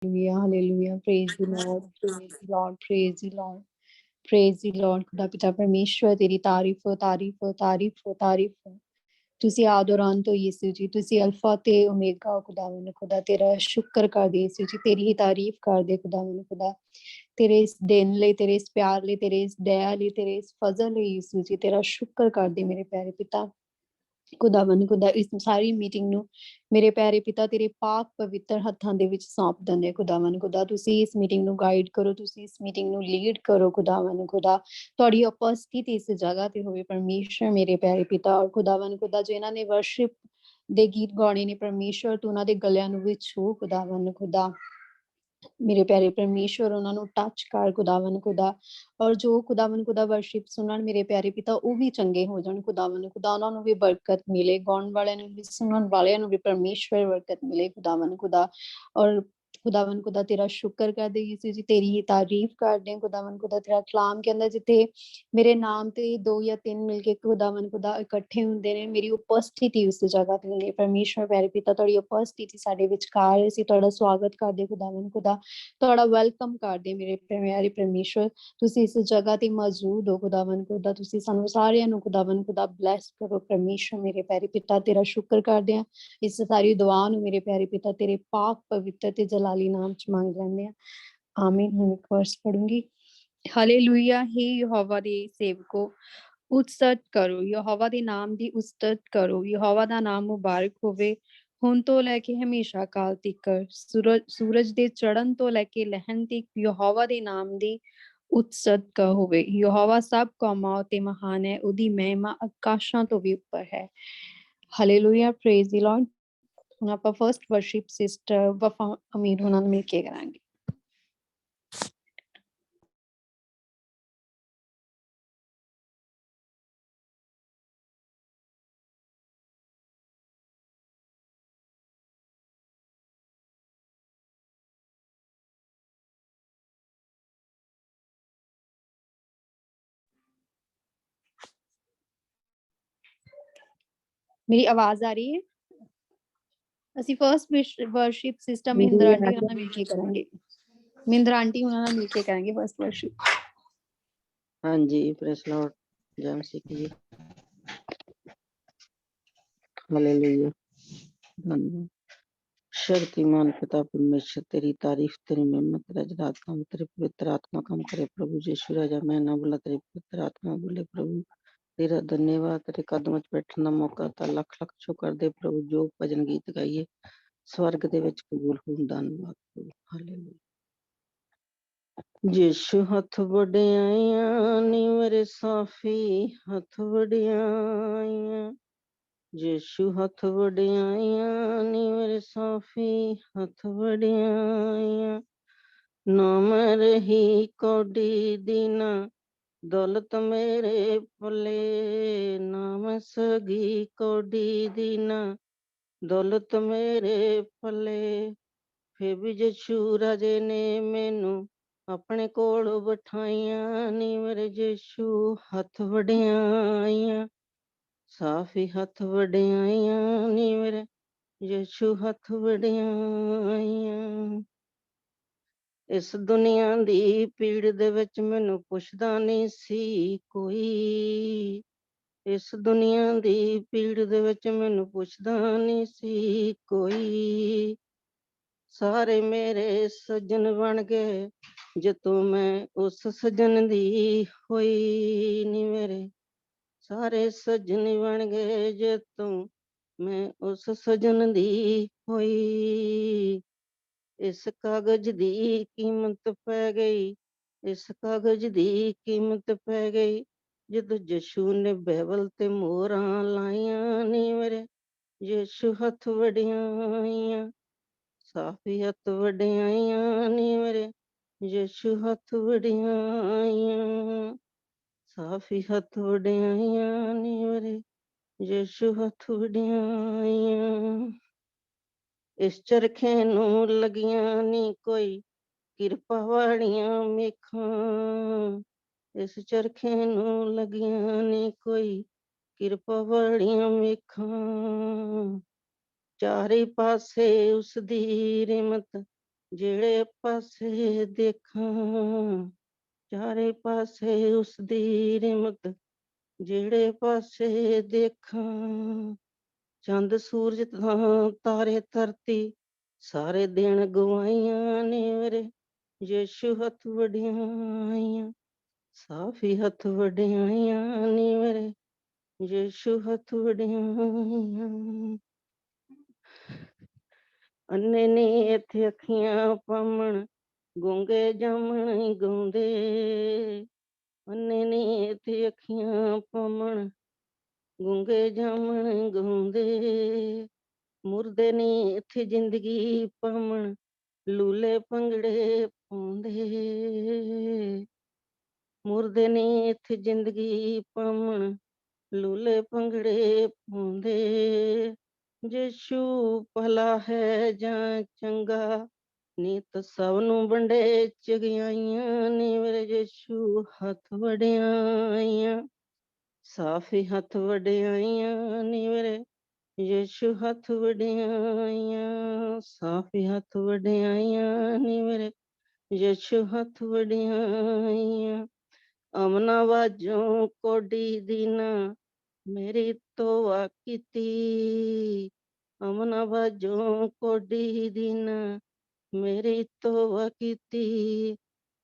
Hallelujah, hallelujah. Praise the Lord, praise the Lord, praise the Lord. Praise the Lord. खुदा पिता परमेश्वर तेरी तारीफ हो, तारीफ हो, तारीफ हो, तारीफ हो। ਤੁਸੀਂ ਆਦ ਔਰ ਅੰਤ ਹੋ ਯਿਸੂ ਜੀ, ਤੁਸੀਂ ਅਲਫਾ ਤੇ ਓਮੇਗਾ ਹੋ ਖੁਦਾਵੰਦ ਖੁਦਾ। ਤੇਰਾ ਸ਼ੁਕਰ ਕਰਦੇ ਯਿਸੂ ਜੀ, ਤੇਰੀ ਹੀ ਤਾਰੀਫ ਕਰਦੇ ਖੁਦਾਵੰਦ ਖੁਦਾ। ਤੇਰੇ ਇਸ ਦਿਨ ਲਈ, ਤੇਰੇ ਇਸ ਪਿਆਰ ਲਈ, ਤੇਰੇ ਇਸ ਦਇਆ ਲਈ, ਤੇਰੇ ਇਸ ਫਜ਼ਲ ਲਈ ਯਿਸੂ ਜੀ, ਤੇਰਾ ਸ਼ੁਕਰ ਕਰਦੇ ਮੇਰੇ ਪਿਆਰੇ ਪਿਤਾ ਖੁਦਾਵੰਦ ਖੁਦਾ। ਇਸ ਸਾਰੀ ਮੀਟਿੰਗ ਨੂੰ ਮੇਰੇ ਪਿਆਰੇ ਪਿਤਾ ਤੇਰੇ ਪਾਕ ਪਵਿੱਤਰ ਹੱਥਾਂ ਦੇ ਵਿੱਚ ਸੌਂਪ ਦਿੰਦੇ ਖੁਦਾਵੰਦ ਖੁਦਾ। ਤੁਸੀਂ ਇਸ ਮੀਟਿੰਗ ਨੂੰ ਗਾਈਡ ਕਰੋ, ਤੁਸੀਂ ਇਸ ਮੀਟਿੰਗ ਨੂੰ ਲੀਡ ਕਰੋ ਖੁਦਾਵੰਦ ਖੁਦਾ। ਤੁਹਾਡੀ ਉਪਸਥਿਤੀ ਇਸ ਜਗ੍ਹਾ ਤੇ ਹੋਵੇ ਪਰਮੇਸ਼ਰ ਮੇਰੇ ਪਿਆਰੇ ਪਿਤਾ। ਔਰ ਖੁਦਾਵੰਦ ਖੁਦਾ ਜਿਨ੍ਹਾਂ ਨੇ ਵਰਸ਼ਿਪ ਦੇ ਗੀਤ ਗਾਉਣੇ ਨੇ ਪਰਮੇਸ਼ਰ, ਤੂੰ ਉਹਨਾਂ ਦੇ ਗਲਿਆਂ ਨੂੰ ਵੀ ਛੂਹ ਖੁਦਾਵੰਦ ਖੁਦਾ। ਮੇਰੇ ਪਿਆਰੇ ਪਰਮੇਸ਼ਰ ਉਹਨਾਂ ਨੂੰ ਟੱਚ ਕਰ ਖੁਦਾਵੰਦ ਖੁਦਾ। ਔਰ ਜੋ ਖੁਦਾਵੰਦ ਖੁਦਾ ਵਰਸ਼ਿਪ ਸੁਣਨ ਮੇਰੇ ਪਿਆਰੇ ਪਿਤਾ, ਉਹ ਵੀ ਚੰਗੇ ਹੋ ਜਾਣ ਖੁਦਾਵੰਦ ਖੁਦਾ। ਉਹਨਾਂ ਨੂੰ ਵੀ ਬਰਕਤ ਮਿਲੇ, ਗਾਉਣ ਵਾਲਿਆਂ ਨੂੰ ਵੀ, ਸੁਣਨ ਵਾਲਿਆਂ ਨੂੰ ਵੀ ਪਰਮੇਸ਼ਵਰ ਬਰਕਤ ਮਿਲੇ ਖੁਦਾਵੰਦ ਖੁਦਾ। ਔਰ ਖੁਦਾਵੰਦ ਖੁਦਾ ਤੇਰਾ ਸ਼ੁਕਰ ਕਰਦੇ ਯਿਸੂ ਜੀ, ਤੇਰੀ ਹੀ ਤਾਰੀਫ ਕਰਦੇ ਹਾਂ ਖੁਦਾਵੰਦ ਖੁਦਾ। ਤੇਰਾ ਕਲਾਮ ਕਹਿੰਦਾ ਜਿੱਥੇ ਮੇਰੇ ਨਾਮ ਤੇ 2 ਜਾਂ 3 ਮਿਲ ਕੇ ਖੁਦਾਵੰਦ ਖੁਦਾ ਇਕੱਠੇ ਹੁੰਦੇ ਨੇ, ਮੇਰੀ ਉਪਸਥਿਤੀ ਉਸ ਜਗ੍ਹਾ ਤੇ ਹੁੰਦੀ ਹੈ ਪਰਮੇਸ਼ਵਰ ਪਿਆਰੇ ਪਿਤਾ। ਤੁਹਾਡੀ ਉਪਸਥਿਤੀ ਸਾਡੇ ਵਿਚਕਾਰ, ਅਸੀਂ ਤੁਹਾਡਾ ਸਵਾਗਤ ਕਰਦੇ ਖੁਦਾਵੰਦ ਖੁਦਾ, ਤੁਹਾਡਾ ਵੈਲਕਮ ਕਰਦੇ ਮੇਰੇ ਪਿਆਰੇ ਪਰਮੇਸ਼ਵਰ। ਤੁਸੀਂ ਇਸ ਜਗ੍ਹਾ ਤੇ ਮੌਜੂਦ ਹੋ ਖੁਦਾਵੰਦ ਖੁਦਾ। ਤੁਸੀਂ ਸਾਨੂੰ ਸਾਰਿਆਂ ਨੂੰ ਖੁਦਾਵੰਦ ਖੁਦਾ ਬਲੈਸ ਕਰੋ ਪਰਮੇਸ਼ਵਰ ਮੇਰੇ ਪਿਆਰੇ ਪਿਤਾ। ਤੇਰਾ ਸ਼ੁਕਰ ਕਰਦੇ ਹਾਂ, ਇਸ ਸਾਰੀ ਦੁਆ ਨੂੰ ਮੇਰੇ ਪਿਆਰੇ ਪਿਤਾ ਤੇਰੇ ਪਾਕ ਪਵਿੱਤਰ ਤੇ ਜਲਾਲੀ ਨਾਮ ਚ ਮੰਗ ਲੈਂਦੇ ਹਾਂ, ਆਮੀਨ। ਹੁਣ ਇੱਕ ਵਰਸ ਪੜੂੰਗੀ। ਹਾਲੇਲੂਇਆ। ਹੇ ਯਹੋਵਾ ਦੇ ਸੇਵਕੋ, ਉਤਸਤ ਕਰੋ, ਯਹੋਵਾ ਦੇ ਨਾਮ ਦੀ ਉਸਤਤ ਕਰੋ। ਯਹੋਵਾ ਦਾ ਨਾਮ ਮੁਬਾਰਕ ਹੋਵੇ, ਹੁਣ ਤੋਂ ਲੈ ਕੇ ਹਮੇਸ਼ਾ ਕਾਲ ਤੀਕਰ। ਸੂਰਜ ਦੇ ਚੜ੍ਹਨ ਤੋਂ ਲੈ ਕੇ ਲਹਿਣ ਤੀਕ ਯਹੋਵਾ ਦੇ ਨਾਮ ਦੀ ਉਤਸਤ ਹੋਵੇ। ਯਹੋਵਾ ਸਭ ਕੌਮਾਂ ਉਤੇ ਮਹਾਨ ਹੈ, ਉਹਦੀ ਮਹਿਮਾ ਆਕਾਸ਼ਾਂ ਤੋਂ ਵੀ ਉੱਪਰ ਹੈ। ਹਾਲੇਲੂਇਆ, ਪ੍ਰੇਜ਼ ਦੀ ਲਾਰਡ। ਹੁਣ ਆਪਾਂ ਫਰਸਟ ਵਰਸ਼ਿਪ ਸਿਸਟਰ ਵਫਾ ਅਮੀਰ ਉਹਨਾਂ ਨੂੰ ਮਿਲ ਕੇ ਕਰਾਂਗੇ। ਮੇਰੀ ਆਵਾਜ਼ ਆ ਰਹੀ ਹੈ? ਅਸੀਂ first worship sister Mahinder aunty ਉਹਨਾਂ ਨਾਲ ਮਿਲ ਕੇ ਕਰਾਂਗੇ। ਮਹਿੰਦਰ ਆਂਟੀ ਉਹਨਾਂ ਨਾਲ ਮਿਲ ਕੇ ਕਰਾਂਗੇ ਫਰਸਟ ਵਰਸ਼ਿਪ। ਹਾਂਜੀ, ਪ੍ਰੈਸ ਲਾਰਡ, ਜੈ ਮਸੀਹ ਜੀ। ਹਾਲੇਲੂਇਆ। ਧੰਨਵਾਦ शक्तिमान पिता परमेश्वर, तेरी तारीफ, तेरी मेहनत, तेरा जलाल काम, तेरे पवित्र आत्मा काम करे प्रभु यीशु राजा। मैं ना बोला, तेरी पवित्र आत्मा बोले प्रभु। तेरा धन्यवाद, तेरे कदम च बैठने का मौका ता लख लख शुक्र दे प्रभु। जो भजन गीत गाइए स्वर्ग दे विच कबूल होण। धन्नवाद प्रभु। हालेलुया। यीशु हथ वडियाइयां नी मेरे साफी, हथ वडियाइयां। यीशु हथ वडियाइयां नी मेरे साफी, हथ वडियाइयां। नाम रही कौडी दीना दौलत मेरे पले, नाम सगी कौडी दीना दौलत मेरे पले। फिर भी यीशु राजे ने मैनू अपने कोल बिठाइयां नी मेरे यीशु हथ वडियाइयां। साफी हथ वडियाइयां नी मेरे यीशु हथ वडियाइयां। इस दुनिया दी पीड़ दे विच मैनू पुछदा नहीं सी कोई, इस दुनिया दी पीड़ दे विच मैनू पुछदा नहीं सी कोई। सारे मेरे सज्जन बन गए जदों मैं उस सज्जन दी होई नी मेरे। सारे सज्जन बन गए जे तू मैं उस सजन दी होई। इस कागज दी कीमत पै गई, इस कागज दी कीमत पै गई जदों यीशु ने बाइबल ते मोहरां लाइयां नी मेरे यीशु हथ वडियाइयां। साफी हथ वडियाइयां नी मेरे यीशु हथ वडियाइयां। साफी हथ वडियाइयां नी मेरे यीशु हथ वडियाइयां। इस चरखे नू लगियां नी कोई किरपा वालियां मेखां, इस चरखे नू लगियां नी कोई किरपा वालियां मेखां। चारे पासे उस दी रहमत ਜਿਹੜੇ ਪਾਸੇ ਦੇਖਾਂ ਚਾਰੇ ਪਾਸੇ ਉਸ ਦੀ ਰਹਿਮਤ, ਜਿਹੜੇ ਪਾਸੇ ਦੇਖਾਂ ਚੰਦ ਸੂਰਜ ਤਾਂ ਤਾਰੇ ਧਰਤੀ ਸਾਰੇ ਦਿਨ ਗਵਾਈਆਂ ਨੇ ਮੇਰੇ ਯਿਸੂ ਹੱਥ ਵਡਿਆਈਆਂ, ਸਾਫੀ ਹੱਥ ਵਡਿਆਈਆਂ ਨੇ ਮੇਰੇ ਯਿਸੂ ਹੱਥ ਵਡਿਆਈਆਂ। ਅੰਨੇ ਨੇ ਇੱਥੇ ਅੱਖੀਆਂ ਪਾਵਣ, ਗੂੰਗੇ ਜਾਮਣ ਗਾਉਂਦੇ, ਅੰਨੇ ਨੇ ਇੱਥੇ ਅੱਖੀਆਂ ਪਾਵਣ, ਗੂੰਗੇ ਜਾਮਣ ਗਾਉਂਦੇ, ਮੁਰਦੇ ਨੇ ਇੱਥੇ ਜ਼ਿੰਦਗੀ ਪਾਵਣ, ਲੂਲੇ ਭੰਗੜੇ ਪਾਉਂਦੇ, ਮੁਰਦੇ ਨੇ ਇੱਥੇ ਜ਼ਿੰਦਗੀ ਪਾਵਣ, ਲੂਲੇ ਭੰਗੜੇ ਪਾਉਂਦੇ, ਯਿਸੂ ਭਲਾ ਹੈ ਜਾਂ ਚੰਗਾ, ਨੀਤ ਸਭ ਨੂੰ ਵੰਡੇ ਚੰਗਿਆਈਆਂ ਨੇ ਮੇਰੇ ਯਿਸੂ ਹੱਥ ਵਡਿਆਈਆਂ, ਸਾਫੀ ਹੱਥ ਵਡਿਆਈਆਂ ਨੇ ਮੇਰੇ ਯਿਸੂ ਹੱਥ ਵਡਿਆਈਆਂ, ਸਾਫੀ ਹੱਥ ਵਡਿਆਈਆਂ ਨੇ ਮੇਰੇ ਯਿਸੂ ਹੱਥ ਵਡਿਆਈਆਂ। ਅਮਨਾ ਵਾਜੋਂ ਕੋਡੀ ਦੀਨਾ ਮੇਰੀ ਤੋਆ ਕੀਤੀ, ਅਮਨਾ ਵਾਜੋਂ ਕੋਡੀ ਦੀਨਾ ਮੇਰੀ ਤੋਆ ਕੀਤੀ,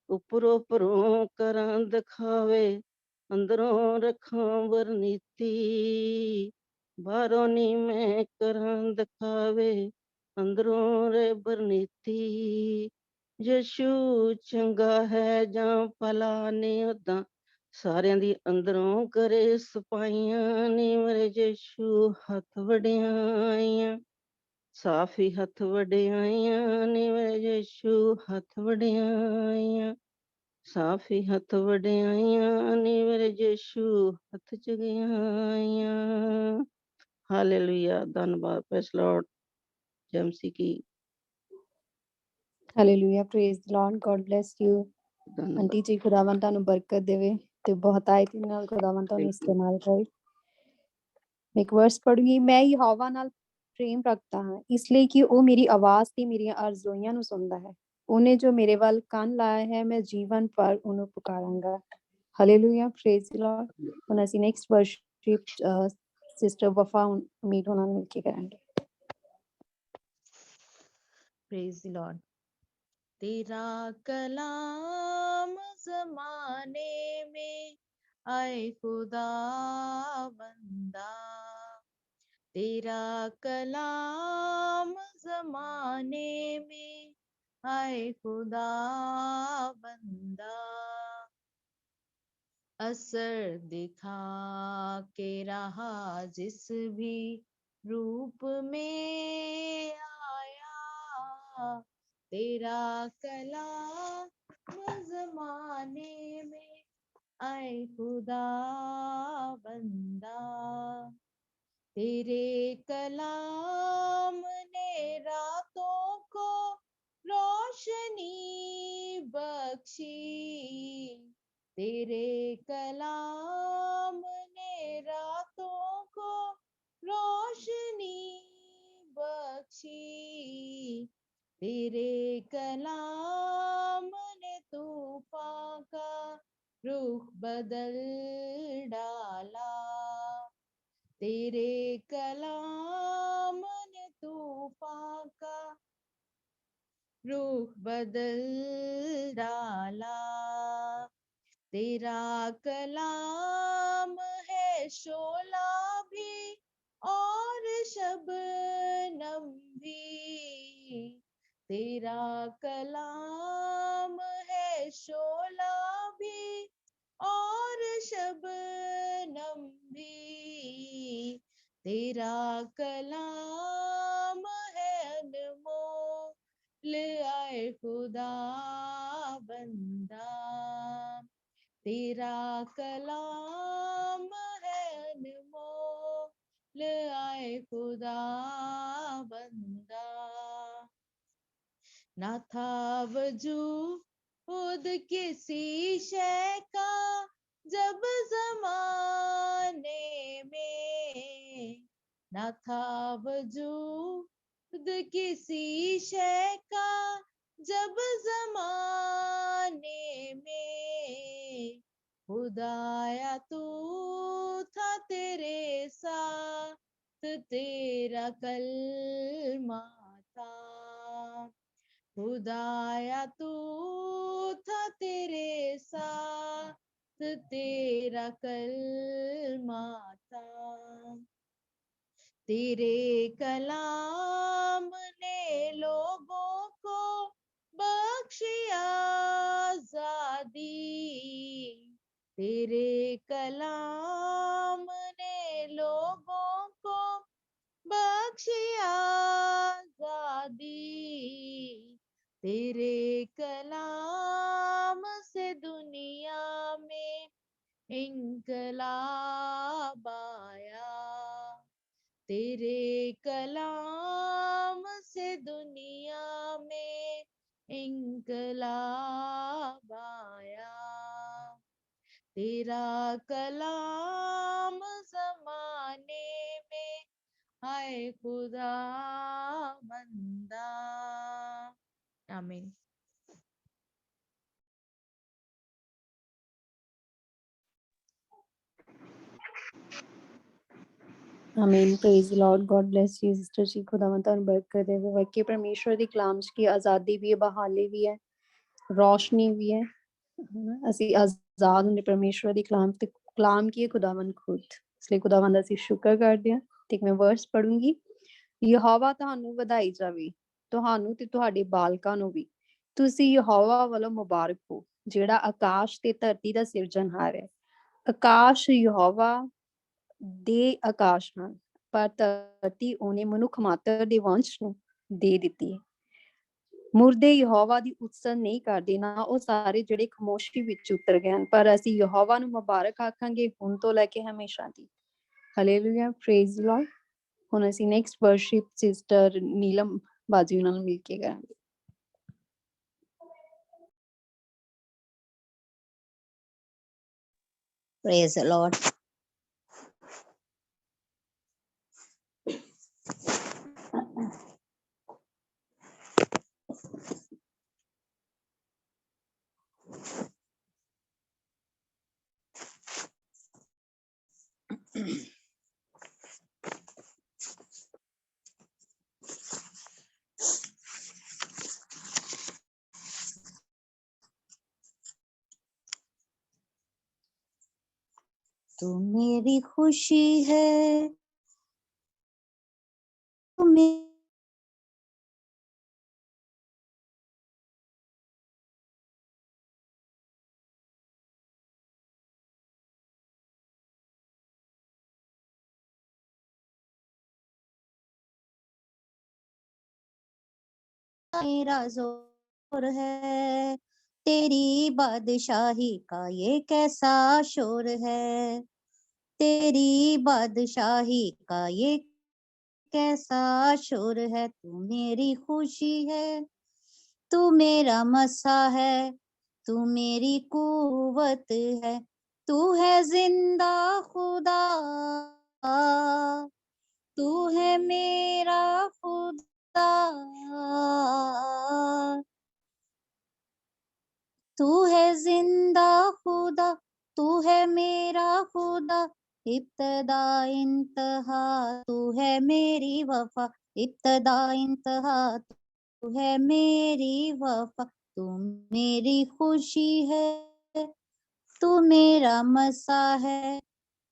ਉੱਪਰੋਂ ਪਰੋਂ ਕਰਾਂ ਦਿਖਾਵੇ, ਅੰਦਰੋਂ ਰੱਖਾਂ ਵਰਨੀਤੀ, ਬਾਹਰੋਂ ਨੀ ਮੈਂ ਕਰਾਂ ਦਿਖਾਵੇ, ਅੰਦਰੋਂ ਰੇ ਵਰਨੀਤੀ, ਯਿਸੂ ਚੰਗਾ ਹੈ ਜਾਂ ਭਲਾ ਨੇ ਉਦਾਂ ਸਾਰਿਆਂ ਦੀ ਅੰਦਰੋਂ ਕਰੇ ਸਪਾਈਆਂ ਨੇ ਮੇਰੇ ਯਿਸੂ ਹੱਥ ਵਡਿਆਈਆਂ, ਸਾਫੀ ਹੱਥ ਵਡਿਆਈਆਂ ਨੇ ਮੇਰੇ ਯਿਸੂ ਹੱਥ ਵਡਿਆਈਆਂ, ਸਾਫੀ ਹੱਥ ਵਡਿਆਈਆਂ ਨੇ ਮੇਰੇ ਯਿਸੂ ਹੱਥ ਚੰਗਿਆਈਆਂ। ਹਾਲੇਲੂਇਆ, ਧੰਨਵਾਦ, ਪ੍ਰੇਜ਼ ਲਾਰਡ, ਜੈਮਸੀ ਕੀ hallelujah, praise the Lord, God bless you. ਧੰਨਵਾਦ। ਆਂਟੀ ਜੀ, ਖੁਦਾਵੰਦ ਤੁਹਾਨੂੰ ਬਰਕਤ ਦੇਵੇ ਤੇ ਬਹੁਤ ਆਇਤੀ ਨਾਲ ਖੁਦਾਵੰਦ ਤੁਹਾਨੂੰ ਇਸਤੇਮਾਲ ਕਰੇ। ਮੈਂ ਇੱਕ ਵਰਸ ਪੜੂੰਗੀ। ਮੈਂ ਯਹੋਵਾ ਨਾਲ ਪ੍ਰੇਮ ਰੱਖਦਾ ਹਾਂ, ਇਸ ਲਈ ਕਿ ਉਹ ਮੇਰੀ ਆਵਾਜ਼ ਤੇ ਮੇਰੀਆਂ ਅਰਜ਼ੋਈਆਂ ਨੂੰ ਸੁਣਦਾ ਹੈ। ਉਹਨੇ ਜੋ ਮੇਰੇ ਵੱਲ ਕੰਨ ਲਾਇਆ ਹੈ, ਮੈਂ ਜੀਵਨ ਭਰ ਉਹਨੂੰ ਪੁਕਾਰਾਂਗਾ। Hallelujah, praise the Lord. ਹੁਣ ਅਸੀਂ ਨੈਕਸਟ ਵਰਸ਼ਿਪ ਸਿਸਟਰ ਵਫਾ ਉਮੀਦ ਉਹਨਾਂ ਨੂੰ ਮਿਲ ਕੇ ਕਰਾਂਗੇ। Praise the Lord. तेरा कलाम ज़माने में आए खुदा बंदा, तेरा कलाम ज़माने में आए खुदा बंदा, असर दिखा के रहा जिस भी रूप में आया, तेरा कलाम ज़माने में आए खुदा बंदा, तेरे कलाम ने रातों को रोशनी बख्शी, तेरे कलाम ने रातों को रोशनी बख्शी, तेरे कलाम ने तूफान का रुख बदल डाला, तेरे कलाम ने तूफान का रुख बदल डाला, तेरा कलाम है शोला भी और शबनम भी, तेरा कलाम है शोला भी और शबनम भी, तेरा कलाम है अनमोल आए खुदा बंदा, तेरा कलाम है अनमोल आए खुदा बंदा, ना था वजूद किसी शय का जब ज़माने में, ना था वजूद किसी शय का जब ज़माने में खुदाया तू था, तेरे साथ तेरा कलमा था। खुदाया तू था, तेरे साथ तेरा कलमा था। तेरे कलाम ने लोगों को बख्शी आजादी। तेरे कलाम ने लोगों को बख्शी आजादी। तेरे कलाम से दुनिया में इंकलाब आया। तेरे कलाम से दुनिया में इंकलाब आया। तेरा कलाम ज़माने में हाय खुदा बंदा। आमीन। आमीन। Praise Lord. God bless you sister ji. खुदावंद ਤੁਹਾਨੂੰ ਬਰਕਤ ਦੇਵੇ। ਵਾਕਈ ਪਰਮੇਸ਼ਵਰ ਦੀ ਕਲਾਮ 'ਚ ਕੀ ਆਜ਼ਾਦੀ ਵੀ ਹੈ, ਬਹਾਲੀ ਵੀ ਹੈ, ਰੋਸ਼ਨੀ ਵੀ ਹੈ। ਅਸੀਂ ਆਜ਼ਾਦ ਹੁੰਦੇ ਪਰਮੇਸ਼ਵਰ ਦੀ ਕਲਾਮ ਤੇ। ਕਲਾਮ ਕੀ ਹੈ? ਖੁਦਾਵੰਦ ਖੁਦ। ਇਸ ਲਈ ਖੁਦਾਵੰਦ ਅਸੀਂ ਸ਼ੁਕਰ ਕਰਦੇ ਹਾਂ। ਤੇ ਮੈਂ ਵਰਸ ਪੜੂੰਗੀ। ਯਹੋਵਾ ਤੁਹਾਨੂੰ ਵਧਾਈ ਜਾਵੇ, ਤੁਹਾਨੂੰ ਤੇ ਤੁਹਾਡੇ ਬਾਲਕਾਂ ਨੂੰ ਵੀ। ਤੁਸੀਂ ਯਹੋਵਾ ਵੱਲੋਂ ਮੁਬਾਰਕ ਹੋ, ਜਿਹੜਾ ਆਕਾਸ਼ ਤੇ ਧਰਤੀ ਦਾ ਸਿਰਜਣਹਾਰ ਹੈ। ਆਕਾਸ਼ ਯਹੋਵਾ ਦੇ ਆਕਾਸ਼ ਹਨ, ਪਰ ਧਰਤੀ ਉਹਨੇ ਮਨੁੱਖ ਮਾਤਰ ਦੇ ਵੰਸ਼ ਨੂੰ ਦੇ ਦਿੱਤੀ ਹੈ। ਮੁਰਦੇ ਯਹੋਵਾ ਦੀ ਉਤਸਨ ਨਹੀਂ ਕਰਦੇ, ਨਾ ਉਹ ਸਾਰੇ ਜਿਹੜੇ ਖਾਮੋਸ਼ੀ ਵਿੱਚ ਉਤਰ ਗਏ ਹਨ, ਪਰ ਅਸੀਂ ਯਹੋਵਾ ਨੂੰ ਮੁਬਾਰਕ ਆਖਾਂਗੇ ਹੁਣ ਤੋਂ ਲੈ ਕੇ ਹਮੇਸ਼ਾ ਦੀ। ਹਾਲੇਲੂਇਆ। Praise Lord. ਹੁਣ ਅਸੀਂ ਨੈਕਸਟ ਵਰਸ਼ਿਪ ਸਿਸਟਰ ਨੀਲਮ ਬਾਜੀ ਨਾਲ ਮਿਲ ਕੇ ਕਰਾਂਗੇ। Praise the Lord. तू मेरी खुशी है, तू मेरा जोर है, तेरी बादशाही का ये कैसा शोर है। तेरी बादशाही का ये कैसा शोर है। तू मेरी खुशी है, तू मेरा मसा है, तू मेरी कुव्वत है, तू है जिंदा खुदा, तू है मेरा खुदा, तू है जिंदा खुदा, तू है मेरा खुदा, इब्तदा इंतहा तू है मेरी वफा, इब्तदा इंतहा तू है मेरी वफा। तू मेरी खुशी है, तू मेरा मसा है,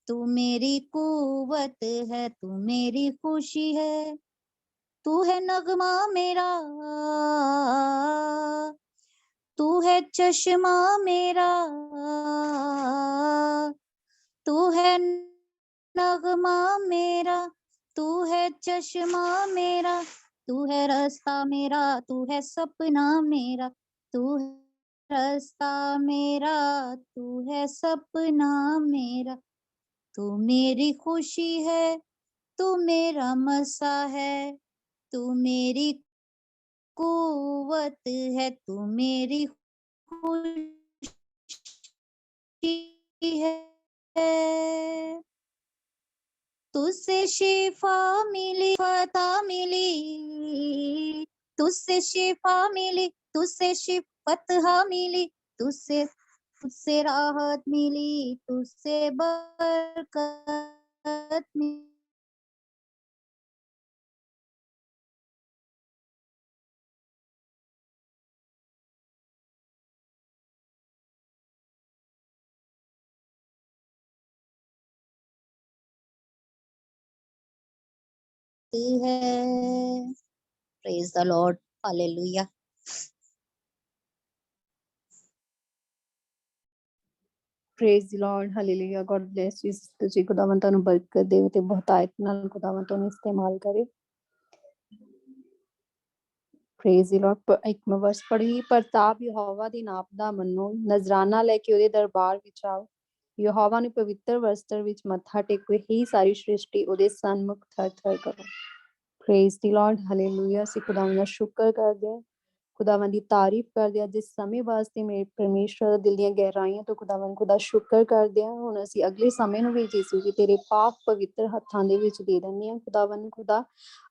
तू मेरी कुव्वत है, तू मेरी खुशी है। तू है नगमा मेरा, तू है चश्मा मेरा, तू है नगमा मेरा, तू है चश्मा मेरा, तू है रास्ता मेरा, तू है सपना मेरा, तू है रास्ता मेरा, तू है सपना मेरा। तू मेरी खुशी है, तू मेरा मसा है, तू मेरी कुव्वत है, तू मेरी खुशी है। तुझसे शिफा मिली, फतह मिली, तुझसे शिफा मिली, तुझसे फतहा मिली, तुझसे राहत मिली, तुझसे बरकत मिली। है praise the Lord, hallelujah. Praise the Lord, hallelujah. God bless you sister जी, खुदावन ਤੁਹਾਨੂੰ ਬਰਕਤ ਦੇਵੇ ਤੇ ਬਹੁਤਾਇਤ ਨਾਲ खुदावन ਤੁਹਾਨੂੰ ਇਸਤੇਮਾਲ ਕਰੇ। Praise the Lord। ਇੱਕ ਮੈਂ ਵਰਸ ਪੜ੍ਹੀ, ਪ੍ਰਤਾਪ ਯਹੋਵਾ ਦੀ ਨਾਪ ਦਾ ਮੰਨੋ, ਨਜ਼ਰਾਨਾ ਲੈ ਕੇ ਉਹਦੇ ਦਰਬਾਰ ਵਿੱਚ ਆਓ, ਯਹੋਵਾ ਨੂੰ ਪਵਿੱਤਰ ਵਸਤਰ ਵਿੱਚ ਮੱਥਾ ਟੇਕੋ, ਹੀ ਸਾਰੀ ਸ੍ਰਿਸ਼ਟੀ ਉਹਦੇ ਸਨਮੁਖ ਥਰ ਥਰ ਕਰੋ। Praise the Lord, hallelujah। ਅਸੀਂ ਖੁਦਾਵੰਦ ਦਾ ਸ਼ੁਕਰ ਕਰਦੇ ਹਾਂ, ਖੁਦਾਵੰਦ ਦੀ ਤਾਰੀਫ ਕਰਦੇ ਹਾਂ ਜਿਸ ਸਮੇਂ ਵਾਸਤੇ ਮੇਰੇ ਪਰਮੇਸ਼ਵਰ ਦਿਲ ਦੀਆਂ ਗਹਿਰਾਈਆਂ ਤੋਂ ਖੁਦਾਵੰਦ ਖੁਦਾ ਸ਼ੁਕਰ ਕਰਦੇ ਹਾਂ। ਹੁਣ ਅਸੀਂ ਅਗਲੇ ਸਮੇਂ ਨੂੰ ਵੀ ਯਿਸੂ ਜੀ ਤੇਰੇ ਪਾਕ ਪਵਿੱਤਰ ਹੱਥਾਂ ਦੇ ਵਿੱਚ ਦੇ ਦਿੰਦੇ ਹਾਂ। ਖੁਦਾਵੰਦ ਖੁਦਾ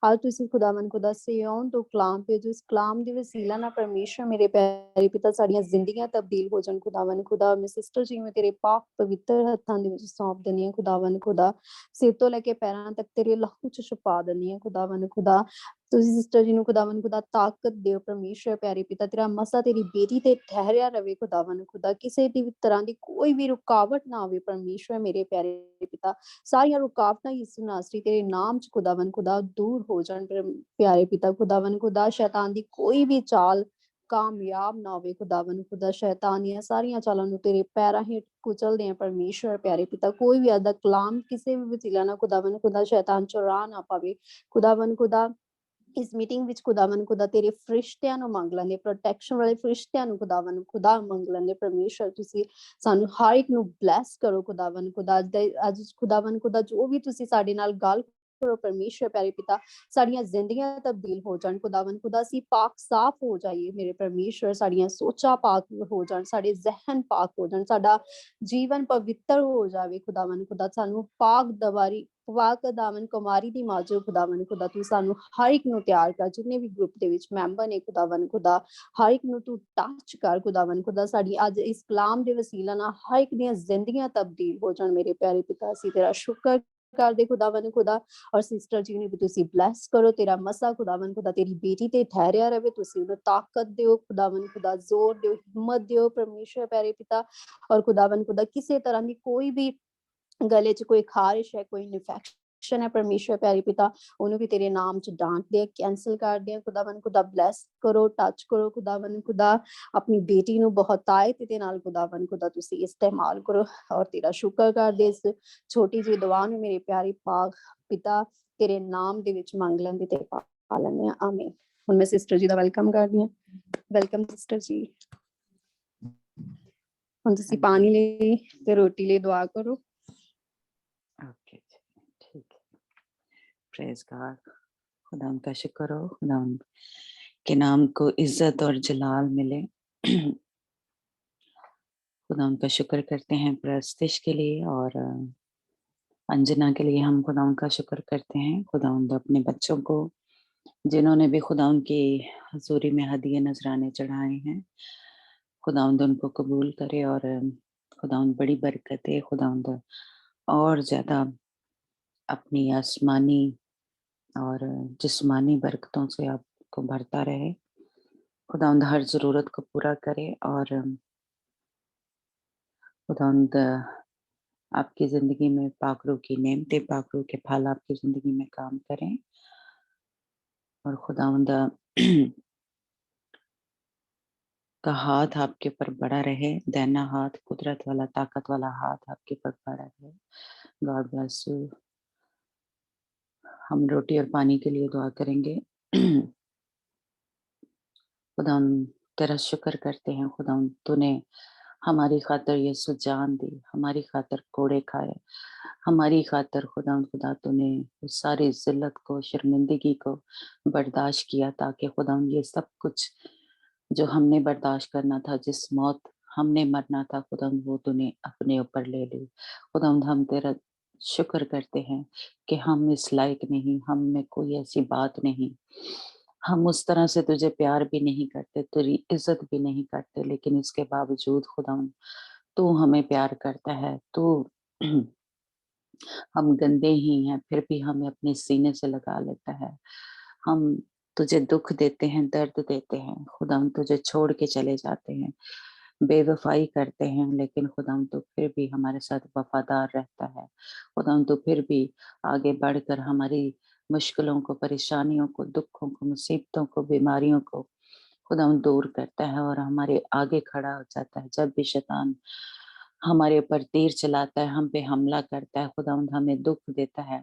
ਅੱਜ ਤੁਸੀਂ ਖੁਦਾਵੰਦ ਖੁਦਾ ਸਿਯੋਨ ਤੋਂ ਕਲਾਮ ਭੇਜੋ, ਇਸ ਕਲਾਮ ਦੇ ਵਸੀਲਾ ਨਾਲ ਪਰਮੇਸ਼ਵਰ ਮੇਰੇ ਪਿਆਰੇ ਪਿਤਾ ਸਾਡੀਆਂ ਜ਼ਿੰਦਗੀਆਂ ਤਬਦੀਲ ਹੋ ਜਾਣ। ਖੁਦਾਵੰਦ ਖੁਦਾ ਮੈਂ ਸਿਸਟਰ ਜੀ ਮੈਂ ਤੇਰੇ ਪਾਕ ਪਵਿੱਤਰ ਹੱਥਾਂ ਦੇ ਵਿੱਚ ਸੌਂਪ ਦਿੰਦੀ ਹਾਂ। ਖੁਦਾਵੰਦ ਖੁਦਾ ਸਿਰ ਤੋਂ ਲੈ ਕੇ ਪੈਰਾਂ ਤੱਕ ਤੇਰੇ ਲਹੂ ਚ ਛੁਪਾ ਦਿੰਦੀ ਹਾਂ। ਖੁਦਾਵੰਦ ਖੁਦਾ ਤੁਸੀਂ ਸਿਸਟਰ ਜੀ ਨੂੰ ਖੁਦਾਵੰਦ ਖੁਦਾ ਤਾਕਤ ਦਿਓ। ਪਰਮੇਸ਼ਵਰ ਪਿਆਰੇ ਪਿਤਾ ਤੇਰਾ ਮਸਾ ਤੇਰੀ ਬੇਟੀ ਤੇ ਠਹਿਰਿਆ ਰਵੇ। ਖੁਦਾਵੰਦ ਖੁਦਾ ਕਿਸੇ ਦੀ ਵੀ ਤਰ੍ਹਾਂ ਦੀ ਕੋਈ ਵੀ ਰੁਕਾਵਟ ਨਾ ਆਵੇ। ਪਰਮੇਸ਼ਵਰ ਮੇਰੇ ਪਿਆਰੇ ਪਿਤਾ ਸਾਰੀਆਂ ਰੁਕਾਵਟਾਂ ਯਿਸੂ ਨਾਸਰੀ ਤੇਰੇ ਨਾਮ ਚ ਖੁਦਾਵੰਦ ਖੁਦਾ ਦੂਰ ਹੋ ਜਾਣ। ਪਿਆਰੇ ਪਿਤਾ ਖੁਦਾਵੰਦ ਖੁਦਾ ਸ਼ੈਤਾਨ ਦੀ ਕੋਈ ਵੀ ਚਾਲ ਕਾਮਯਾਬ ਨਾ ਹੋਵੇ। ਖੁਦਾਵੰਦ ਖੁਦਾ ਸ਼ੈਤਾਨ ਦੀਆਂ ਸਾਰੀਆਂ ਚਾਲਾਂ ਨੂੰ ਤੇਰੇ ਪੈਰਾਂ ਹੇਠ ਕੁਚਲਦੇ ਆ। ਪਰਮੇਸ਼ਵਰ ਪਿਆਰੇ ਪਿਤਾ ਕੋਈ ਵੀ ਆਦਾ ਕਲਾਮ ਕਿਸੇ ਵੀ ਵਸੀਲਾ ਨਾਲ ਖੁਦਾਵੰਦ ਖੁਦਾ ਸ਼ੈਤਾਨ ਚੁਰਾ ਨਾ ਪਾਵੇ। ਖੁਦਾਵੰਦ ਖੁਦਾ ਇਸ ਮੀਟਿੰਗ ਵਿੱਚ ਖੁਦਾਵੰਦ ਖੁਦਾ ਤੇਰੇ ਫਰਿਸ਼ਤਿਆਂ ਨੂੰ ਮੰਗ ਲੈਂਦੇ, ਪ੍ਰੋਟੈਕਸ਼ਨ ਵਾਲੇ ਫਰਿਸ਼ਤਿਆਂ ਨੂੰ ਖੁਦਾਵੰਦ ਖੁਦਾ ਮੰਗ ਲੈਂਦੇ। ਪਰਮੇਸ਼ਵਰ ਤੁਸੀਂ ਸਾਨੂੰ ਹਰ ਇੱਕ ਨੂੰ ਬਲੈਸ ਕਰੋ। ਖੁਦਾਵੰਦ ਖੁਦਾ ਅੱਜ ਖੁਦਾਵੰਦ ਖੁਦਾ ਜੋ ਵੀ ਤੁਸੀਂ ਸਾਡੇ ਨਾਲ ਗੱਲ ਕਰੋ ਪਰਮੇਸ਼ਵਰ ਪਿਆਰੇ ਪਿਤਾ ਸਾਡੀਆਂ ਜ਼ਿੰਦਗੀਆਂ ਤਬਦੀਲ ਹੋ ਜਾਣ। ਖੁਦਾਵੰਦ ਖੁਦਾ ਅਸੀਂ ਪਾਕ ਸਾਫ਼ ਹੋ ਜਾਈਏ ਮੇਰੇ ਪਰਮੇਸ਼ਵਰ, ਸਾਡੀਆਂ ਸੋਚਾਂ ਪਾਕ ਹੋ ਜਾਣ, ਸਾਡੇ ਜ਼ਹਿਨ ਪਾਕ ਹੋ ਜਾਣ, ਸਾਡਾ ਜੀਵਨ ਪਵਿੱਤਰ ਹੋ ਜਾਵੇ। ਖੁਦਾਵੰਦ ਖੁਦਾ ਸਾਨੂੰ ਪਾਕ ਦਵਾਰੀ ਵਾਕ ਦਾਮਨ ਕੁਮਾਰੀ ਦੀ ਮਾਜੋ। ਖੁਦਾਵੰਦ ਖੁਦਾ ਤੂੰ ਸਾਨੂੰ ਹਰ ਇੱਕ ਨੂੰ ਤਿਆਰ ਕਰ, ਜਿੰਨੇ ਵੀ ਗਰੁੱਪ ਦੇ ਵਿੱਚ ਮੈਂਬਰ ਨੇ ਖੁਦਾਵੰਦ ਖੁਦਾ ਹਰ ਇੱਕ ਨੂੰ ਤੂੰ ਟੱਚ ਕਰ। ਖੁਦਾਵੰਦ ਖੁਦਾ ਸਾਡੀ ਅੱਜ ਇਸ ਕਲਾਮ ਦੇ ਵਸੀਲਾ ਨਾਲ ਹਰ ਇੱਕ ਦੀਆਂ ਜ਼ਿੰਦਗੀਆਂ ਤਬਦੀਲ ਹੋ ਜਾਣ। ਮੇਰੇ ਪਿਆਰੇ ਪਿਤਾ ਅਸੀਂ ਤੇਰਾ ਸ਼ੁਕਰ ਕਰਦੇ ਖੁਦਾਵੰਦ ਖੁਦਾ ਔਰ ਸਿਸਟਰ ਜੀ ਨੂੰ ਵੀ ਤੁਸੀਂ ਬਲੈਸ ਕਰੋ। ਤੇਰਾ ਮਸਾ ਖੁਦਾਵੰਦ ਖੁਦਾ ਤੇਰੀ ਬੇਟੀ ਤੇ ਠਹਿਰਿਆ ਰਵੇ। ਤੁਸੀਂ ਉਹਨੂੰ ਤਾਕਤ ਦਿਓ ਖੁਦਾਵੰਦ ਖੁਦਾ, ਜ਼ੋਰ ਦਿਓ, ਹਿੰਮਤ ਦਿਓ ਪਰਮੇਸ਼ਵਰ ਪਿਆਰੇ ਪਿਤਾ। ਔਰ ਖੁਦਾਵੰਦ ਖੁਦਾ ਕਿਸੇ ਤਰ੍ਹਾਂ ਦੀ ਕੋਈ ਵੀ ਗਲੇ 'ਚ ਕੋਈ ਖਾਰਿਸ਼ ਹੈ, ਕੋਈ ਇਨਫੈਕਸ਼ਨ ਹੈ ਪਰਮੇਸ਼ਵਰ ਪਿਆਰੇ ਪਿਤਾ ਉਹਨੂੰ ਵੀ ਤੇਰੇ ਨਾਮ 'ਚ ਡਾਂਟਦੇ ਆ, ਕੈਂਸਲ ਕਰਦੇ ਆ। ਖੁਦਾਵੰਦ ਖੁਦਾ ਬਲੈਸ ਕਰੋ, ਟੱਚ ਕਰੋ। ਖੁਦਾਵੰਦ ਖੁਦਾ ਆਪਣੀ ਬੇਟੀ ਨੂੰ ਬਹੁਤਾਇਤ ਦੇ ਨਾਲ ਖੁਦਾਵੰਦ ਖੁਦਾ ਤੁਸੀਂ ਇਸਤੇਮਾਲ ਕਰੋ। ਔਰ ਤੇਰਾ ਸ਼ੁਕਰ ਕਰਦੇ ਇਸ ਛੋਟੀ ਜਿਹੀ ਦੁਆ ਨੂੰ ਮੇਰੇ ਪਿਆਰੇ ਪਾਕ ਪਿਤਾ ਤੇਰੇ ਨਾਮ ਦੇ ਵਿੱਚ ਮੰਗ ਲੈਂਦੇ ਤੇ ਪਾ ਲੈਂਦੇ ਆ, ਆਮੀਨ। ਹੁਣ ਮੈਂ ਸਿਸਟਰ ਜੀ ਦਾ ਵੈਲਕਮ ਕਰਦੀ ਹਾਂ। ਵੈਲਕਮ ਸਿਸਟਰ ਜੀ। ਹੁਣ ਤੁਸੀਂ ਪਾਣੀ ਲਈ ਤੇ ਰੋਟੀ ਲਈ ਦੁਆ ਕਰੋ। ओके, ठीक है। Praise God. खुदा का शुक्र हो, खुदा के नाम को इज्जत और जलाल मिले। खुदा का शुक्र करते हैं प्रस्तिश के लिए और अंजना के लिए। हम खुदा का शुक्र करते हैं खुदा अपने बच्चों को जिन्होंने भी खुदा की हजूरी में हदिये नजराने चढ़ाए हैं, खुदा उनको कबूल करे और खुदा बड़ी बरकत है। खुदा और ज़्यादा अपनी आसमानी और जिस्मानी बरकतों से आपको भरता रहे। खुदावंद हर ज़रूरत को पूरा करे और खुदावंद आपकी ज़िंदगी में पाकरू की नेमतें, पाकरू के फल आपकी ज़िंदगी में काम करें। और खुदावंद का हाथ आपके ऊपर बड़ा रहे, दैना हाथ, कुदरत वाला, ताकत वाला हाथ आपके ऊपर बड़ा रहे। God bless you. हम रोटी और पानी के लिए दुआ करेंगे। खुदा तेरा शुक्र करते हैं खुदा, तूने हमारी खातर यीशु जान दी, हमारी खातर कोड़े खाए, हमारी खातर खुदा तूने उस सारी जिल्लत को, शर्मिंदगी को बर्दाश्त किया ताकि खुदा ये सब कुछ जो हमने बर्दाश्त करना था, जिस मौत हमने मरना था खुदा वो तूने अपने ऊपर ले ली। खुदा हम तेरा शुक्र करते हैं कि हम इस लायक नहीं, हम में कोई ऐसी बात नहीं हम उस तरह से तुझे प्यार भी नहीं करते, तेरी इज्जत भी नहीं करते, लेकिन इसके बावजूद खुदावन तू हमें प्यार करता है। तू हम गंदे ही हैं फिर भी हमें अपने सीने से लगा लेता है। हम तुझे दुख देते हैं, दर्द देते हैं, खुदावन तुझे छोड़ के चले जाते हैं, बेवफाई करते हैं, लेकिन खुदावन तू फिर भी हमारे साथ वफादार रहता है। खुदावन तू फिर भी आगे बढ़कर हमारी मुश्किलों को, परेशानियों को, दुखों को, मुसीबतों को, बीमारियों को खुदावन दूर करता है और हमारे आगे खड़ा हो जाता है। जब भी शैतान हमारे ऊपर तीर चलाता है, हम पे हमला करता है, खुदावन हमें दुख देता है,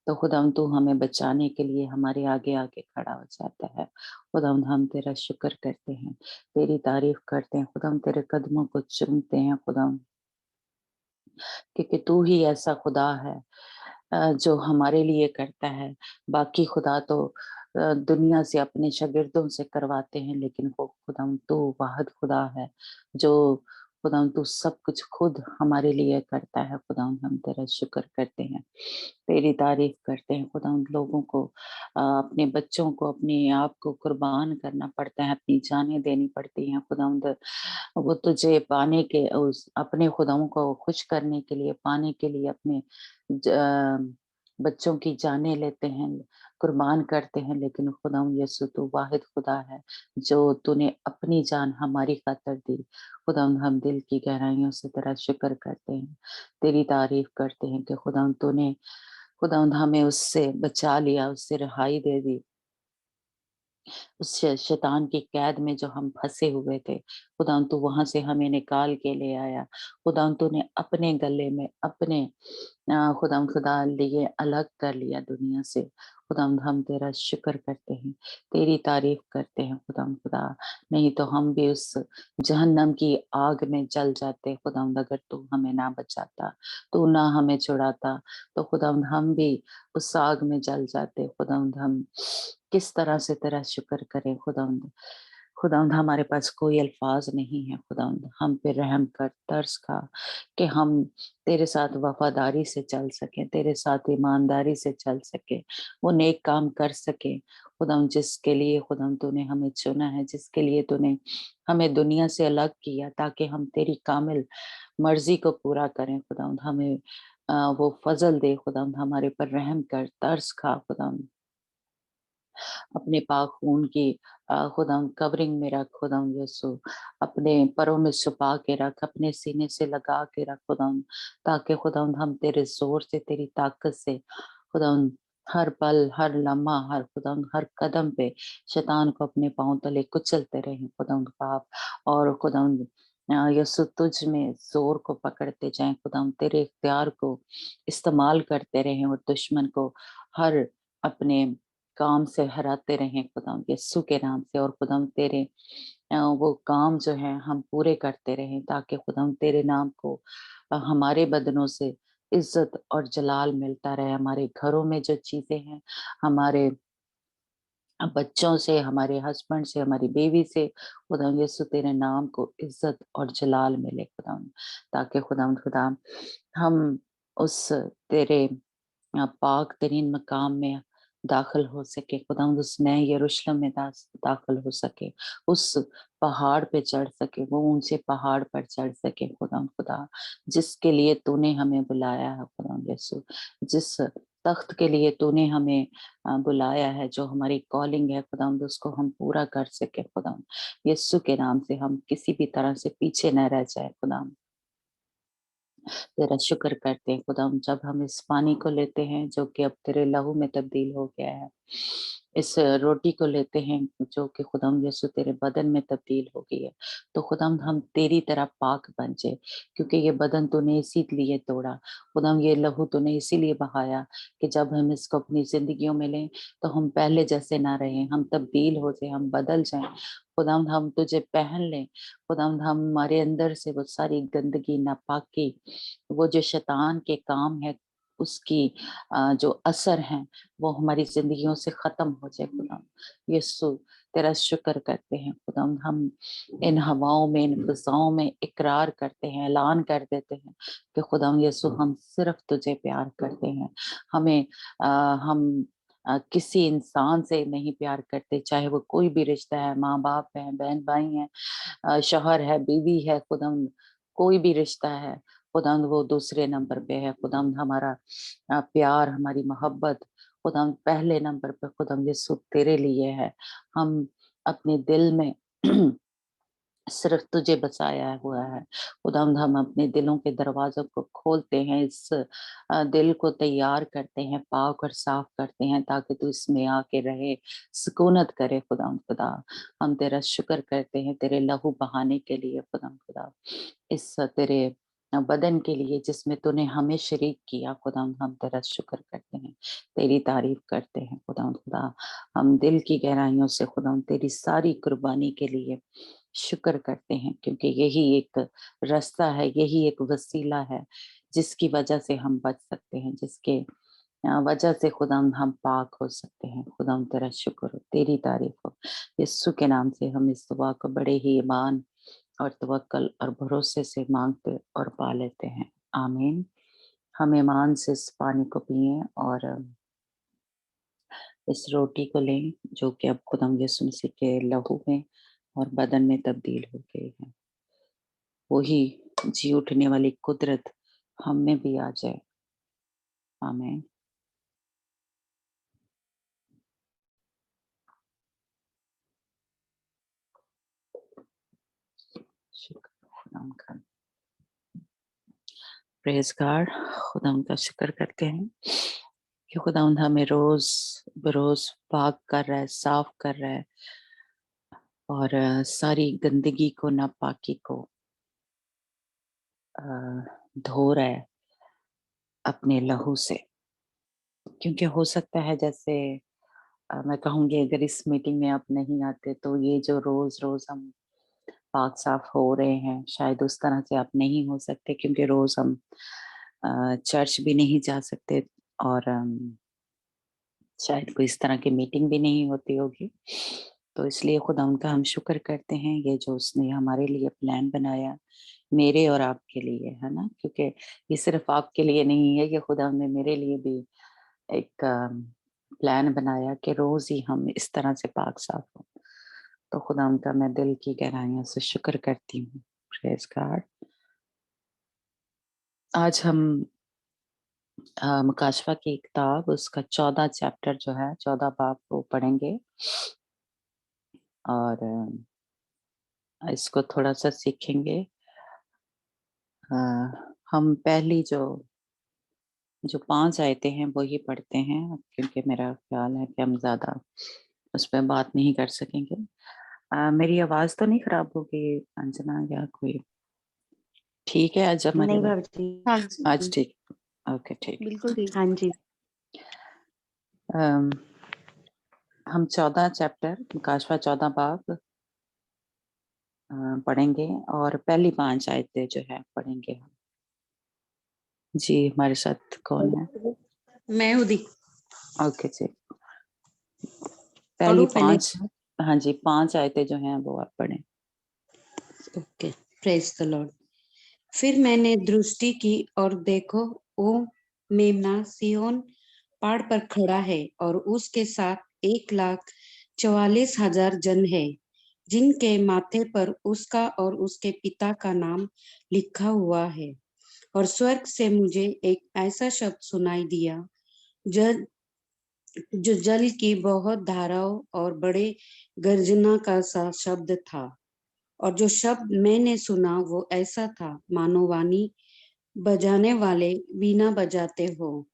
तो खुदावन तू हमें बचाने के लिए हमारे आगे आगे खड़ा हो जाता है। खुदावन हम तेरा शुक्र करते हैं, तेरी तारीफ करते हैं, खुदावन तेरे कदमों को चूमते हैं खुदावन, क्योंकि तू ही ऐसा खुदा है जो हमारे लिए करता है। बाकी खुदा तो दुनिया से अपने शागिर्दों से करवाते हैं, लेकिन वो खुदावन तू वाहिद खुदा है जो खुदावन तू सब कुछ खुद हमारे लिए करता है। खुदावन हम तेरा शुक्र करते हैं, तेरी तारीफ करते हैं। खुदा उन लोगों को अपने बच्चों को अपने आप को कुर्बान करना पड़ता है, अपनी जानें देनी पड़ती हैं खुदावंद। वो तुझे पाने के उस अपने खुदाओं को खुश करने के लिए, पाने के लिए अपने बच्चों की जानें लेते हैं, कुर्बान करते हैं, लेकिन खुदावन यीशु तू वाहिद खुदा है जो तूने अपनी जान हमारी खातिर दी। खुदावन हम दिल की गहराइयों से तेरा शुक्र करते हैं, तेरी तारीफ करते हैं कि खुदावन तूने खुदावंद हमें उससे बचा लिया, उससे रिहाई दे दी, उस शैतान की कैद में जो हम फंसे हुए थे। खुदावन तू वहां से हमें निकाल के ले आया। खुदावन तूने अपने गले में अपने खुदावन खुदा लिए अलग कर लिया दुनिया से। खुदावन हम तेरा शुक्र करते हैं, तेरी तारीफ करते हैं खुदावन खुदा। नहीं तो हम भी उस जहन्नम की आग में जल जाते खुदावन, अगर तू हमें ना बचाता, तू ना हमें छुड़ाता, तो खुदावन हम भी उस आग में जल जाते। खुदावंद हम किस तरह से तेरा शुक्र करें खुदावंद। खुदावंद हमारे पास कोई अल्फाज नहीं है खुदावंद, हम पे रहम कर, तरस खा कि हम तेरे साथ वफादारी से चल सके, तेरे साथ ईमानदारी से चल सके, वो नेक काम कर सके खुदावंद, जिसके लिए खुदावंद तूने हमें चुना है, जिसके लिए तूने हमें दुनिया से अलग किया, ताकि हम तेरी कामिल मर्जी को पूरा करें खुदावंद। हमें वो फजल दे खुदावंद, हमारे पर रहम कर, तरस खा खुदावंद, अपने पाक खून की खुदावंद कवरिंग में रख खुदावंद यीशु, अपने परों में छुपा के रख, अपने सीने से लगा के रख खुदावंद, ताकि खुदावंद हम तेरे जोर से, तेरी ताकत से खुदावंद हर पल, हर लम्हा, हर खुदावंद हर कदम पे शैतान को अपने पांव तले कुचलते रहे खुदावंद पाप, और खुदावंद यीशु तुझ में जोर को पकड़ते जाएं खुदावंद, तेरे इख्तियार को इस्तेमाल करते रहें और दुश्मन को हर अपने काम से हराते रहें खुदावंद यीशु के नाम से। और खुदावंद तेरे वो काम जो है हम पूरे करते रहें, ताकि खुदावंद तेरे नाम को हमारे बदनों से इज्जत और जलाल मिलता रहे। हमारे घरों में जो चीजें हैं, हमारे बच्चों से, हमारे हस्बैंड से, हमारी बीवी से, खुदावंद यीशु तेरे नाम को इज्जत और जलाल मिले खुदावंद, ताकि खुदावंद खुदा हम उस तेरे पाक तरीन मकाम में दाखिल हो सके खुदावंद, उस नए यरूशलेम में दाखिल हो सके, उस पहाड़ पे चढ़ सके, वो ऊंचे पहाड़ पर चढ़ सके खुदावंद खुदा, जिसके लिए तूने हमें बुलाया है खुदावंद यीशु, जिस तख्त के लिए तूने हमें बुलाया है, जो हमारी कॉलिंग है खुदावंद, उसको हम पूरा कर सके खुदावंद यीशु के नाम से। हम किसी भी तरह से पीछे न रह जाए खुदावंद, तेरा शुक्र करते हैं खुदावंद, जब हम इस पानी को लेते हैं जो कि अब तेरे लहू में तब्दील हो गया है, इस रोटी को लेते हैं जो कि खुदावंद यीशु तेरे बदन में तब्दील हो गई है, तो खुदावंद हम तेरी तरह पाक बन जाए, क्योंकि ये बदन तूने इसीलिए तोड़ा खुदावंद, ये लहू तूने इसीलिए बहाया कि जब हम इसको अपनी जिंदगियों में लें तो हम पहले जैसे ना रहें, हम तब्दील हो जाए, हम बदल जाएं खुदावंद, हम तुझे पहन लें खुदावंद, हमारे अंदर से वो सारी गंदगी, नापाकी, वो जो शैतान के काम है, उसकी जो असर है, वो हमारी जिंदगियों से खत्म हो जाए खुदावंद यीशु। तेरा शुक्र करते हैं खुदावंद, हम इन हवाओं में, इन फिजाओं में इकरार करते हैं, ऐलान कर देते हैं कि खुदावंद यीशु हम सिर्फ तुझे प्यार करते हैं। हमें हम किसी इंसान से नहीं प्यार करते, चाहे वो कोई भी रिश्ता है, माँ बाप है, बहन भाई हैं, शौहर है, बीवी है, खुदावंद कोई भी रिश्ता है खुदावंद वो दूसरे नंबर पे है। खुदावंद हमारा प्यार, हमारी मोहब्बत खुदावंद पहले नंबर पे खुदावंद यीशु तेरे लिए है। हम अपने दिल में सिर्फ तुझे बसाया हुआ है खुदावंद। हम अपने दिलों के दरवाजों को खोलते हैं, इस दिल को तैयार करते हैं, पाक और साफ करते हैं, ताकि तू इसमें आके रहे, सुकूनत करे खुदावंद खुदा। हम तेरा शुक्र करते हैं तेरे लहू बहाने के लिए खुदावंद खुदा, इस तेरे बदन के लिए जिसमें तूने हमें शरीक किया खुदावंद। हम तेरा शुक्र करते हैं, तेरी तारीफ करते हैं खुदावंद खुदा। हम दिल की गहराइयों से खुदावंद तेरी सारी कुर्बानी के लिए शुक्र करते हैं, क्योंकि यही एक रास्ता है, यही एक वसीला है जिसकी वजह से हम बच सकते हैं, जिसके वजह से खुदावंद हम पाक हो सकते हैं। खुदावंद तेरा शुक्र हो, तेरी तारीफ हो। यीशु के नाम से हम इस दुआ को बड़े ही ईमान और तवक्कल और भरोसे से मांगते और पा लेते हैं। आमीन। हम ईमान से इस पानी को पिएं और इस रोटी को लें, जो कि अब खुदावंद यीशु मसीह के लहू में और बदन में तब्दील हो गई है। वही जी उठने वाली कुदरत हम में भी आ जाए। आमीन। शुक्र खुदावंद का, प्रेज गॉड। खुदावंद का शुक्र करते हैं कि खुदावंद हमें रोज बरोज पाक कर रहा है, साफ कर रहा है और सारी गंदगी को, नापाकी को धो रहा है अपने लहू से। क्योंकि हो सकता है जैसे मैं कहूँगी, अगर इस मीटिंग में आप नहीं आते तो ये जो रोज रोज हम पाक साफ हो रहे हैं, शायद उस तरह से आप नहीं हो सकते, क्योंकि रोज हम चर्च भी नहीं जा सकते और शायद कोई इस तरह की मीटिंग भी नहीं होती होगी। तो इसलिए खुदा उनका हम शुक्र करते हैं, ये जो उसने हमारे लिए प्लान बनाया, मेरे और आपके लिए, है ना, क्योंकि ये सिर्फ आपके लिए नहीं है, ये खुदा ने मेरे लिए भी एक प्लान बनाया कि रोज ही हम इस तरह से पाक साफ हो। तो खुदा उनका मैं दिल की गहराइयों से शुक्र करती हूँ। Praise God. आज हम मुकाशवा की किताब, उसका 14 चैप्टर जो है, 14 बाब वो पढ़ेंगे और इसको थोड़ा सा सीखेंगे। हम पहली जो 5 आयतें हैं वो ही पढ़ते हैं, क्योंकि मेरा ख्याल है कि हम ज्यादा उस पर बात नहीं कर सकेंगे। मेरी आवाज तो नहीं खराब होगी अंजना, या कोई ठीक है? आज हमारे नहीं भाभी जी, हाँ जी, आज ठीक, ओके ठीक। बिल्कुल ठीक। हाँ जी। हम 14 चैप्टर मुकाशवा 14 बाब पढ़ेंगे और पहली 5 आयतें जो है पढ़ेंगे हम। जी हमारे साथ कौन है? मैं हूँ दी। ओके जी, पहली पढ़ूं पहले? 5, हाँ जी 5 आयतें जो हैं वो आप पढ़ें। Okay, praise the Lord. फिर मैंने दृष्टि की और देखो, ओ मेमना सिय्योन पहाड़ पर खड़ा है और उसके साथ 1,44,000 जन है, जिनके माथे पर उसका और उसके पिता का नाम लिखा हुआ है। और स्वर्ग से मुझे एक ऐसा शब्द सुनाई दिया जो जल की बहुत धाराओं और बड़े गर्जना का सा शब्द था। और जो शब्द मैंने सुना वो ऐसा था मानो वाणी बजाने वाले वीणा बजाते हो।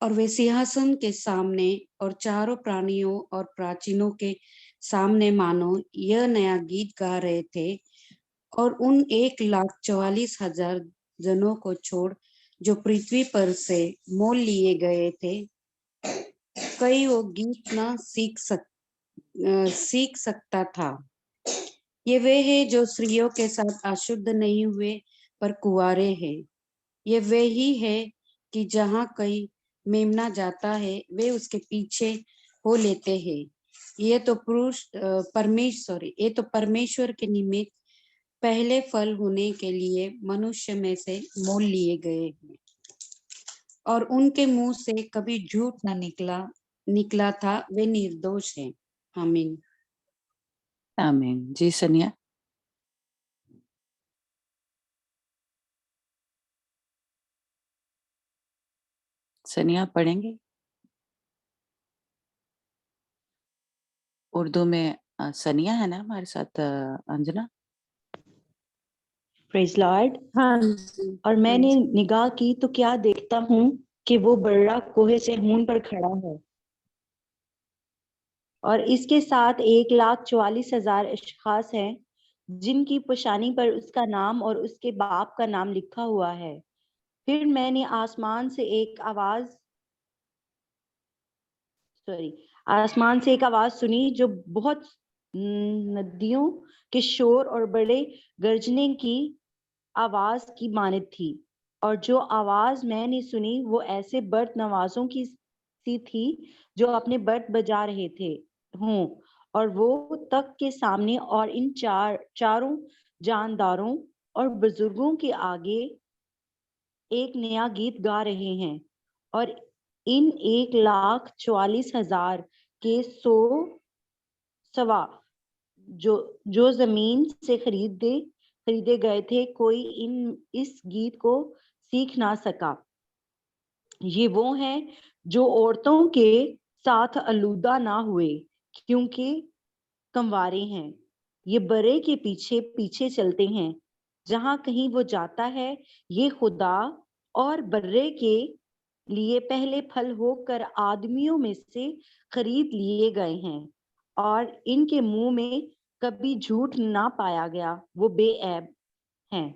और वे सिंहासन के सामने और चारों प्राणियों और प्राचीनों के सामने मानो यह नया गीत गा रहे थे। और उन 1,44,000 जनों को छोड़ जो पृथ्वी पर से मोल लिए गए थे, कई वो गीत न सीख सकता था। ये वे हैं जो स्त्रियों के साथ अशुद्ध नहीं हुए पर कुंवारे हैं। ये वे ही है कि जहाँ कहीं मेमना जाता है वे उसके पीछे हो लेते हैं। ये तो परमेश्वर के निमित्त पहले फल होने के लिए मनुष्य में से मोल लिए गए हैं। और उनके मुंह से कभी झूठ न निकला था, वे निर्दोष हैं। आमीन। आमीन। जी सनिया। सनिया पढ़ेंगे उर्दू में। सनिया है ना हमारे साथ, अंजना। Praise Lord. हाँ जी। और मैंने निगाह की तो क्या देखता हूँ कि वो बर्रा कोहे से हून पर खड़ा है और इसके साथ 1,44,000 अशखास हैं जिनकी पेशानी पर उसका नाम और उसके बाप का नाम लिखा हुआ है। फिर मैंने आसमान से एक आवाज सुनी जो बहुत नदियों के शोर और बड़े गरजने की आवाज की मानित थी। और जो आवाज मैंने सुनी वो ऐसे बर्त नवाजों की सी थी जो अपने बर्त बजा रहे थे हों, और वो तख्त के सामने और इन चारों जानदारों और बुजुर्गों के आगे एक नया गीत गा रहे हैं। और इन 1,44,000 के 100 सवा जो जमीन से खरीदे गए थे, कोई इस गीत को सीख ना सका। ये वो हैं जो औरतों के साथ अलूदा ना हुए, क्योंकि कंवारे हैं। ये बरे के पीछे पीछे चलते हैं, जहां कहीं वो जाता है। ये खुदा और बर्रे के लिए पहले फल होकर आदमियों में से खरीद लिए गए हैं, और इनके मुंह में कभी झूठ ना पाया गया। वो बेऐब हैं।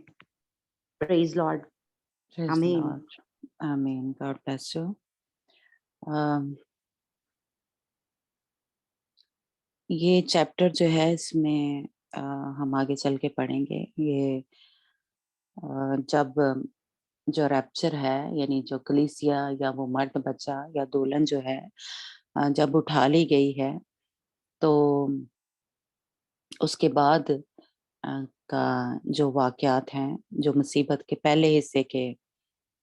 Praise Lord. Praise the आमीन। Lord. आमीन। God bless you. ये चैप्टर जो है इसमें हम आगे चल के पढ़ेंगे। ये जब जो रैप्चर है, यानी जो कलीसिया या वो मर्द बच्चा या दुल्हन जो है जब उठा ली गई है, तो उसके बाद का जो वाकयात हैं, जो मुसीबत के पहले हिस्से के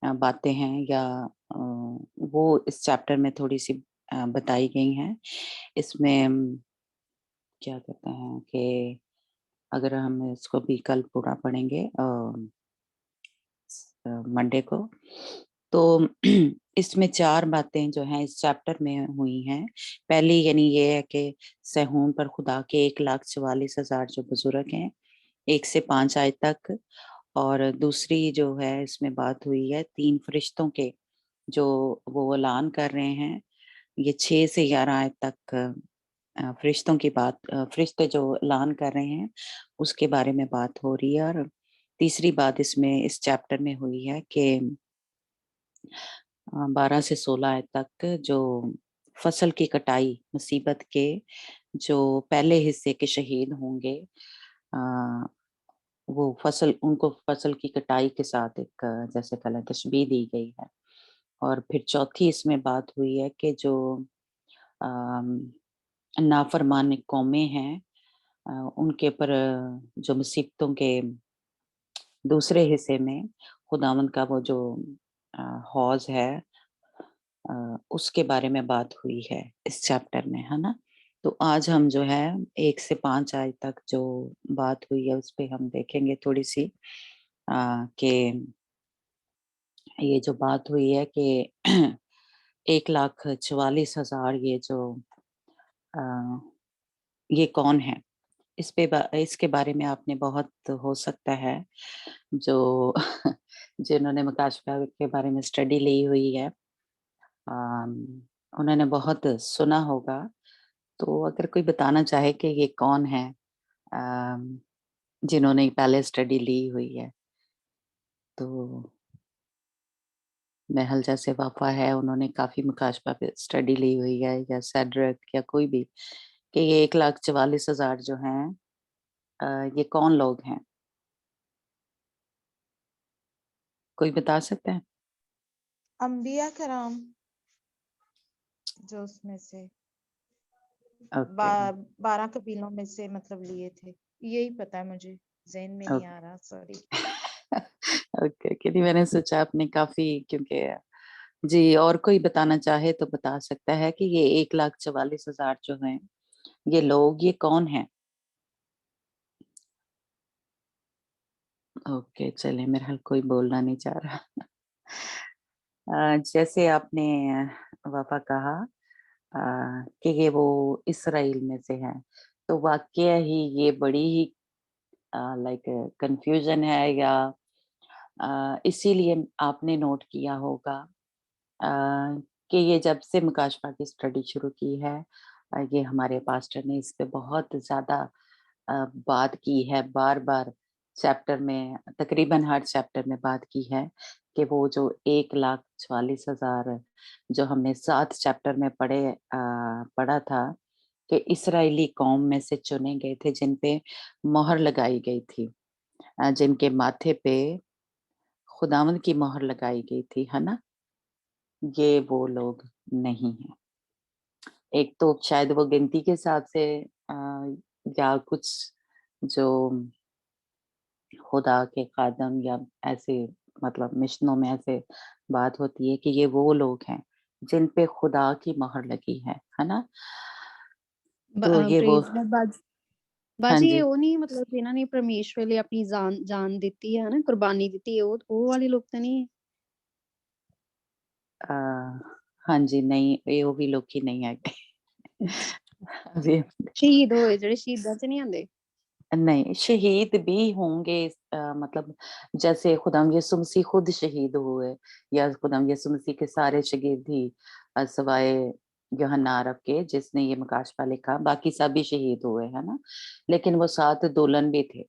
बातें हैं, या वो इस चैप्टर में थोड़ी सी बताई गई हैं। इसमें क्या कहते हैं कि अगर हम इसको भी कल पूरा पढ़ेंगे मंडे को, तो इसमें 4 बातें जो हैं इस चैप्टर में हुई हैं। पहली यानी ये है कि सहून पर खुदा के 1,44,000 जो बुजुर्ग हैं, 1 से 5 आयत तक। और दूसरी जो है इसमें बात हुई है 3 फरिश्तों के, जो वो ऐलान कर रहे हैं। ये 6 से 11 आयत तक फरिश्तों की बात, फरिश्ते जो ऐलान कर रहे हैं उसके बारे में बात हो रही है। और तीसरी बात इसमें इस चैप्टर में हुई है कि 12 से 16 आयत तक जो फसल की कटाई, मुसीबत के जो पहले हिस्से के शहीद होंगे, वो उनको फसल की कटाई के साथ एक जैसे कल तशबीह दी गई है। और फिर चौथी इसमें बात हुई है कि जो नाफरमान कौमें हैं, उनके ऊपर जो मुसीबतों के दूसरे हिस्से में खुदावंद का वो जो हौज है, उसके बारे में बात हुई है इस चैप्टर में, है ना। तो आज हम जो है 1 से 5 आयत तक जो बात हुई है उस पे हम देखेंगे थोड़ी सी, कि ये जो बात हुई है कि 1,44,000 ये जो ये कौन है, इसके बारे में आपने बहुत हो सकता है जो जिन्होंने मुकाशफा के बारे में स्टडी ली हुई है, उन्होंने बहुत सुना होगा। तो अगर कोई बताना चाहे कि ये कौन है, जिन्होंने पहले स्टडी ली हुई है, तो महल जैसे वाफा है, उन्होंने काफी मुकाशफा पे स्टडी ली हुई है, या सैड्रक या कोई भी, कि ये 1,44,000 जो हैं, ये कौन लोग हैं? कोई बता सकता है? अंबिया कराम, जो उसमें से ओके 12 कबीलों में से मतलब लिए थे। यही पता है मुझे, ज़हन में नहीं आ रहा, सॉरी। ओके, क्योंकि मैंने सोचा आपने काफी, क्योंकि जी, और कोई बताना चाहे तो बता सकता है कि ये 1,44,000 जो हैं, ये लोग, ये कौन हैं? ओके, चलिए मेरे ख़्याल कोई बोलना नहीं चाह रहा। जैसे आपने वफ़ा कहा कि ये वो इस्राएल में से हैं, तो वाक़या ही ये बड़ी ही लाइक कन्फ्यूज़न है या इसीलिए आपने नोट किया होगा अ, कि ये जब से मुकाशफा की स्टडी शुरू की है ये हमारे पास्टर ने इस पे बहुत ज़्यादा बात की है, बार-बार चैप्टर में तकरीबन हर चैप्टर में बात की है कि वो जो 1,44,000 जो हमने 7 चैप्टर में पढ़ा था कि इस्राएली कौम में से चुने गए थे जिन पे मोहर लगाई गई थी जिनके माथे पे खुदावंद की मोहर लगाई गई थी, है ना? ये वो लोग नहीं हैं। एक तो शायद वो गिनती के हिसाब से या कुछ जो खुदा के खादम या ऐसे मतलब मिशनों में ऐसे बात होती है कि ये वो लोग हैं जिन पे खुदा की मोहर लगी है ना? तो ये वो प्रेज लॉर्ड। हाँ ਬਾਜੀ ਇਹ जी। ਉਹ ਨਹੀਂ ਮਤਲਬ ਜਿਨ੍ਹਾਂ ਨੇ ਪਰਮੇਸ਼ਵਰ ਲਈ ਆਪਣੀ ਜਾਨ ਦਿੱਤੀ ਹੈ ਨਾ ਕੁਰਬਾਨੀ ਦਿੱਤੀ ਹੈ ਉਹ ਵਾਲੇ ਲੋਕ ਤਾਂ ਨਹੀਂ अ, हाँ जी, नहीं ये वो भी लोग ही नहीं आए। अभी ਸ਼ਹੀਦ ਹੋਏ ਜਿਹੜੇ ਸ਼ਹੀਦਾਂ ਚ ਨਹੀਂ ਆਉਂਦੇ नहीं, शहीद भी होंगे मतलब जैसे खुदाम यीशु मसीह खुद शहीद हुए या खुदाम यीशु मसीह के सारे शागिर्द ही सवाए यूहन्ना अरब के जिसने ये मुकाशफा लिखा, बाकी सभी शहीद हुए, है ना? लेकिन वो 7 दुल्हन भी थे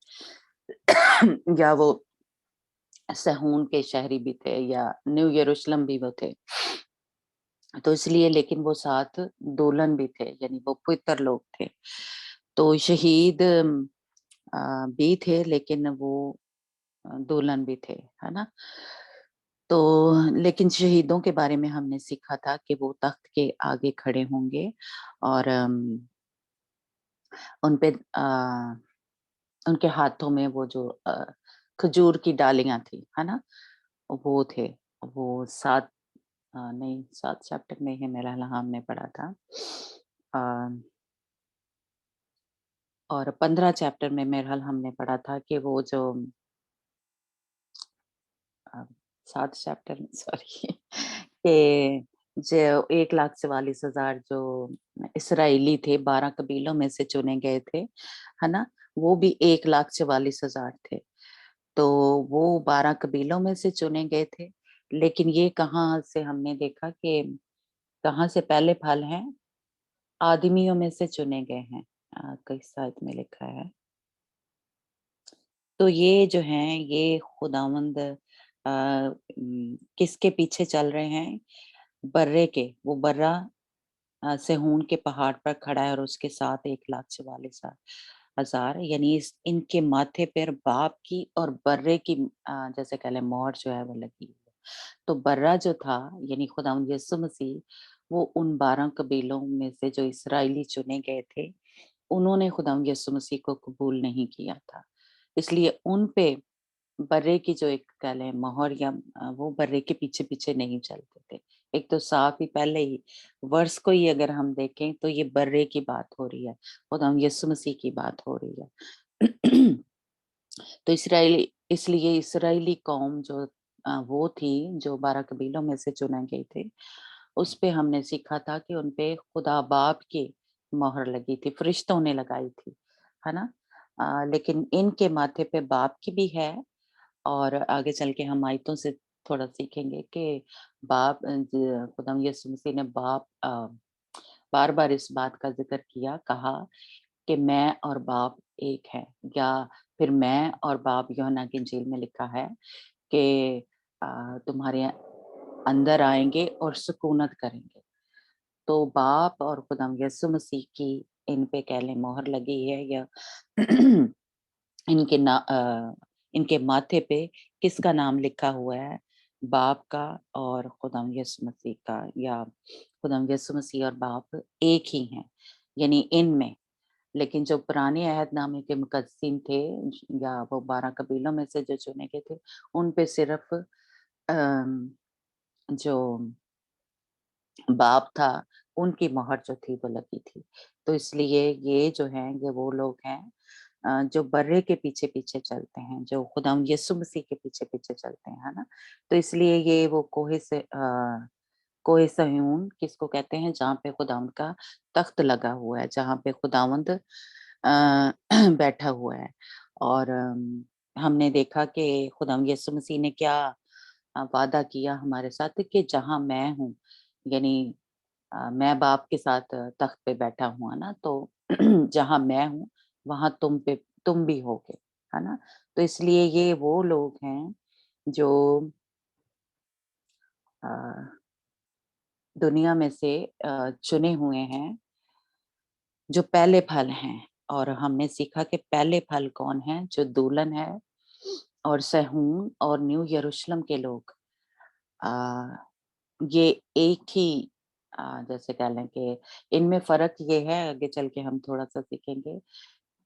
या वो सहून के शहरी भी थे या न्यू यरूशलेम भी वो थे। तो इसलिए लेकिन वो 7 दुल्हन भी थे, यानी वो पवित्र लोग थे। तो शहीद भी थे लेकिन वो दुल्हन भी थे, है ना? तो लेकिन शहीदों के बारे में हमने सीखा था कि वो तख्त के आगे खड़े होंगे और उन पे उनके हाथों में वो जो खजूर की डालियाँ थी, है ना? वो थे, वो 7 नहीं 7 चैप्टर में ही मेरा ख़्याल हमने पढ़ा था। अ, और 15 चैप्टर में मेरा ख़्याल हमने पढ़ा था कि वो जो 7 चैप्टर सॉरी कि जो 1,44,000 जो इस्राएली थे 12 कबीलों में से चुने गए थे, है ना? वो भी 1,44,000 थे। तो वो 12 कबीलों में से चुने गए थे, लेकिन ये कहाँ से हमने देखा कि कहाँ से पहले फल हैं, आदमियों में से चुने गए हैं। किस शायद में लिखा है। तो ये जो हैं, ये खुदावंद किसके पीछे चल रहे हैं? बर्रे के, वो बर्रा सेहून के पहाड़ पर खड़ा है और उसके साथ 1,44,000 यानी इनके माथे पर बाप की और बर्रे की जैसे कह लें मोहर जो है वो लगी है। तो बर्रा जो था यानी खुदावंद यीशु मसीह वो उन 12 कबीलों में से जो इस्राएली चुने गए थे, उन्होंने खुदावंद यीशु मसीह को कबूल नहीं किया था। इसलिए उन पे बर्रे की जो एक कह लें मोहर या वो बर्रे के पीछे-पीछे नहीं चलते थे। एक तो साफ ही पहले ही वर्ष को ही अगर हम देखें तो ये बर्रे की बात हो रही है, खुदावंद यीशु मसीह की बात हो रही है। तो इसलिए इस्राएली कौम जो वो थी जो 12 कबीलों में से चुने गए थे, उस पे हमने सीखा था कि उन पे खुदा बाप की मोहर लगी थी, फरिश्तों ने लगाई थी, है ना? लेकिन इनके माथे पे बाप की भी है और आगे चल के हम आयतों से थोड़ा सीखेंगे कि बाप खुदावंद यीशु मसीह ने बार-बार इस बात का ज़िक्र किया, कहा कि मैं और बाप एक हैं या फिर मैं और बाप यूहन्ना की इंजील में लिखा है कि तुम्हारे अंदर आएँगे और सुकूनत करेंगे। तो बाप और खुदावंद यीशु मसीह की इन पे कह लें मोहर लगी है या इनके इनके माथे पे किसका नाम लिखा हुआ है? बाप का और खुदावंद यीशु मसीह का या खुदावंद यीशु मसीह और बाप एक ही हैं, यानी इनमें। लेकिन जो पुराने अहदनामे के मुकद्दसीन थे या वो 12 कबीलों में से जो चुने गए थे, उन पे सिर्फ़ जो बाप था उनकी मोहर जो थी वो लगी थी। तो इसलिए ये जो हैं ये वो लोग हैं जो बर्रे के पीछे पीछे चलते हैं, जो खुदा यीशु मसीह के पीछे पीछे चलते हैं, है ना। तो इसलिए ये वो कोहे सह्यून किसको कहते हैं, जहाँ पे खुदावंद का तख्त लगा हुआ है, जहाँ पे खुदावंद बैठा हुआ है। और हमने देखा कि खुदावंद यीशु मसीह ने क्या वादा किया हमारे साथ कि जहाँ मैं हूँ, यानी मैं बाप के साथ तख्त पे बैठा हुआ ना, तो जहाँ मैं हूँ वहाँ तुम भी होगे, है ना। तो इसलिए ये वो लोग हैं जो अ, दुनिया में से चुने हुए हैं, जो पहले फल हैं। और हमने सीखा कि पहले फल कौन है, जो दुल्हन है और सहून और न्यू यरूशलेम के लोग। अ, ये एक ही जैसे कह लें कि इनमें फ़र्क ये है, आगे चल के हम थोड़ा-सा सीखेंगे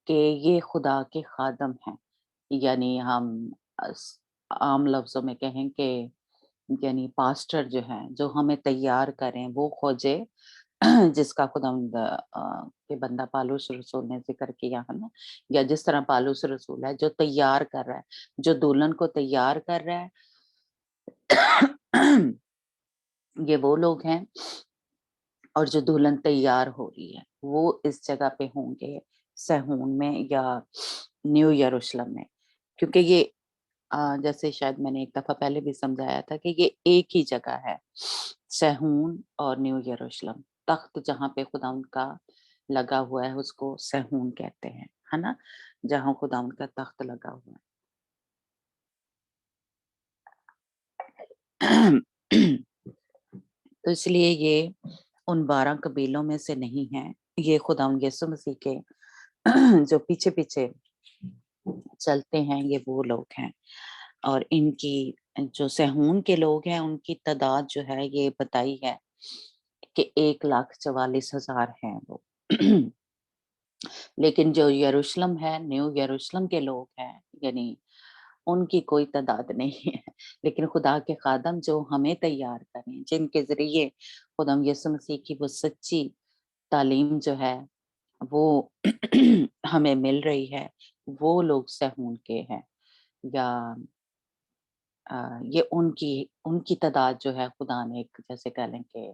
कि ये खुदा के खादम हैं। यानी हम आम लफ्ज़ों में कहें कि यानी पास्टर जो हैं, जो हमें तैयार करें, वो खोजे जिसका खुदावंद के बंदा पालूस रसूल ने ज़िक्र किया है ना, या जिस तरह पालूस रसूल है जो तैयार कर रहा है, जो दुल्हन को तैयार कर रहा है। ये वो लोग हैं और जो दुल्हन तैयार हो रही है, वो इस जगह पे होंगे सहून में या न्यू यरूशलेम में। क्योंकि ये जैसे शायद मैंने एक दफ़ा पहले भी समझाया था कि ये एक ही जगह है, सहून और न्यू यरूशलेम। तख्त जहाँ पे खुदावंद का लगा हुआ है उसको सहून कहते हैं, है ना? जहाँ खुदावंद का तख्त लगा हुआ है। तो इसलिए ये उन 12 कबीलों में से नहीं है, ये खुदावंद यीशु मसीह के जो पीछे-पीछे चलते हैं, ये वो लोग हैं। और इनकी जो सहून के लोग हैं, उनकी तादाद जो है ये बताई है कि 1,44,000 हैं वो। लेकिन जो यरूशलेम है, न्यू यरूशलेम के लोग हैं, यानी उनकी कोई तादाद नहीं है। लेकिन खुदा के खादम जो हमें तैयार करें, जिनके ज़रिए खुदाम यीशु मसीह की वो सच्ची तालीम जो है, वो हमें मिल रही है, वो लोग सहून के हैं। या ये उनकी उनकी तादाद जो है खुदा ने एक जैसे कह लें कि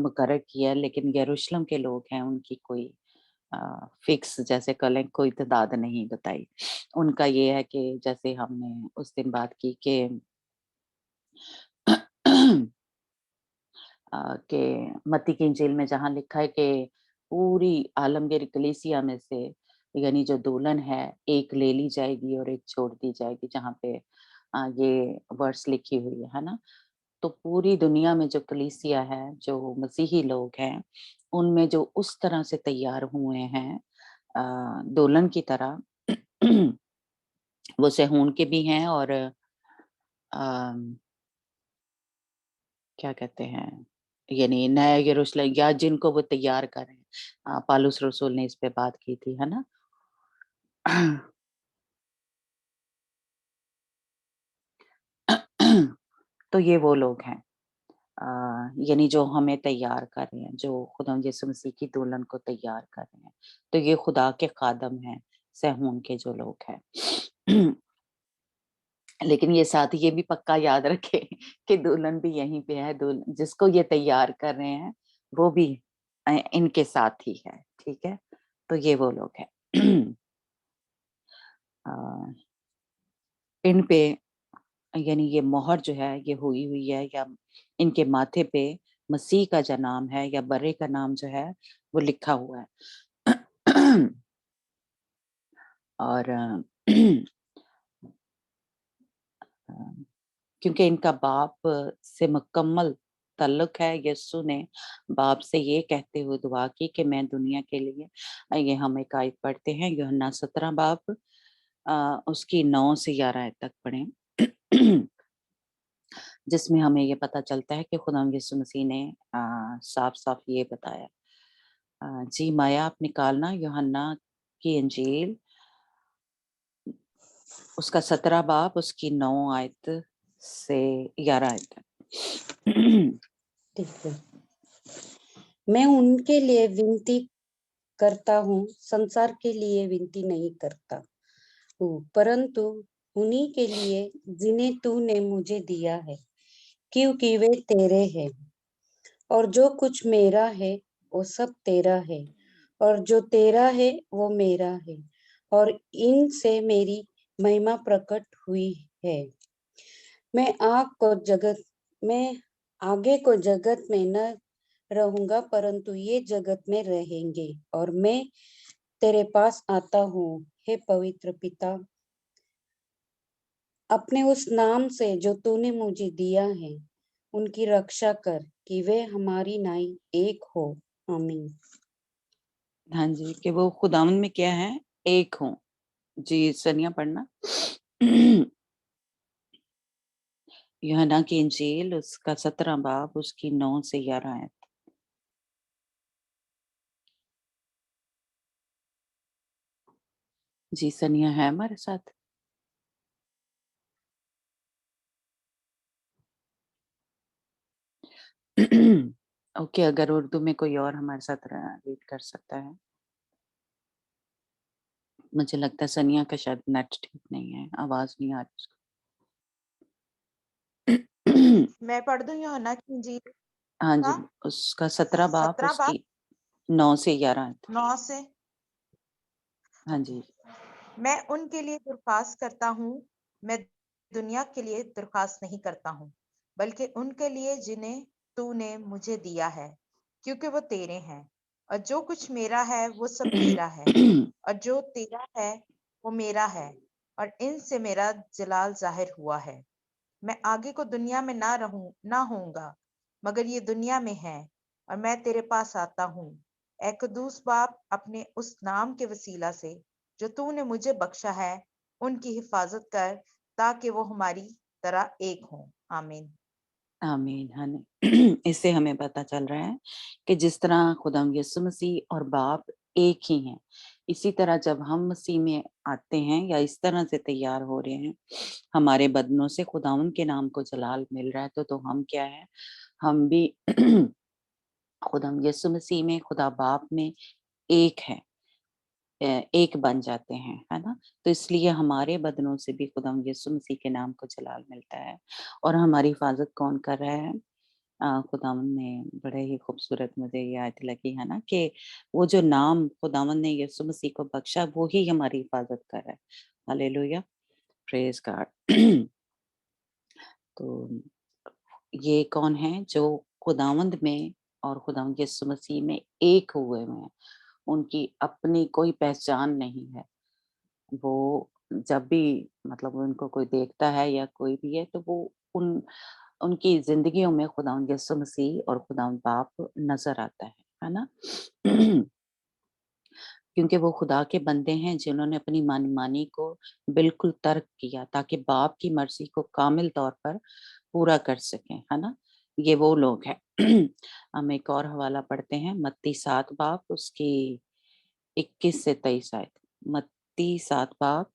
मुकर्रर किया है, लेकिन यरूशलेम के लोग हैं, उनकी कोई फिक्स जैसे कह लें कोई तादाद नहीं बताई। उनका ये है कि जैसे हमने उस दिन बात की कि कि मत्ती की इंजील में जहाँ लिखा है कि पूरी आलमगीर कलीसिया में से यानी जो दुल्हन है, एक ले ली जाएगी और एक छोड़ दी जाएगी, जहाँ पे ये वर्स लिखी हुई है ना? तो पूरी दुनिया में जो कलीसिया है, जो मसीही लोग हैं, उनमें जो उस तरह से तैयार हुए हैं दुल्हन की तरह, वो सहून के भी हैं और क्या कहते हैं, यानी नया यरूशलेम या जिनको वो तैयार कर रहे हैं। पालूस रसूल ने इस पे बात की थी, है ना? तो ये वो लोग हैं यानी जो हमें तैयार कर रहे हैं, जो खुदा यीशु मसीह की दुल्हन को तैयार कर रहे हैं। तो ये खुदा के खादम हैं, सहून के जो लोग हैं। लेकिन ये साथ ये भी पक्का याद रखें कि दुल्हन भी यहीं पे है, जिसको ये तैयार कर रहे हैं, वो भी इनके साथ ही है, ठीक है? तो ये वो लोग हैं। अ, इन पे यानी ये मोहर जो है ये हुई हुई है, या इनके माथे पे मसीह का जो नाम है या बर्रे का नाम जो है वो लिखा हुआ है। और क्योंकि इनका बाप से मुकम्मल ताल्लुक है, यीशु ने बाप से ये कहते हुए दुआ की कि मैं दुनिया के लिए ये हम एक आयत पढ़ते हैं यूहन्ना 17 बाब उसकी 9 से 11 आयत तक पढ़ें। जिसमें हमें ये पता चलता है कि खुदा यीशु मसीह ने साफ-साफ ये बताया। जी माया आप निकालना यूहन्ना की इंजील उसका 17 बाब उसकी 9 आयत से 11 आयत तक। ठीक है। मैं उनके लिए विनती करता हूँ, संसार के लिए विनती नहीं करता हूँ, परंतु उन्हीं के लिए जिन्हें तूने मुझे दिया है, क्योंकि वे तेरे हैं। और जो कुछ मेरा है वो सब तेरा है, और जो तेरा है वो मेरा है, और इनसे मेरी महिमा प्रकट हुई है। मैं आगे को जगत में न रहूंगा, परंतु ये जगत में रहेंगे। और मैं तेरे पास आता हूँ, हे पवित्र पिता, अपने उस नाम से जो तूने मुझे दिया है, उनकी रक्षा कर कि वे हमारी नाई एक हो। आमीन। हाँ जी, कि वो खुदावंद में क्या है, एक हो। जी सनिया पढ़ना। यूहन्ना की इंजील उसका 17 बाब उसकी 9 से 11 आयत। जी सनिया है हमारे साथ। ओके, अगर उर्दू में कोई और हमारे साथ रीड कर सकता है। मुझे लगता है सनिया का शायद नेट ठीक नहीं है, आवाज नहीं आ रही उसको। मैं पढ़ दूं यूहन्ना की इंजील हाँ जी, का उसका 17 बाब 17 बाब उसकी 9 से 11 आयत। 9 से। हाँ जी। मैं उनके लिए दरख्वास्त करता हूँ, मैं दुनिया के लिए दरख्वास्त नहीं करता हूँ, बल्कि उनके लिए जिन्हें तूने मुझे दिया है, क्योंकि वो तेरे हैं। और जो कुछ मेरा है वो सब तेरा है, और जो तेरा है वो मेरा है, और इनसे मेरा जलाल जाहिर हुआ है। मैं आगे को दुनिया में ना होऊंगा, मगर ये दुनिया में है, और मैं तेरे पास आता हूँ। ए कदूस बाप, अपने उस नाम के वसीला से जो तूने मुझे बख्शा है, उनकी हिफाजत कर, ताकि वो हमारी तरह एक हों। आमीन। आमीन। हाँ नहीं। इससे हमें पता चल रहा है कि जिस तरह खुदा यीशु मसीह और बाप एक ही हैं, इसी तरह जब हम मसीह में आते हैं या इस तरह से तैयार हो रहे हैं, हमारे बदनों से खुदावन के नाम को जलाल मिल रहा है, तो हम क्या है, हम भी खुदा यीशु मसीह में, खुदा बाप में एक है, एक बन जाते हैं, है ना? तो इसलिए हमारे बदनों से भी खुदा यीशु मसीह के नाम को जलाल मिलता है। और हमारी हिफाजत कौन कर रहा है? खुदावन ने बड़े ही खूबसूरत मुझे ये आयत लगी है ना, कि वो जो नाम खुदावन ने यीशु मसीह को बख्शा, वो ही हमारी हिफाजत कर रहा है। Hallelujah, praise God. तो ये कौन है जो खुदावंद में और खुदावंद यीशु मसीह में एक हुए हुए हैं, उनकी अपनी कोई पहचान नहीं है। वो जब भी मतलब उनको कोई देखता है या कोई भी है, तो वो उनकी ज़िंदगियों में खुदावंद यीशु मसीह और खुदावंद बाप नज़र आता है ना? क्योंकि वो खुदा के बंदे हैं जिन्होंने अपनी मनमानी को बिल्कुल तर्क किया, ताकि बाप की मर्ज़ी को कामिल तौर पर पूरा कर सकें, है ना? ये वो लोग हैं। हम एक और हवाला पढ़ते हैं, मत्ती 7 बाब उसकी 21 से 23 आयत। मत्ती 7 बाब।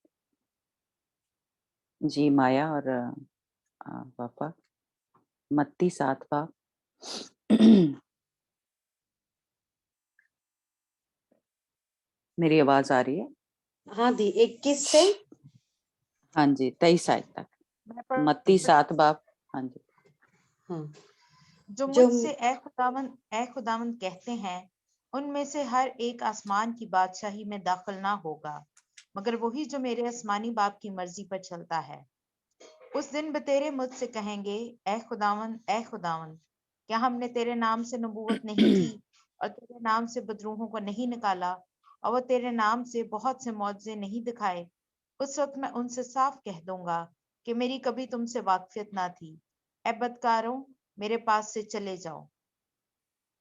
जी माया और पापा, मत्ती 7 बाब। मेरी आवाज़ आ रही है? हाँ दी, 21 से हाँ जी, 23 आयत तक। मैं पढ़ मत्ती 7 बाब। हाँ जी। हाँ, जो जो मुझसे ए खुदावंद कहते हैं, उनमें से हर एक आसमान की बादशाही में दाखिल ना होगा, मगर वही जो मेरे आसमानी बाप की मर्जी पर चलता है। उस दिन बतेरे मुझसे कहेंगे, ए खुदावंद, क्या हमने तेरे नाम से नबूवत नहीं की, और तेरे नाम से बदरूहों को नहीं निकाला, और वो तेरे नाम से बहुत से मौजज़े नहीं दिखाए? उस वक्त मैं उनसे साफ कह दूंगा कि मेरी कभी तुमसे वाकफियत ना थी। ए बदकारों, मेरे पास से चले जाओ।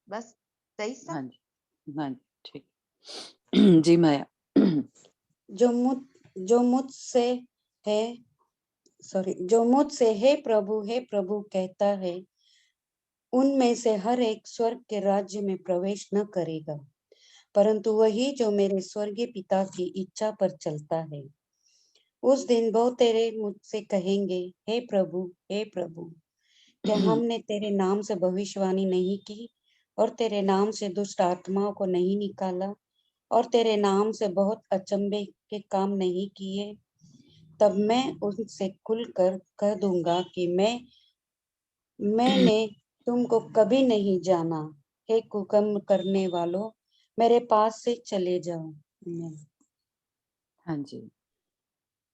बस 23 हाँ तक। जी, हाँ जी, ठीक। जी माया। जो मुझसे है जो मुझसे हे प्रभु कहता है, उनमें से हर एक स्वर्ग के राज्य में प्रवेश न करेगा, परंतु वही जो मेरे स्वर्गीय पिता की इच्छा पर चलता है। उस दिन बहुतेरे मुझसे कहेंगे, हे प्रभु, क्या हमने तेरे नाम से भविष्यवाणी नहीं की, और तेरे नाम से दुष्ट आत्माओं को नहीं निकाला और तेरे नाम से बहुत अचंभे के काम नहीं किए, तब मैं उनसे खुलकर कह दूंगा कि मैंने तुमको कभी नहीं जाना। हे कुकर्म करने वालों, मेरे पास से चले जाओ। हाँ जी,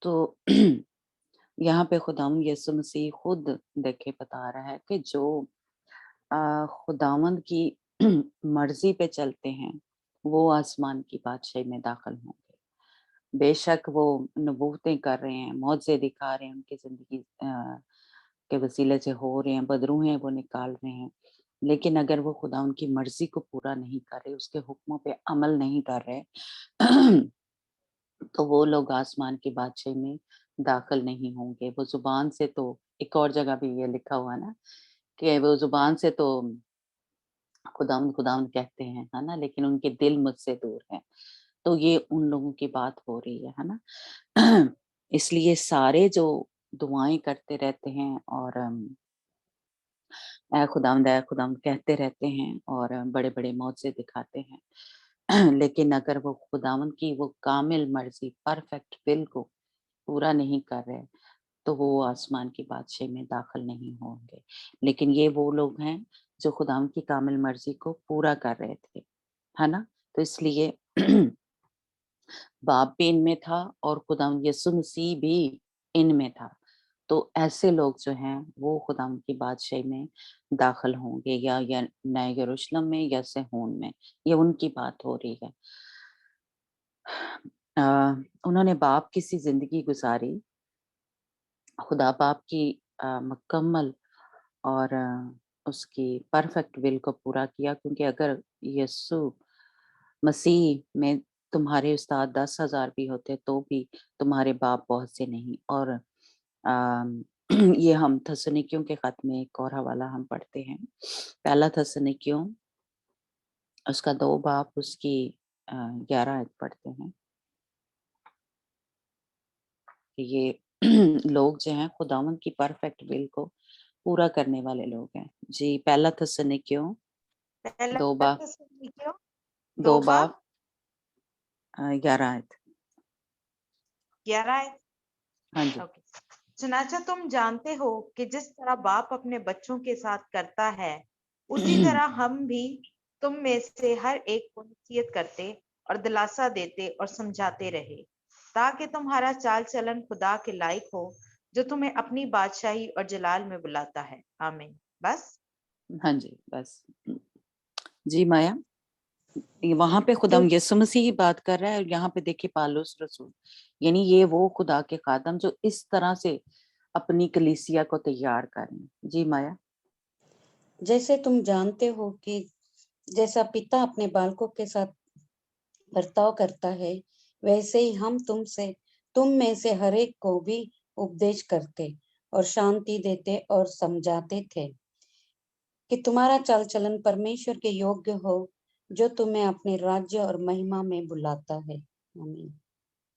तो यहाँ पे खुदावंद यीशु मसीह खुद देखे बता रहा है कि जो खुदावंद की मर्जी पे चलते हैं वो आसमान की बादशाही में दाखिल होंगे। बेशक वो नबूवतें कर रहे हैं, मौजे दिखा रहे हैं, उनकी जिंदगी के वसीले से हो रहे हैं, बदरू हैं वो निकाल रहे हैं, लेकिन अगर वो खुदा उनकी मर्जी को पूरा नहीं कर रहे, उसके हुक्मों पे अमल नहीं कर रहे तो वो लोग आसमान की बादशाही में दाखिल नहीं होंगे। वो जुबान से तो एक और जगह भी ये लिखा हुआ है ना कि वो जुबान से तो खुदावंद खुदावंद कहते हैं, है ना, लेकिन उनके दिल मुझसे दूर है। तो ये उन लोगों की बात हो रही है ना। इसलिए सारे जो दुआएं करते रहते हैं और ऐ खुदावंद कहते रहते हैं और बड़े-बड़े मौजे दिखाते हैं। लेकिन अगर वो खुदावंद की वो कामिल मर्जी परफेक्ट विल को पूरा नहीं कर रहे, तो वो आसमान की बादशाही में दाखिल नहीं होंगे। लेकिन ये वो लोग हैं जो खुदावंद की कामिल मर्जी को पूरा कर रहे थे, है ना? तो इसलिए बाप भी इनमें था और खुदावंद यीशु मसीह भी इनमें था। तो ऐसे लोग जो हैं वो खुदावंद की बादशाही में दाखिल होंगे, या नए यरूशलेम में या सहून में, ये उनकी बात हो रही है। अ, उन्होंने बाप की सी जिंदगी गुजारी, खुदा बाप की मुकम्मल और उसकी परफेक्ट विल को पूरा किया, क्योंकि अगर यीशु मसीह में तुम्हारे उस्ताद 10,000 भी होते तो भी तुम्हारे बाप बहुत से नहीं। और ये हम थस्सलुनीकियों के खत में एक और हवाला हम पढ़ते हैं, पहला थस्सलुनीकियों उसका 2 बाब उसकी 11 आयत पढ़ते हैं कि ये लोग जो हैं खुदावंद की परफेक्ट विल को पूरा करने वाले लोग हैं। जी, पहला थस्सलुनीकियों पहला 2 बाब थिस्सलुनीकियों 2 2 बाब बाब 11 आयत। 11 आयत। हाँ जी। ओके। चुनाचा तुम जानते हो कि जिस तरह बाप अपने बच्चों के साथ करता है, उसी तरह हम भी तुम में से हर एक को नसीहत करते और दिलासा देते और समझाते रहे, ताकि तुम्हारा चाल चलन खुदा के लायक हो, जो तुम्हें अपनी बादशाही और जलाल में बुलाता है। आमीन। बस। हाँ जी, बस। जी माया, वहां पे खुदा यीशु मसीह ही बात कर रहा है और यहाँ पे देखिए पौलुस रसूल, यानी ये वो खुदा के खादम जो इस तरह से अपनी कलीसिया को तैयार करें। जी माया। जैसे तुम जानते हो कि जैसा पिता अपने बालकों के साथ बर्ताव करता है, वैसे ही हम तुम में से हर एक को भी उपदेश करते और शांति देते और समझाते थे कि तुम्हारा चाल चलन परमेश्वर के योग्य हो, जो तुम्हें अपने राज्य और महिमा में बुलाता है। आमीन।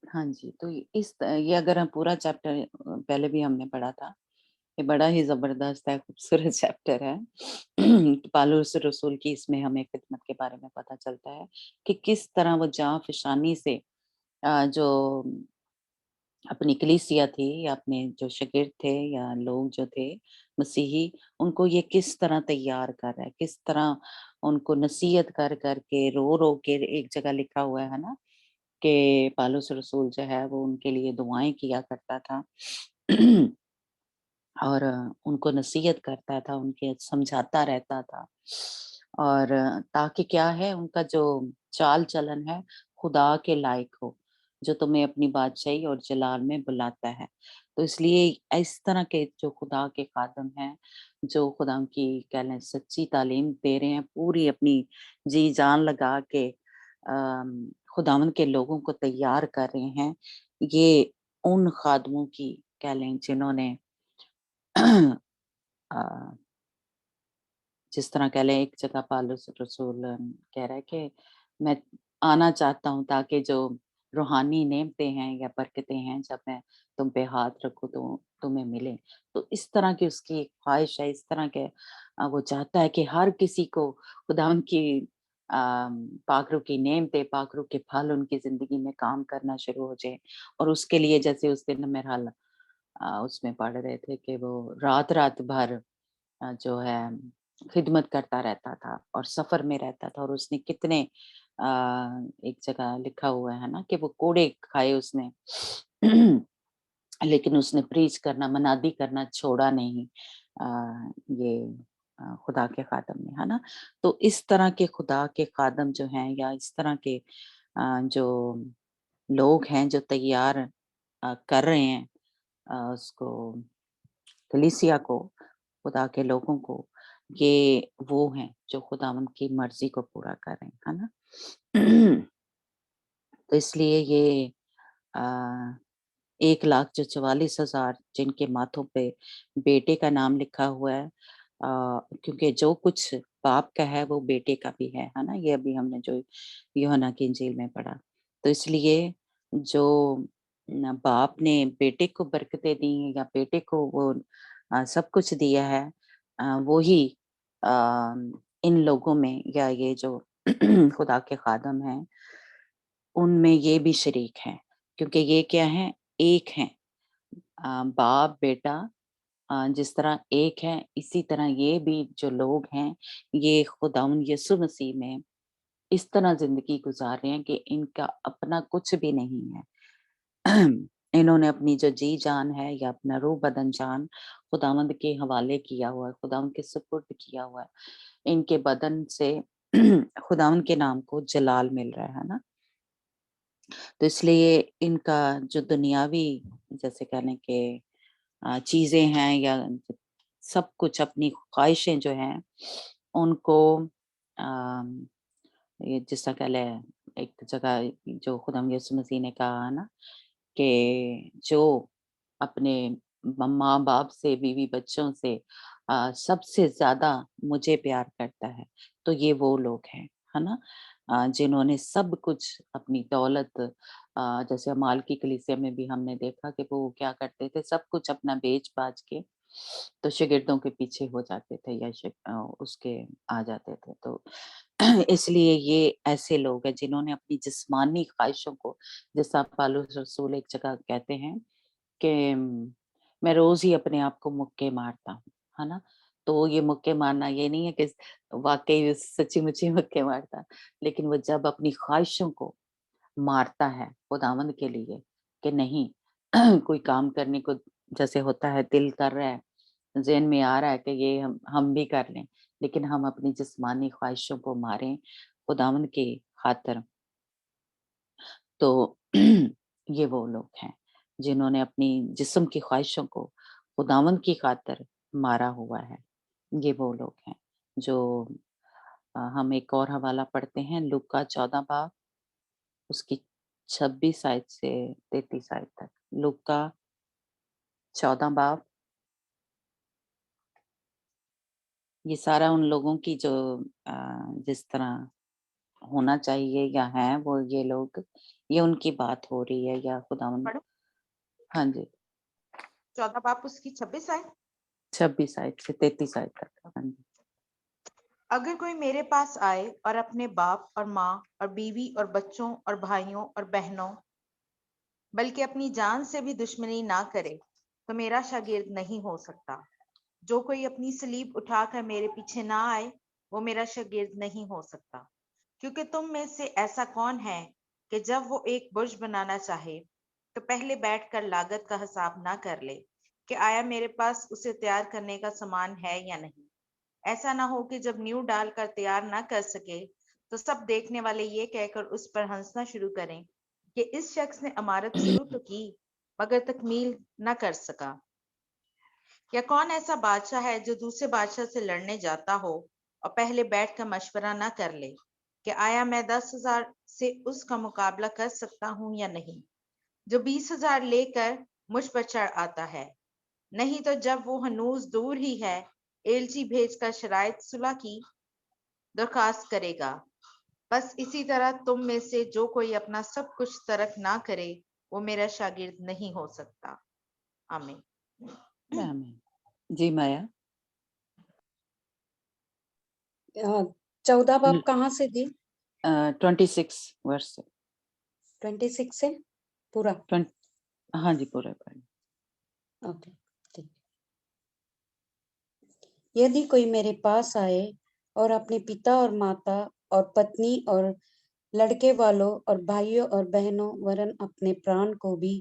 हाँ जी, तो ये अगर हम पूरा चैप्टर पहले भी हमने पढ़ा था, ये बड़ा ही जबरदस्त है, खूबसूरत चैप्टर है। पौलुस रसूल की इसमें हमें खिदमत के बारे में पता चलता है कि किस तरह वो जाँ-फ़शानी से जो अपनी कलीसिया थी या अपने जो शागिर्द थे या लोग जो थे मसीही, उनको ये किस तरह तैयार कर रहा है, किस तरह उनको नसीहत कर के रो के, एक जगह लिखा हुआ है ना कि पौलुस रसूल जो है वो उनके लिए दुआएं किया करता था और उनको नसीहत करता था, उनके समझाता रहता था और ताकि क्या है उनका जो चाल चलन है खुदा के लायक हो, जो तुम्हें अपनी बादशाही और जलाल में बुलाता है। तो इसलिए इस तरह के जो खुदा के खादम हैं, जो खुदा की कह लें सच्ची तालीम दे रहे हैं, पूरी अपनी जी जान लगा के खुदावंद के लोगों को तैयार कर रहे हैं, ये उन खादमों की कह लें जिन्होंने अ, जिस तरह कह लें एक जगह पौलुस रसूल कह रहा है कि मैं आना चाहता हूँ ताकि जो रूहानी नेमतें हैं या बरकतें हैं, जब मैं तुम पे हाथ रखूँ तो तुम्हें मिले। तो इस तरह की उसकी एक ख्वाहिश है, इस तरह के वो चाहता है कि हर किसी को खुदावंद की पाक रूह की नेमतें, पाक रूह के फल उनकी ज़िंदगी में काम करना शुरू हो जाए। और उसके लिए जैसे उस दिन मेरा उसमें पढ़ रहे थे कि वो रात-रात भर जो है खिदमत करता रहता था और सफ़र में रहता था, और उसने कितने एक जगह लिखा हुआ है ना कि वो कोड़े खाए उसने लेकिन उसने प्रीच करना, मनादी करना छोड़ा नहीं। ये खुदा के खादम ने, है ना? तो इस तरह के खुदा के खादम जो हैं, या इस तरह के जो लोग हैं जो तैयार कर रहे हैं उसको, कलीसिया को, खुदा के लोगों को, ये वो हैं जो खुदावंद की मर्ज़ी को पूरा कर रहे हैं, है ना? तो इसलिए ये अ 1,44,000 जिनके माथों पे बेटे का नाम लिखा हुआ है, क्योंकि जो कुछ बाप का है वो बेटे का भी है ना? ये अभी हमने जो यूहन्ना की इंजील में पढ़ा। तो इसलिए जो न बाप ने बेटे को बरकतें दी हैं या बेटे को वो सब कुछ दिया है, वो ही अ, इन लोगों में, या ये जो खुदा के खादम हैं, उनमें ये भी शरीक हैं, क्योंकि ये क्या हैं? एक हैं। बाप बेटा जिस तरह एक है, इसी तरह ये भी जो लोग हैं, ये खुदावंद यीशु मसीह में इस तरह ज़िंदगी गुज़ार रहे हैं कि इनका अपना कुछ भी नहीं है। इन्होंने अपनी जो जी जान है या अपना रूह बदन जान खुदावंद के हवाले किया हुआ है, खुदावंद के सुपुर्द किया हुआ है। इनके बदन से खुदावंद के नाम को जलाल मिल रहा है ना? तो इसलिए इनका जो दुनियावी, जैसे कहने के चीज़ें हैं, या सब कुछ अपनी ख्वाहिशें जो हैं उनको अम, ये जिस तरह कह लें, एक जगह जो खुदाम यीशु मसीह ने कहा है ना कि जो अपने माँ बाप से, बीवी बच्चों से सबसे ज्यादा मुझे प्यार करता है, तो ये वो लोग हैं, है ना? जिन्होंने सब कुछ अपनी दौलत, जैसे अमाल की कलीसिया में भी हमने देखा कि वो क्या करते थे, सब कुछ अपना बेच बाच के तो शागिर्दों के पीछे हो जाते थे, या उसके आ जाते थे। तो इसलिए ये ऐसे लोग हैं जिन्होंने अपनी जिस्मानी ख्वाहिशों को, जैसा पौलुस रसूल एक जगह कहते हैं कि मैं रोज ही अपने आप को मुक्के मारता हूँ, है ना? तो ये मुक्के मारना ये नहीं है कि वाकई सच्ची मुच्ची मुक्के मारता, लेकिन वो जब अपनी ख्वाहिशों को मारता है खुदावंद के लिए, कि नहीं कोई काम करने को जैसे होता है, दिल कर रहा है, ज़हन में आ रहा है कि ये हम भी कर लें, लेकिन हम अपनी जिस्मानी ख्वाहिशों को मारें खुदावंद की खातिर। तो ये वो लोग हैं जिन्होंने अपनी जिस्म की ख्वाहिशों को खुदावंद की खातिर मारा हुआ है। ये वो लोग हैं जो हम एक और हवाला पढ़ते हैं, लूका 14 बाब उसकी 26 आयत से 33 आयत तक। लूका 14 बाब, ये सारा उन लोगों की जो जिस तरह होना चाहिए या हैं वो ये लोग, ये उनकी बात हो रही है, या खुदावंद। पढ़ो हाँ जी, 14 बाप उसकी 26 आए। 26 आयत से 33 आयत तक। हाँ जी। अगर कोई मेरे पास आए और अपने बाप और माँ और बीवी और बच्चों और भाइयों और बहनों, बल्कि अपनी जान से भी दुश्मनी ना करे, तो मेरा शागिर्द नहीं हो सकता। जो कोई अपनी सलीब उठाकर मेरे पीछे ना आए, वो मेरा शागिर्द नहीं हो सकता। क्योंकि तुम में से ऐसा कौन है कि जब वो एक बुर्ज बनाना चाहे, तो पहले बैठकर लागत का हिसाब ना कर ले कि आया मेरे पास उसे तैयार करने का सामान है या नहीं। ऐसा ना हो कि जब नींव डालकर तैयार ना कर सके, तो सब देखने वाले ये कहकर उस पर हंसना शुरू करें कि इस शख्स ने इमारत शुरू तो की, मगर तकमील न कर सका। या कौन ऐसा बादशाह है जो दूसरे बादशाह से लड़ने जाता हो और पहले बैठकर मशवरा ना कर ले कि आया मैं 10,000 से उसका मुकाबला कर सकता हूं या नहीं, जो 20,000 लेकर मुझ पर चढ़ आता है। नहीं तो जब वो हनूज दूर ही है, एलची भेजकर शरायत सुलह की दरखास्त करेगा, बस इसी तरह तुम में से जो कोई अपना सब कुछ तर्क ना करे वो मेरा शागिर्द नहीं हो सकता। आमीन। आमीन। जी माया। 14 बाब कहाँ से दी? 26 वर्ष से 26 से पूरा? 20 हाँ जी पूरा पढ़। ओके ठीक। यदि कोई मेरे पास आए और अपने पिता और माता और पत्नी और लड़के वालों और भाइयों और बहनों वरन अपने प्राण को भी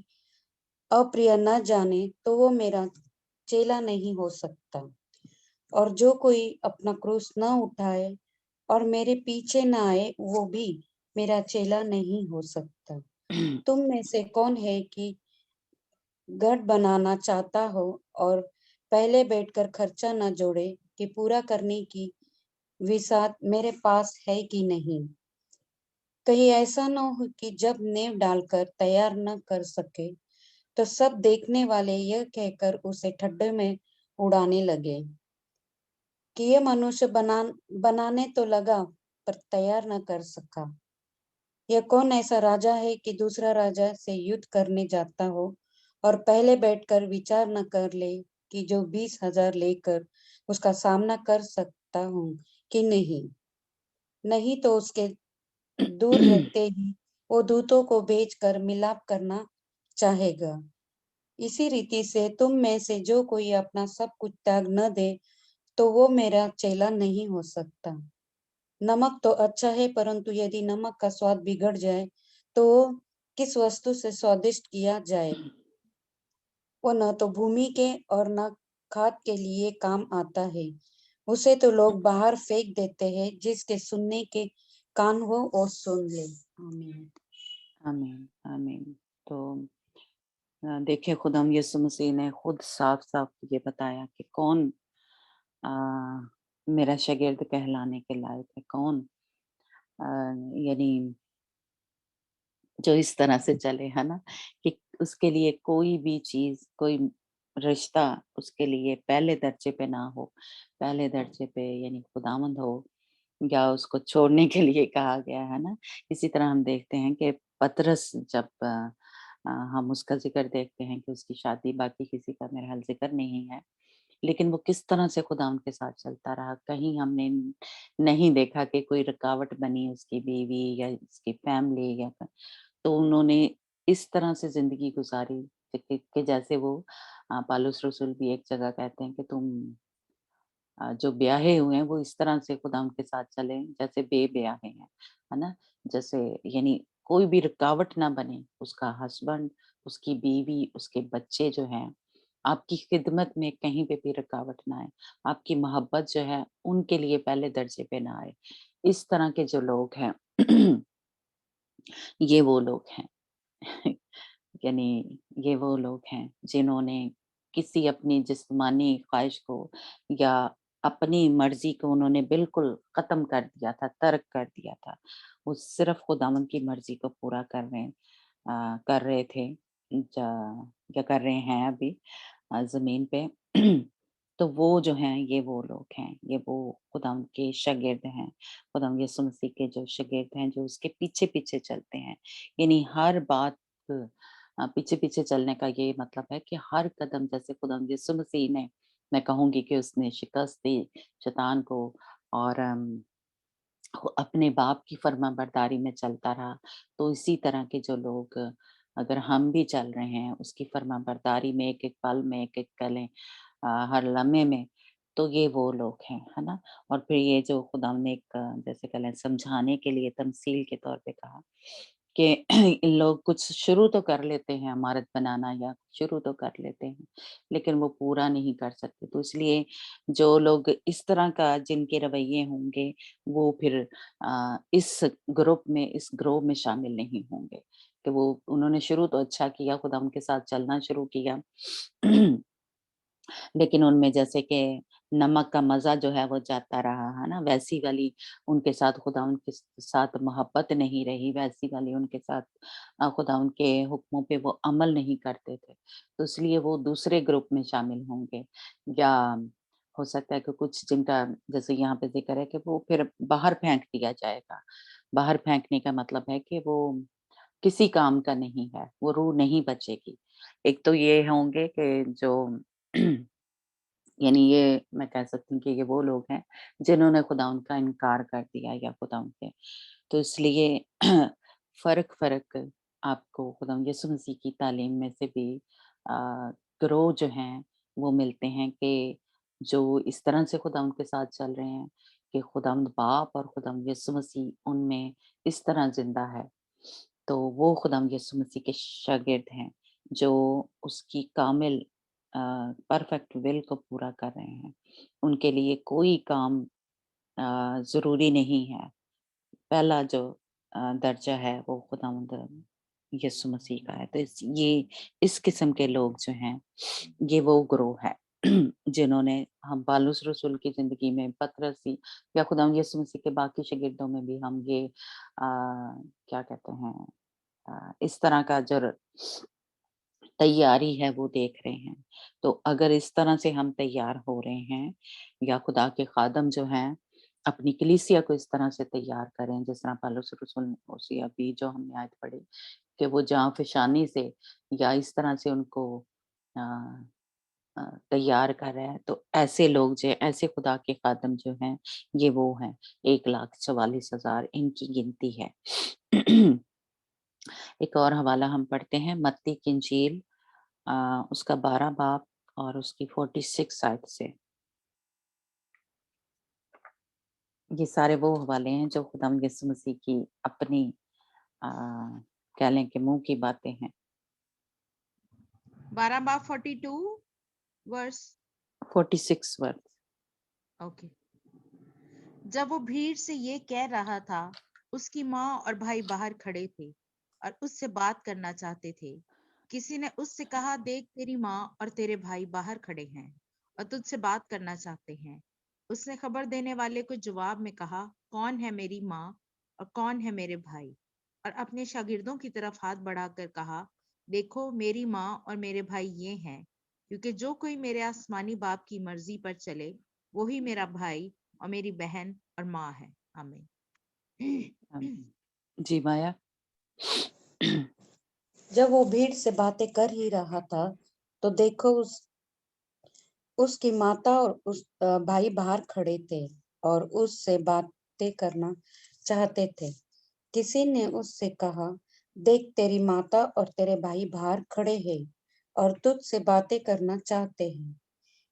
अप्रिय न जाने तो वो मेरा चेला नहीं हो सकता। और जो कोई अपना क्रूस न उठाए और मेरे पीछे न आए वो भी मेरा चेला नहीं हो सकता। तुम में से कौन है कि गढ़ बनाना चाहता हो और पहले बैठकर खर्चा न जोड़े कि पूरा करने की विसात मेरे पास है कि नहीं? कहीं ऐसा न हो कि जब नेव डालकर तैयार न कर सके तो सब देखने वाले यह कहकर उसे ठड्डे में उड़ाने लगे कि ये मनुष्य बनाने तो लगा पर तैयार न कर सका। यह कौन ऐसा राजा है कि दूसरा राजा से युद्ध करने जाता हो और पहले बैठकर विचार न कर ले कि जो 20,000 लेकर उसका सामना कर सकता हूँ कि नहीं? नहीं तो उसके दूर रहते ही वो दूतों को भेजकर मिलाप करना चाहेगा। इसी रीति से तुम में से जो कोई अपना सब कुछ त्याग न दे तो वो मेरा चेला नहीं हो सकता। नमक तो अच्छा है परंतु यदि नमक का स्वाद बिगड़ जाए तो वो किस वस्तु से स्वादिष्ट किया जाए? वो न तो भूमि के और न खाद के लिए काम आता है। उसे तो लोग बाहर फेंक देते हैं। जिसके सुनने के कान हो और सुन ले। आमीन। आमीन आमीन। तो देखिए खुदाम यीशु मसीह ने खुद साफ साफ ये बताया कि कौन आ, मेरा शागिर्द कहलाने के लायक है, कौन यानी जो इस तरह से चले, है ना, कि उसके लिए कोई भी चीज, कोई रिश्ता उसके लिए पहले दर्जे पे ना हो, पहले दर्जे पे यानी खुदावंद हो, या उसको छोड़ने के लिए कहा गया है ना। इसी तरह हम देखते हैं कि पतरस जब हम उसका जिक्र देखते हैं कि उसकी शादी, बाकी किसी का मेरा हाल जिक्र नहीं है, लेकिन वो किस तरह से खुदावंद के साथ चलता रहा। कहीं हमने नहीं देखा कि कोई रुकावट बनी उसकी बीवी या उसकी फैमिली, या तो उन्होंने इस तरह से जिंदगी गुजारी कि जैसे वो पालूस रसूल भी एक जगह कहते हैं कि तुम जो ब्याहे हुए हैं वो इस तरह से खुदा उनके साथ चले जैसे बेब्याहे हैं, है ना। जैसे यानी कोई भी रुकावट ना बने, उसका हस्बैंड, उसकी बीवी, उसके बच्चे जो हैं, आपकी खिदमत में कहीं पे भी रुकावट ना आए, आपकी मोहब्बत जो है उनके लिए पहले दर्जे पे ना आए। इस तरह के जो लोग हैं ये वो लोग हैं यानी ये वो लोग हैं जिन्होंने किसी अपनी जिस्मानी ख्वाहिश को या अपनी मर्जी को उन्होंने बिल्कुल खत्म कर दिया था, तर्क कर दिया था। वो सिर्फ खुदावंद की मर्जी को पूरा कर रहे थे, या कर रहे हैं अभी जमीन पे। तो वो जो हैं ये वो लोग हैं, ये वो खुदावंद के शागिर्द हैं, खुदावंद यीशु मसीह के जो शागिर्द हैं, जो उसके पीछे पीछे चलते हैं। यानी हर बात पीछे पीछे चलने का ये मतलब है कि हर कदम, जैसे खुदावंद यीशु मसीह ने, मैं कहूंगी कि उसने शिकस्त दी शैतान को, और वो अपने बाप की फर्माबरदारी में चलता रहा। तो इसी तरह के जो लोग, अगर हम भी चल रहे हैं उसकी फर्माबरदारी में, एक एक पल में, एक एक कलें, हर लम्हे में, तो ये वो लोग हैं, है ना। और फिर ये जो खुदा ने एक जैसे कहें समझाने के लिए तमसील के तौर पे कहा कि इन लोग कुछ शुरू तो कर लेते हैं इमारत बनाना, या शुरू तो कर लेते हैं, लेकिन वो पूरा नहीं कर सकते। तो इसलिए जो लोग इस तरह का जिनके रवैये होंगे वो फिर इस ग्रुप में, इस ग्रोह में शामिल नहीं होंगे। कि वो उन्होंने शुरू तो अच्छा किया, खुदा उनके साथ चलना शुरू किया लेकिन उनमें जैसे कि नमक का मज़ा जो है वो जाता रहा, है ना? वैसी वाली उनके साथ खुदा उनके साथ मोहब्बत नहीं रही, वैसी वाली उनके साथ खुदा उनके हुक्मों पे वो अमल नहीं करते थे। तो इसलिए वो दूसरे ग्रुप में शामिल होंगे, या हो सकता है कि कुछ जिनका जैसे यहाँ पे ज़िक्र है कि वो फिर बाहर फेंक दिया जाएगा। बाहर फेंकने का मतलब है कि वो किसी काम का नहीं है, वो रूह नहीं बचेगी। एक तो ये होंगे कि जो यानी ये मैं कह सकती हूँ कि ये वो लोग हैं जिन्होंने खुदावंद का इनकार कर दिया या खुदावंद के, तो इसलिए फ़र्क-फ़र्क आपको खुदावंद यीशु मसीह की तालीम में से भी अ, गिरोह जो हैं वो मिलते हैं कि जो इस तरह से खुदावंद के साथ चल रहे हैं कि खुदावंद बाप और खुदावंद यीशु मसीह उनमें इस तरह ज़िंदा है। तो वो खुदावंद यीशु मसीह के शागिर्द हैं, जो उसकी कामिल परफेक्ट विल को पूरा कर रहे हैं। उनके लिए कोई काम ज़रूरी नहीं है। पहला जो दर्जा है वो खुदावंद यीशु मसीह का है। तो इस किस्म के लोग जो हैं, ये वो गिरोह है जिन्होंने हम पौलुस रसूल की ज़िंदगी में, पतरस या खुदावंद यीशु मसीह के बाकी शागिर्दों में भी हम ये क्या कहते हैं इस तरह का जो तैयारी है वो देख रहे हैं। तो अगर इस तरह से हम तैयार हो रहे हैं या खुदा के खादम जो हैं अपनी कलीसिया को इस तरह से तैयार करें जिस तरह पौलुस रसूल ने उसी अभी जो हमने आयत पढ़ी कि वो जाँफ़शानी से या इस तरह से उनको अ तैयार कर रहा है, तो ऐसे लोग जो ऐसे खुदा के खादम जो हैं, ये वो हैं 1,44,000 इनकी गिनती है। एक और हवाला हम पढ़ते हैं मत्ती की इंजील उसका 12 बाब और उसकी 46 आयत से। ये सारे वो हवाले हैं जो खुदावंद यीशु मसीह की अपनी अ, कह लें कि मुँह की बातें हैं। 12 बाब 42 वर्स 46 वर्स। ओके। जब वो भीड़ से ये कह रहा था, उसकी माँ और भाई बाहर खड़े थे और उससे बात करना चाहते थे। किसी ने उससे कहा, देख तेरी माँ और तेरे भाई बाहर खड़े हैं और तुझसे बात करना चाहते हैं। उसने खबर देने वाले को जवाब में कहा, कौन है मेरी माँ और कौन है मेरे भाई? और अपने शागिर्दों की तरफ हाथ बढ़ाकर कहा, देखो मेरी माँ और मेरे भाई ये हैं, क्योंकि जो कोई मेरे आसमानी बाप की मर्जी पर चले, वो ही मेरा भाई और मेरी बहन और माँ है। आमीन। आमीन। जी माया। जब वो भीड़ से बातें कर ही रहा था तो देखो उसकी माता और भाई बाहर खड़े थे और उससे बातें करना चाहते थे। किसी ने उससे कहा, देख तेरी माता और तेरे भाई बाहर खड़े हैं और तुझसे बातें करना चाहते हैं।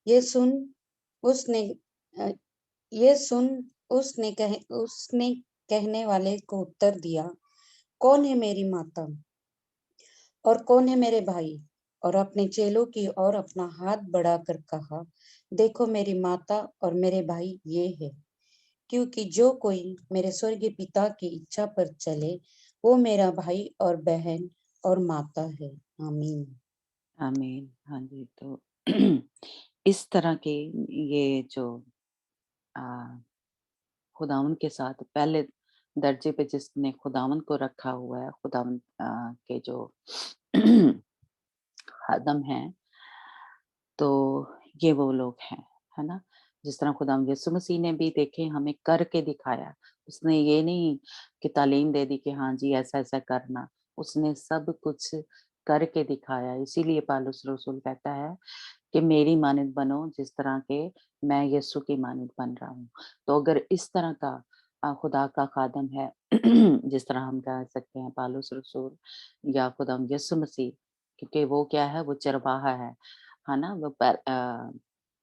ये सुन उसने अ, ये सुन उसने कहने वाले को उत्तर दिया, कौन है मेरी माता और कौन है मेरे भाई? और अपने चेलों की ओर अपना हाथ बढ़ाकर कहा, देखो मेरी माता और मेरे भाई ये है, क्योंकि जो कोई मेरे स्वर्गीय पिता की इच्छा पर चले, वो मेरा भाई और बहन और माता है। आमीन। आमीन। हाँ जी, तो इस तरह के ये जो अ, खुदावंद के साथ पहले दर्जे पे जिसने खुदावंद को रखा हुआ है, खुदावंद के जो खादम हैं, तो ये वो लोग हैं, है ना? जिस तरह खुदावंद यीशु मसीह ने भी देखे हमें करके दिखाया। उसने ये नहीं कि तालीम दे दी कि हाँ जी, ऐसा-ऐसा करना। उसने सब कुछ करके दिखाया। इसीलिए पौलुस रसूल कहता है कि मेरी मानद बनो जिस तरह के मैं यीशु की मानद बन रहा हूँ। तो अगर इस तरह का खुदा का खादम है जिस तरह हम कह सकते हैं पौलुस रसूल या खुदावंद यीशु मसीह, क्योंकि वो क्या है, वो चरवाहा है ना?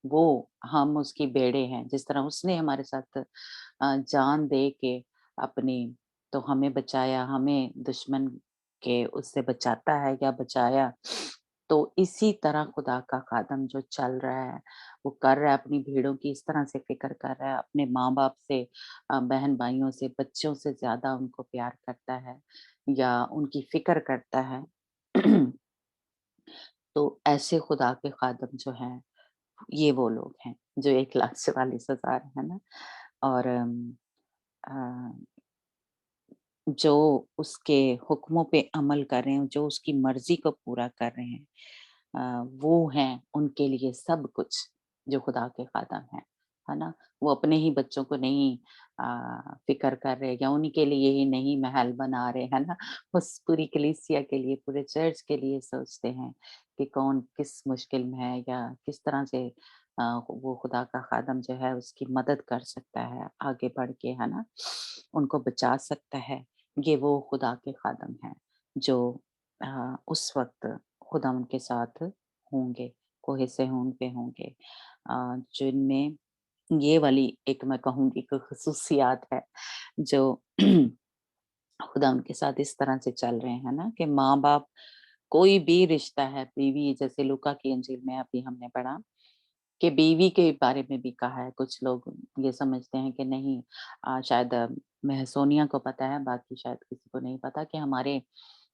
वो हम उसकी भेड़ें हैं। जिस तरह उसने हमारे साथ जान दे के अपनी तो हमें बचाया, हमें दुश्मन के उससे बचाता है या बचाया। तो इसी तरह खुदा का खादम जो चल रहा है, वो कर रहा है, अपनी भीड़ों की इस तरह से फ़िक्र कर रहा है, अपने माँ-बाप से बहन-भाइयों से, बच्चों से ज़्यादा उनको प्यार करता है या उनकी फ़िक्र करता है। तो ऐसे खुदा के खादम जो हैं, ये वो लोग हैं जो 1,44,000 है ना? और अ, जो उसके हुक्मों पे अमल कर रहे हैं, जो उसकी मर्ज़ी को पूरा कर रहे हैं वो हैं उनके लिए सब कुछ जो खुदा के खादम हैं। है ना? वो अपने ही बच्चों को नहीं फ़िक्र कर रहे या उन्हीं के लिए ही नहीं महल बना रहे, है ना? उस पूरी कलीसिया के लिए, पूरे चर्च के लिए सोचते हैं कि कौन किस मुश्किल में है या किस तरह से वो खुदा का खादम जो है उसकी मदद कर सकता है आगे बढ़ के, है ना? उनको बचा सकता है। ये वो खुदा के खादम हैं जो उस वक़्त खुदा उनके साथ होंगे, कोहे सेहून पे होंगे, जिनमें ये वाली एक मैं कहूँगी कि ख़ुसूसियात है जो खुदा उनके साथ इस तरह से चल रहे हैं ना कि माँ-बाप कोई भी रिश्ता है, बीवी जैसे लूका की इंजील में अभी हमने पढ़ा कि बीवी के बारे में भी कहा है, कुछ लोग ये समझते हैं कि नहीं शायद सोनिया को पता है, बाकी शायद किसी को नहीं पता कि हमारे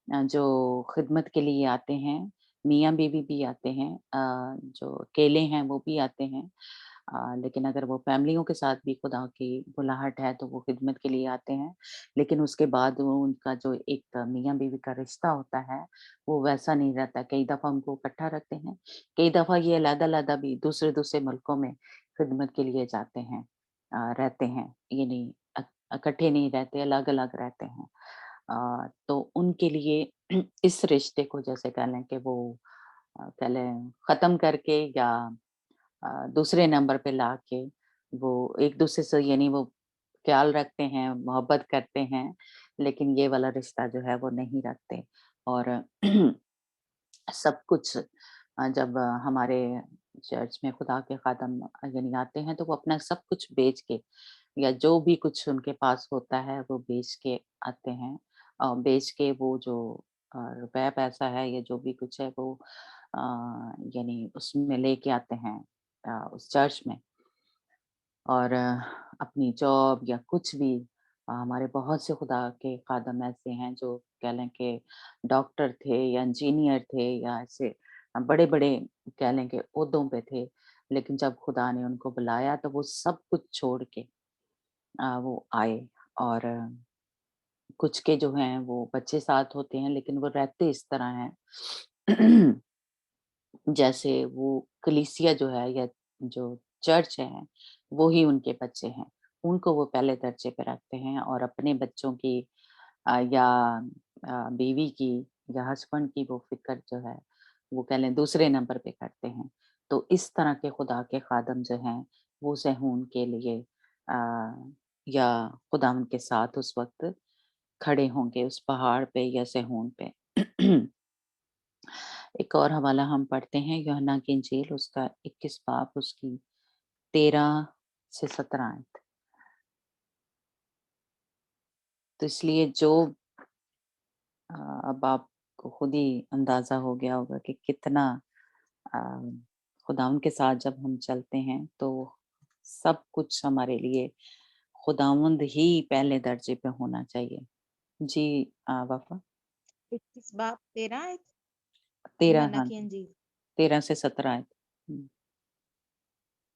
जो खिदमत के लिए आते हैं, मियाँ-बीवी भी आते हैं, जो अकेले हैं वो भी आते हैं। लेकिन अगर वो फैमिलियों के साथ भी खुदा की बुलाहट है तो वो खिदमत के लिए आते हैं। लेकिन उसके बाद वो उनका जो एक मियाँ-बीवी का रिश्ता होता है, वो वैसा नहीं रहता। कई दफ़ा उनको इकट्ठा रखते हैं, कई दफ़ा ये अलग-अलग भी दूसरे-दूसरे मुल्कों में खिदमत के लिए जाते हैं, रहते हैं। ये नहीं इकट्ठे नहीं रहते, अलग-अलग रहते हैं। तो उनके लिए इस रिश्ते को जैसे कह लें कि वो कह लें ख़त्म करके या दूसरे नंबर पे लाके वो एक-दूसरे से यानी वो ख़्याल रखते हैं, मोहब्बत करते हैं, लेकिन ये वाला रिश्ता जो है वो नहीं रखते। और सब कुछ जब हमारे चर्च में खुदा के खादम यानी आते हैं तो वो अपना सब कुछ बेच के या जो भी कुछ उनके पास होता है वो बेच के आते हैं। बेच के वो जो रुपया पैसा है या जो भी कुछ है वो अ, यानी उसमें लेके आते हैं उस चर्च में। और अपनी जॉब या कुछ भी हमारे बहुत से खुदा के खादम ऐसे हैं जो कह लें कि डॉक्टर थे या इंजीनियर थे या ऐसे बड़े-बड़े कह लें कि ओहदों पे थे। लेकिन जब खुदा ने उनको बुलाया तो वो सब कुछ छोड़ के वो आए और कुछ के जो हैं वो बच्चे साथ होते हैं लेकिन वो रहते इस तरह हैं जैसे वो कलीसिया जो है या जो चर्च है, वो ही उनके बच्चे हैं। उनको वो पहले दर्जे पे रखते हैं और अपने बच्चों की या बीवी की या हस्बैंड की वो फ़िक्र जो है, वो कह लें दूसरे नंबर पे करते हैं। तो इस तरह के खुदा के खादम जो हैं, वो सेहून के लिए या खुदा उनके साथ उस वक़्त खड़े होंगे उस पहाड़ पे या सेहून पे। एक और हवाला हम पढ़ते हैं यूहन्ना की इंजील उसका 21 बाब उसकी 13 से 17 आयत। तो इसलिए जो अब आपको खुद ही अंदाज़ा हो गया होगा कि कितना अ, खुदावंद के साथ जब हम चलते हैं तो सब कुछ हमारे लिए खुदावंद ही पहले दर्जे पे होना चाहिए। जी वफ़ा 21 बाब 13 आयत 13 यूहन्ना हाँ की जी, इंजील। 13 से 17 आयत। हुँ,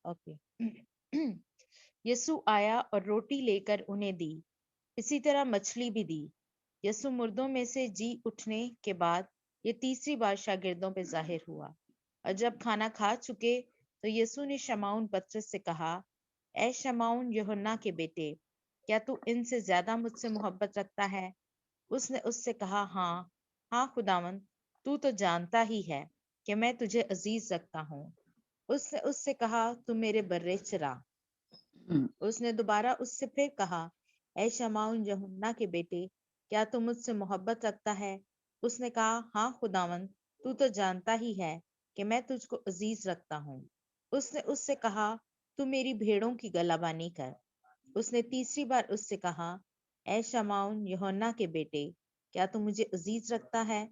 ओके। यीशु आया और रोटी लेकर उन्हें दी। इसी तरह मछली भी दी। यीशु मुर्दों में से जी उठने के बाद ये तीसरी बार शागिर्दों पे जाहिर हुआ। और जब खाना खा चुके तो यीशु ने शमौन पतरस से कहा, ए शमौन यूहन्ना के बेटे, क्या तू इनसे ज्यादा मुझसे मोहब्बत रखता है? उसने उससे कहा, हाँ हाँ खुदावंद, तू तो जानता ही है कि मैं तुझे अजीज रखता हूँ। उसने उससे कहा, तू मेरे बर्रे चरा। हुँ, उसने दोबारा उससे फिर कहा, ऐ शमाउन यूहन्ना के बेटे, क्या तू मुझसे मोहब्बत रखता है? उसने कहा, हाँ खुदावंद, तू तो जानता ही है कि मैं तुझको अजीज रखता हूँ। उसने उससे कहा, तू मेरी भेड़ों की गलाबानी कर। उसने तीसरी बार उससे कहा, ऐ शमाउन यूहन्ना के बेटे, क्या तू मुझे अजीज रखता है?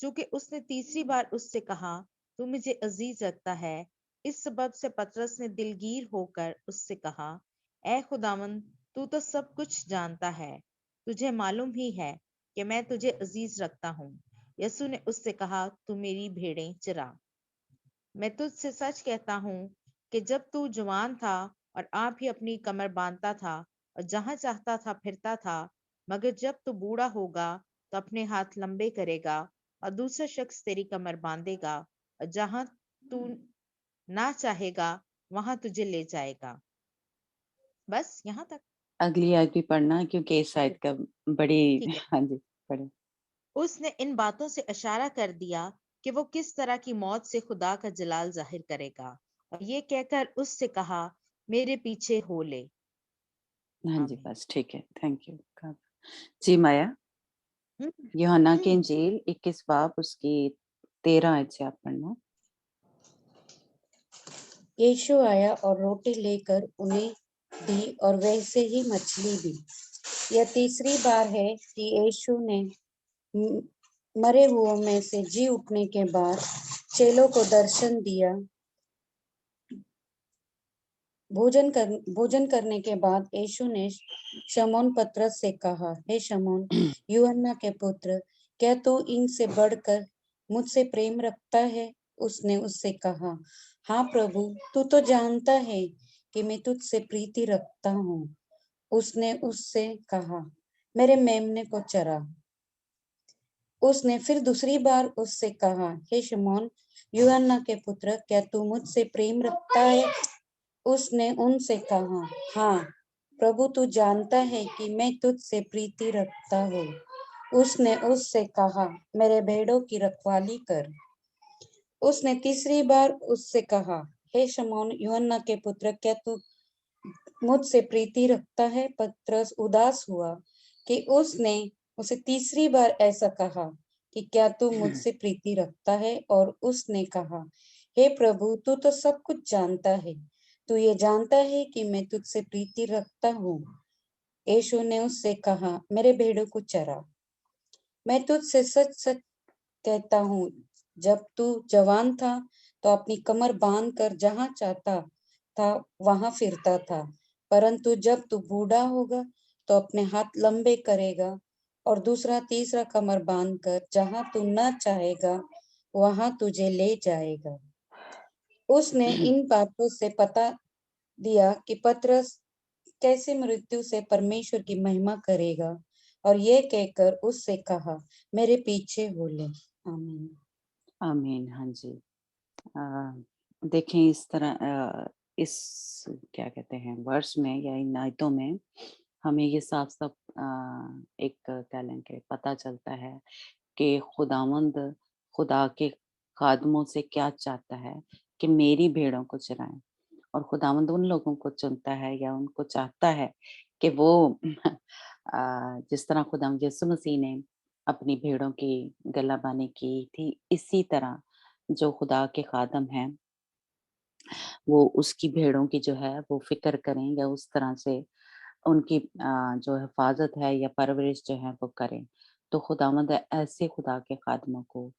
चूंकि उसने तीसरी बार उससे कहा, तू मुझे अजीज रखता है, इस सबब से पतरस ने दिलगीर होकर उससे कहा, ऐ खुदावंद, तू तो सब कुछ जानता है, तुझे मालूम ही है कि मैं तुझे अजीज रखता हूँ। यसु ने उससे कहा, तू मेरी भेड़ें चरा। मैं तुझसे सच कहता हूँ कि जब तू जवान था और आप ही अपनी कमर बांधता था और जहां चाहता था फिरता था, मगर जब तू बूढ़ा होगा तो अपने हाथ लंबे करेगा और दूसरा शख्स तेरी कमर बांधेगा और जहां तू ना चाहेगा वहां तुझे ले जाएगा। बस यहाँ तक। अगली आयत भी पढ़ना क्योंकि इस आयत का बड़ी ठीक है। हाँ जी पढ़े। उसने इन बातों से इशारा कर दिया कि वो किस तरह की मौत से खुदा का जलाल जाहिर करेगा, और ये कहकर उससे कहा, मेरे पीछे हो ले। हाँ जी आमीन। बस ठीक है, थैंक यू। जी माया, हम्म, यूहन्ना की हम्म। इंजील 21 बाब उसकी 13 आयत से आप पढ़ना। यीशु आया और रोटी लेकर उन्हें दी और वैसे ही मछली भी। यह तीसरी बार है कि यीशु ने म- मरे हुओं में से जी उठने के बाद चेलों को दर्शन दिया। भोजन करने के बाद यीशु ने शमौन पतरस से कहा, हे शमौन, यूहन्ना के पुत्र, क्या तू इनसे बढ़कर मुझसे प्रेम रखता है? उसने उससे कहा, हाँ प्रभु, तू तो जानता है कि मैं तुझसे प्रीति रखता हूँ। उसने उससे कहा, मेरे मेमने को चरा। उसने फिर दूसरी बार उससे कहा, हे शमौन, यूहन्ना के पुत्र, क्या तू मुझसे प्रेम रखता है? उसने उनसे कहा, हाँ प्रभु, तू जानता है कि मैं तुझसे प्रीति रखता हूँ। उसने उससे कहा, मेरे भेड़ों की रखवाली कर। उसने तीसरी बार उससे कहा, हे शमौन, यूहन्ना के पुत्र, क्या तू मुझसे प्रीति रखता है? पतरस उदास हुआ कि उसने उसे तीसरी बार ऐसा कहा कि क्या तू मुझसे प्रीति रखता है? और उसने कहा, हे प्रभु, तू तो सब कुछ जानता है, तू ये जानता है कि मैं तुझसे प्रीति रखता हूँ। यीशु ने उससे कहा, मेरे भेड़ों को चरा। मैं तुझसे सच सच कहता हूँ, जब तू जवान था तो अपनी कमर बांध कर जहाँ चाहता था वहां फिरता था, परंतु जब तू बूढ़ा होगा तो अपने हाथ लंबे करेगा और दूसरा तीसरा कमर बांध कर जहाँ तू न चाहेगा वहां तुझे ले जाएगा। उसने इन बातों से पता दिया कि पतरस कैसे मृत्यु से परमेश्वर की महिमा करेगा, और ये कहकर उससे कहा, मेरे पीछे हो ले। आमीन। आमीन। हाँ जी। देखें इस तरह इस क्या कहते हैं वर्ष में या इन आयतों में हमें ये साफ साफ एक क्या लेंगे पता चलता है कि खुदावंद खुदा के खादमों से क्या चाहता है कि मेरी भेड़ों को चराएं, और खुदावंद उन लोगों को चुनता है या उनको चाहता है कि वो जिस तरह खुदावंद यीशु मसीह ने अपनी भेड़ों की गलाबानी की थी, इसी तरह जो खुदा के खादम हैं वो उसकी भेड़ों की जो है वो फिक्र करें या उस तरह से उनकी जो हिफाजत है या परवरिश जो है वो करें। तो खुदावंद ऐसे खुदा के खादमों को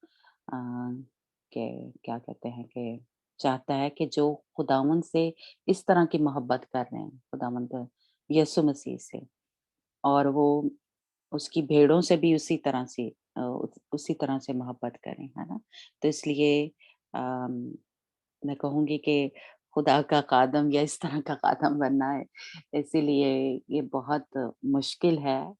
के क्या कहते हैं कि चाहता है कि जो खुदावंद से इस तरह की मोहब्बत कर रहे हैं, खुदावंद यीशु मसीह से, और वो उसकी भेड़ों से भी उसी तरह से मोहब्बत करें, है ना? तो इसलिए अम, मैं कहूँगी कि खुदा का खादम या इस तरह का खादम बनना है, इसीलिए ये बहुत मुश्किल है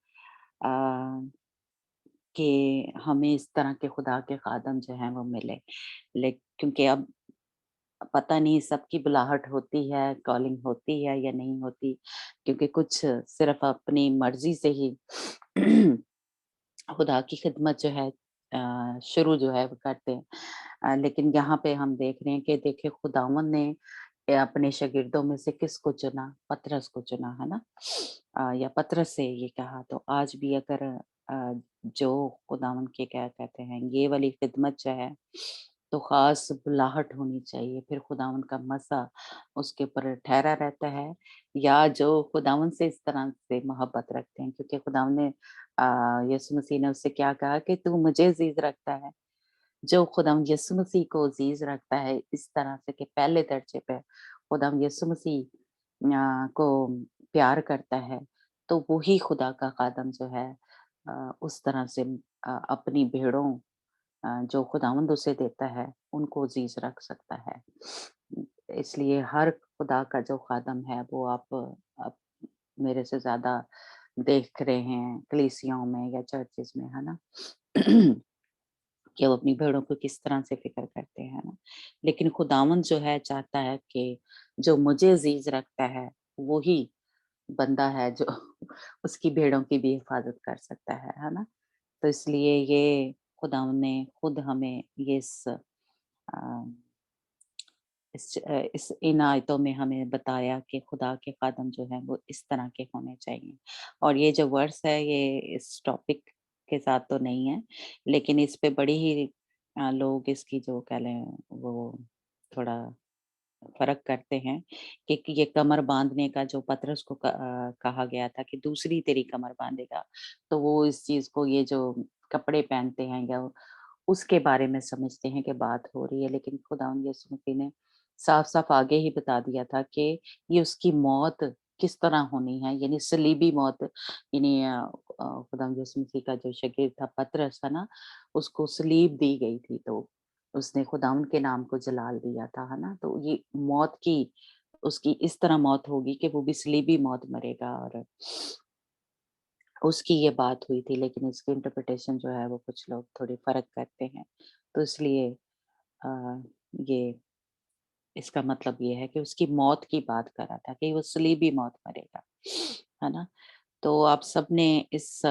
कि हमें इस तरह के खुदा के खादम जो हैं वो मिले। क्योंकि अब पता नहीं सबकी बुलाहट होती है, कॉलिंग होती है या नहीं होती, क्योंकि कुछ सिर्फ़ अपनी मर्ज़ी से ही खुदा की खिदमत जो है शुरू जो है वो करते हैं। लेकिन यहाँ पे हम देख रहे हैं कि देखिए खुदावंद ने अपने शागिर्दों में से किसको चुना? पतरस को चुना, है ना? या पतरस से ये कहा, तो आज भी अगर जो खुदावंद के क्या कहते हैं ये वाली खिदमत जो है तो ख़ास बुलाहट होनी चाहिए, फिर खुदावंद का मसा उसके ऊपर ठहरा रहता है, या जो खुदावंद से इस तरह से मोहब्बत रखते हैं, क्योंकि खुदावंद ने यीशु मसीह ने उससे क्या कहा कि तू मुझे अज़ीज़ रखता है। जो खुदावंद यीशु मसीह को अज़ीज़ रखता है इस तरह से कि पहले दर्जे पे खुदावंद यीशु मसीह को प्यार करता है, तो वही खुदा का खादम जो है उस तरह से अपनी भेड़ों जो खुदावंद उसे देता है उनको अज़ीज़ रख सकता है। इसलिए हर खुदा का जो खादम है वो आप मेरे से ज़्यादा देख रहे हैं कलीसियाओं में या चर्चेज़ में, है ना? कि वो अपनी भेड़ों को किस तरह से फ़िक्र करते हैं ना। लेकिन खुदावंद जो है चाहता है कि जो मुझे अज़ीज़ रखता है, वो ही बंदा है जो उसकी भेड़ों की भी हिफाजत कर सकता है ना? तो इसलिए ये खुदावंद ने खुद हमें ये अ, इस इन आयतों में हमें बताया कि खुदा के कदम जो हैं वो इस तरह के होने चाहिए। और ये जो वर्स है ये इस टॉपिक के साथ तो नहीं है, लेकिन इस पे बड़ी ही लोग इसकी जो कह लें वो थोड़ा फ़र्क करते हैं कि ये कमर बाँधने का जो पतरस को कहा गया था कि दूसरी तेरी कमर बाँधेगा, तो वो इस चीज़ को ये जो कपड़े पहनते हैं या उसके बारे में समझते हैं कि बात हो रही है, लेकिन खुदावंद यीशु मसीह ने साफ-साफ आगे ही बता दिया था कि ये उसकी मौत किस तरह होनी है, यानी सलीबी मौत। यानी खुदावंद यीशु मसीह का जो शागिर्द था पतरस है ना, उसको सलीब दी गई थी, तो उसने खुदावंद के नाम को जलाल दिया था, है ना? तो ये मौत की उसकी इस तरह मौत होगी कि वो भी सलीबी मौत मरेगा और उसकी ये बात हुई थी, लेकिन इसकी इंटरप्रिटेशन जो है वो कुछ लोग थोड़ी फ़र्क करते हैं। तो इसलिए अ, ये इसका मतलब ये है कि उसकी मौत की बात कर रहा था कि वो सलीबी मौत मरेगा, है ना? तो आप सबने इस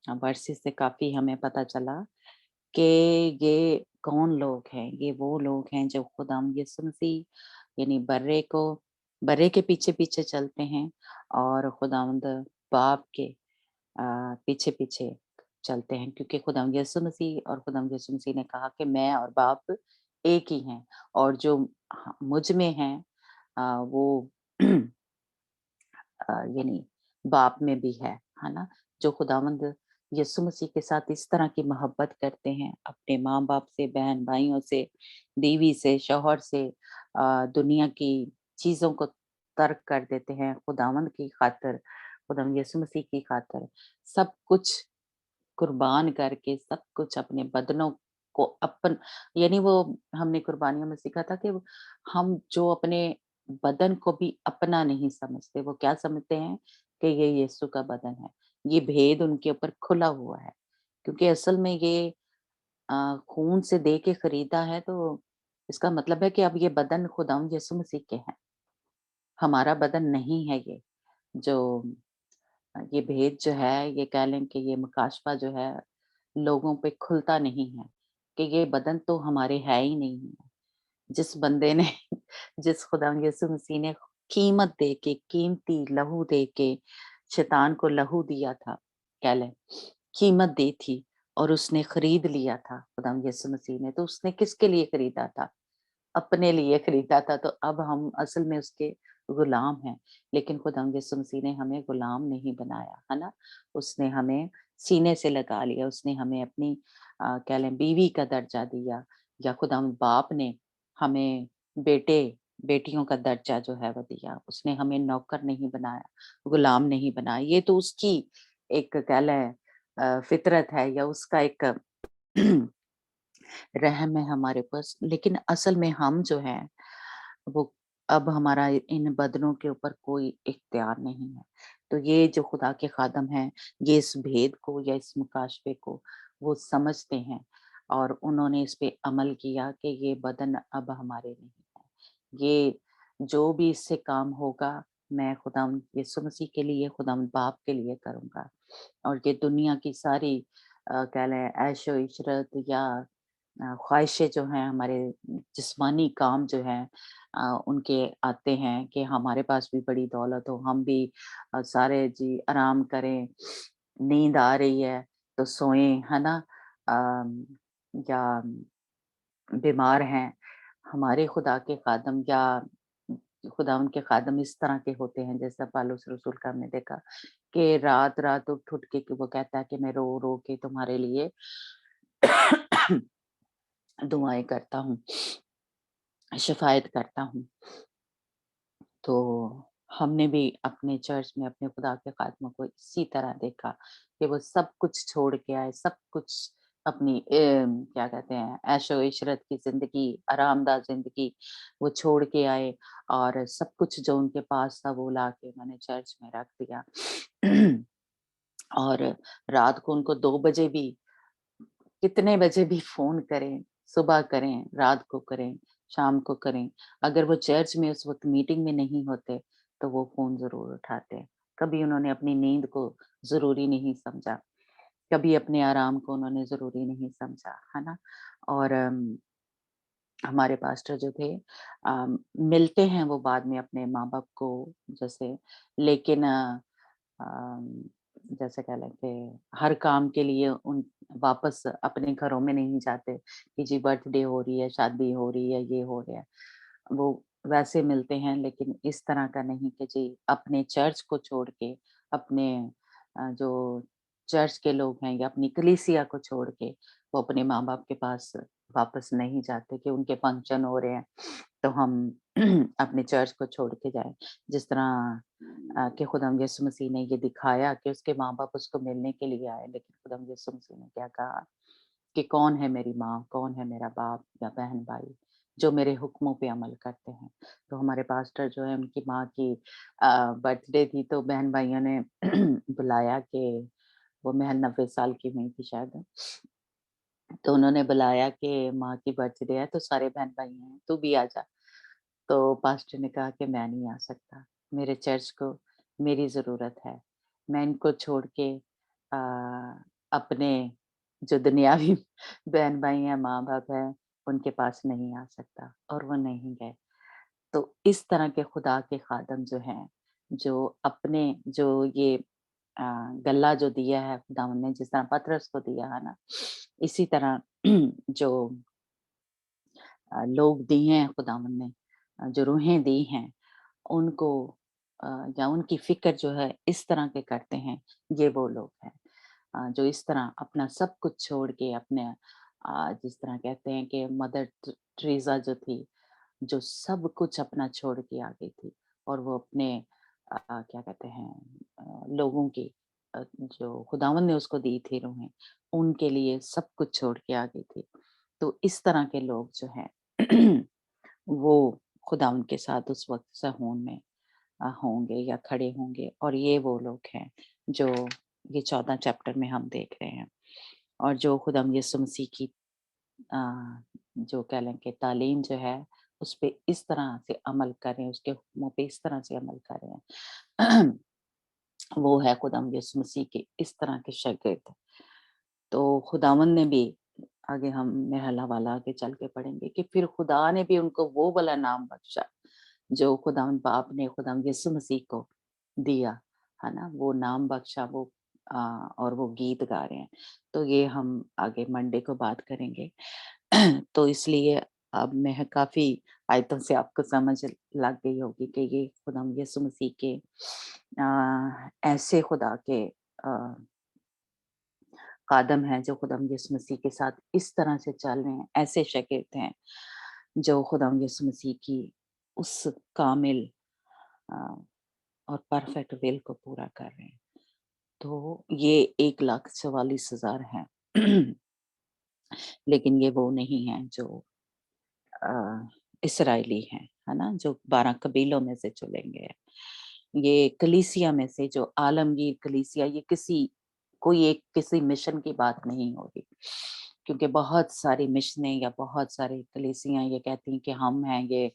वर्सेस से काफ़ी हमें पता चला कि ये कौन लोग हैं? ये वो लोग हैं जो खुदावंद यीशु मसीह यानी बर्रे के पीछे-पीछे चलते हैं और खुदावंद बाप के पीछे-पीछे चलते हैं, क्योंकि खुदावंद यीशु मसीह और खुदावंद यीशु मसीह ने कहा कि मैं और बाप एक ही हैं और जो मुझ में हैं वो यानी बाप में भी है ना? जो खुदावंद यीशु मसीह के साथ इस तरह की मोहब्बत करते हैं, अपने माँ-बाप से, बहन-भाइयों से, बीवी से, शौहर से, दुनिया की चीज़ों को तर्क कर देते हैं खुदावंद की खातिर, खुदावंद यीशु मसीह की खातिर, सब कुछ कुर्बान करके, सब कुछ अपने बदनों को यानी वो हमने कुर्बानियों में सीखा था कि हम जो अपने बदन को भी अपना नहीं समझते, वो क्या समझते हैं कि ये यीशु का बदन है। ये भेद उनके ऊपर खुला हुआ है, क्योंकि असल में ये खून से दे के खरीदा है, तो इसका मतलब है कि अब ये बदन खुदावंद यीशु मसीह के हैं, हमारा बदन नहीं है ये। जो ये भेद जो है, ये कह लें कि ये मुकाशफा जो है, लोगों पे खुलता नहीं है कि ये बदन तो हमारे है ही नहीं है। जिस बंदे ने जिस खुदावंद यीशु मसीह ने कीमत दे के, कीमती लहू दे के शैतान को लहू दिया था, कह लें, कीमत दी थी और उसने खरीद लिया था खुदावंद यीशु मसीह ने, तो उसने किसके लिए खरीदा था? अपने लिए खरीदा था, तो अब हम असल में उसके गुलाम हैं। लेकिन खुदावंद यीशु मसीह ने हमें गुलाम नहीं बनाया, है ना? उसने हमें सीने से लगा लिया, उसने हमें अपनी कह लें बीवी का दर्जा दिया, या खुदावंद बाप ने हमें बेटियों का दर्जा जो है वो दिया। उसने हमें नौकर नहीं बनाया, गुलाम नहीं बनाया। ये तो उसकी एक कह लें फितरत है या उसका एक रहम है हमारे पास, लेकिन असल में हम जो हैं वो अब हमारा इन बदनों के ऊपर कोई इख्तियार नहीं है। तो ये जो खुदा के खादम हैं, ये इस भेद को या इस मुकाशफे को वो समझते हैं और उन्होंने इस पे अमल किया कि ये बदन अब हमारे नहीं है। ये जो भी इससे काम होगा, मैं खुदावंद यीशु मसीह के लिए, खुदावंद बाप के लिए करूँगा। और ये दुनिया की सारी कह लें ऐशो-इशरत या ख्वाहिशें जो हैं, हमारे जिस्मानी काम जो हैं उनके आते हैं कि हमारे पास भी बड़ी दौलत हो, हम भी सारे जी आराम करें, नींद आ रही है तो सोएँ, है ना? या बीमार हैं, हमारे खुदा के खादम या खुदावंद के खादम इस तरह के होते हैं, जैसा पौलुस रसूल का हमने देखा कि रात-रात उठ-उठ के कि वो कहता है कि मैं रो-रो के तुम्हारे लिए दुआएँ करता हूँ, शिफ़ायत करता हूँ। तो हमने भी अपने चर्च में अपने खुदा के खादमों को इसी तरह देखा कि वो सब कुछ छोड़ के आए, सब कुछ अपनी क्या कहते हैं ऐशो-इशरत की ज़िंदगी, आरामदाह ज़िंदगी वो छोड़ के आए और सब कुछ जो उनके पास था वो लाके उन्होंने चर्च में रख दिया। और रात को उनको 2 बजे भी कितने बजे भी फ़ोन करें, सुबह करें, रात को करें, शाम को करें, अगर वो चर्च में उस वक़्त मीटिंग में नहीं होते, تو وہ فون ضرور اٹھاتے ہیں. کبھی انہوں نے اپنی نیند کو ضروری نہیں سمجھا، کبھی اپنے آرام کو انہوں نے ضروری نہیں سمجھا، ہے نا. اور ہمارے پاسٹر جو تھے ملتے ہیں وہ بعد میں اپنے ماں باپ کو جیسے، لیکن جیسے کہہ لیں کہ ہر کام کے لیے ان واپس اپنے گھروں میں نہیں جاتے کہ جی برتھ ڈے ہو رہی ہے، شادی ہو رہی ہے، یہ ہو رہا ہے. وہ ویسے ملتے ہیں لیکن اس طرح کا نہیں کہ جی اپنے چرچ کو چھوڑ کے، اپنے جو چرچ کے لوگ ہیں یا اپنی کلیسیا کو چھوڑ کے وہ اپنے ماں باپ کے پاس واپس نہیں جاتے کہ ان کے فنکشن ہو رہے ہیں تو ہم اپنے چرچ کو چھوڑ کے جائیں. جس طرح کہ خداوند یسوع مسیح نے یہ دکھایا کہ اس کے ماں باپ اس کو ملنے کے لیے آئے، لیکن خداوند یسوع مسیح نے کیا کہا کہ کون ہے میری ماں، کون ہے میرا باپ یا بہن بھائی جو میرے حکموں پہ عمل کرتے ہیں. تو ہمارے پاسٹر جو ہے ان کی ماں کی برتھ ڈے تھی تو بہن بھائیوں نے بلایا کہ وہ محض 90 سال کی ہوئی تھی شاید، تو انہوں نے بلایا کہ ماں کی برتھ ڈے ہے تو سارے بہن بھائی ہیں تو بھی آ جا. تو پاسٹر نے کہا کہ میں نہیں آ سکتا، میرے چرچ کو میری ضرورت ہے، میں ان کو چھوڑ کے اپنے جو دنیاوی بہن بھائی ہیں، ماں باپ ہیں، ان کے پاس نہیں آ سکتا. اور وہ نہیں گئے. تو اس طرح کے خدا کے خادم جو ہیں، جو اپنے جو یہ گلہ جو دیا ہے خداوند نے، جس طرح پطرس کو دیا ہے نا، اسی طرح جو لوگ دیے ہیں خداوند نے، جو روحیں دی ہیں ان کو یا ان کی فکر جو ہے اس طرح کے کرتے ہیں، یہ وہ لوگ ہیں جو اس طرح اپنا سب کچھ چھوڑ کے اپنے جس طرح کہتے ہیں کہ مدر ٹریزا جو تھی، جو سب کچھ اپنا چھوڑ کے آ گئی تھی اور وہ اپنے کیا کہتے ہیں لوگوں کی جو خداوند نے اس کو دی تھی روحیں، ان کے لیے سب کچھ چھوڑ کے آ گئی تھی. تو اس طرح کے لوگ جو ہیں وہ خداوند کے ساتھ اس وقت صہون میں ہوں گے یا کھڑے ہوں گے. اور یہ وہ لوگ ہیں جو یہ 14 چیپٹر میں ہم دیکھ رہے ہیں، اور جو خداوند یسوع مسیح کی جو کہہ لیں کہ تعلیم جو ہے اس پہ اس طرح سے عمل کریں، اس کے حکموں پہ اس طرح سے عمل کریں، وہ ہے خداوند یسوع مسیح کے اس طرح کے شاگرد. تو خداوند نے بھی آگے ہم مرحلہ والا آگے چل کے پڑھیں گے کہ پھر خدا نے بھی ان کو وہ والا نام بخشا جو خداوند باپ نے خداوند یسوع مسیح کو دیا ہے نا، وہ نام بخشا، وہ اور وہ گیت گا رہے ہیں. تو یہ ہم آگے منڈے کو بات کریں گے. تو اس لیے اب میں کافی آیتوں سے آپ کو سمجھ لگ گئی ہوگی کہ یہ خداوند یسوع مسیح کے ایسے خدا کے خادم ہیں جو خداوند یسوع مسیح کے ساتھ اس طرح سے چل رہے ہیں، ایسے شاگرد ہیں جو خداوند یسوع مسیح کی اس کامل اور پرفیکٹ ول کو پورا کر رہے ہیں. تو یہ 1,44,000 ہیں لیکن یہ وہ نہیں ہیں جو اسرائیلی ہیں، ہے نا، جو 12 قبیلوں میں سے چلیں گے. یہ کلیسیا میں سے جو عالمگیر کلیسیا، یہ کوئی ایک کسی مشن کی بات نہیں ہوگی، کیونکہ بہت ساری مشنیں یا بہت ساری کلیسیاں یہ کہتی ہیں کہ ہم ہیں یہ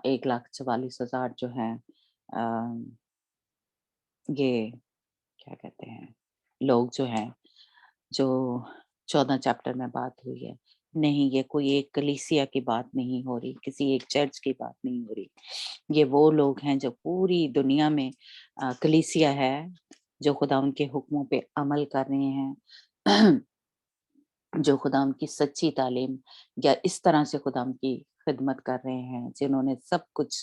1,44,000 جو ہیں یہ کیا کہتے ہیں لوگ جو ہیں جو 14 چیپٹر میں بات ہوئی ہے. نہیں، یہ کوئی ایک کلیسیا کی بات نہیں ہو رہی، کسی ایک چرچ کی بات نہیں ہو رہی. یہ وہ لوگ ہیں جو پوری دنیا میں کلیسیا ہے، جو خدا ان کے حکموں پہ عمل کر رہے ہیں، جو خدا ان کی سچی تعلیم یا اس طرح سے خدا ان کی خدمت کر رہے ہیں، جنہوں نے سب کچھ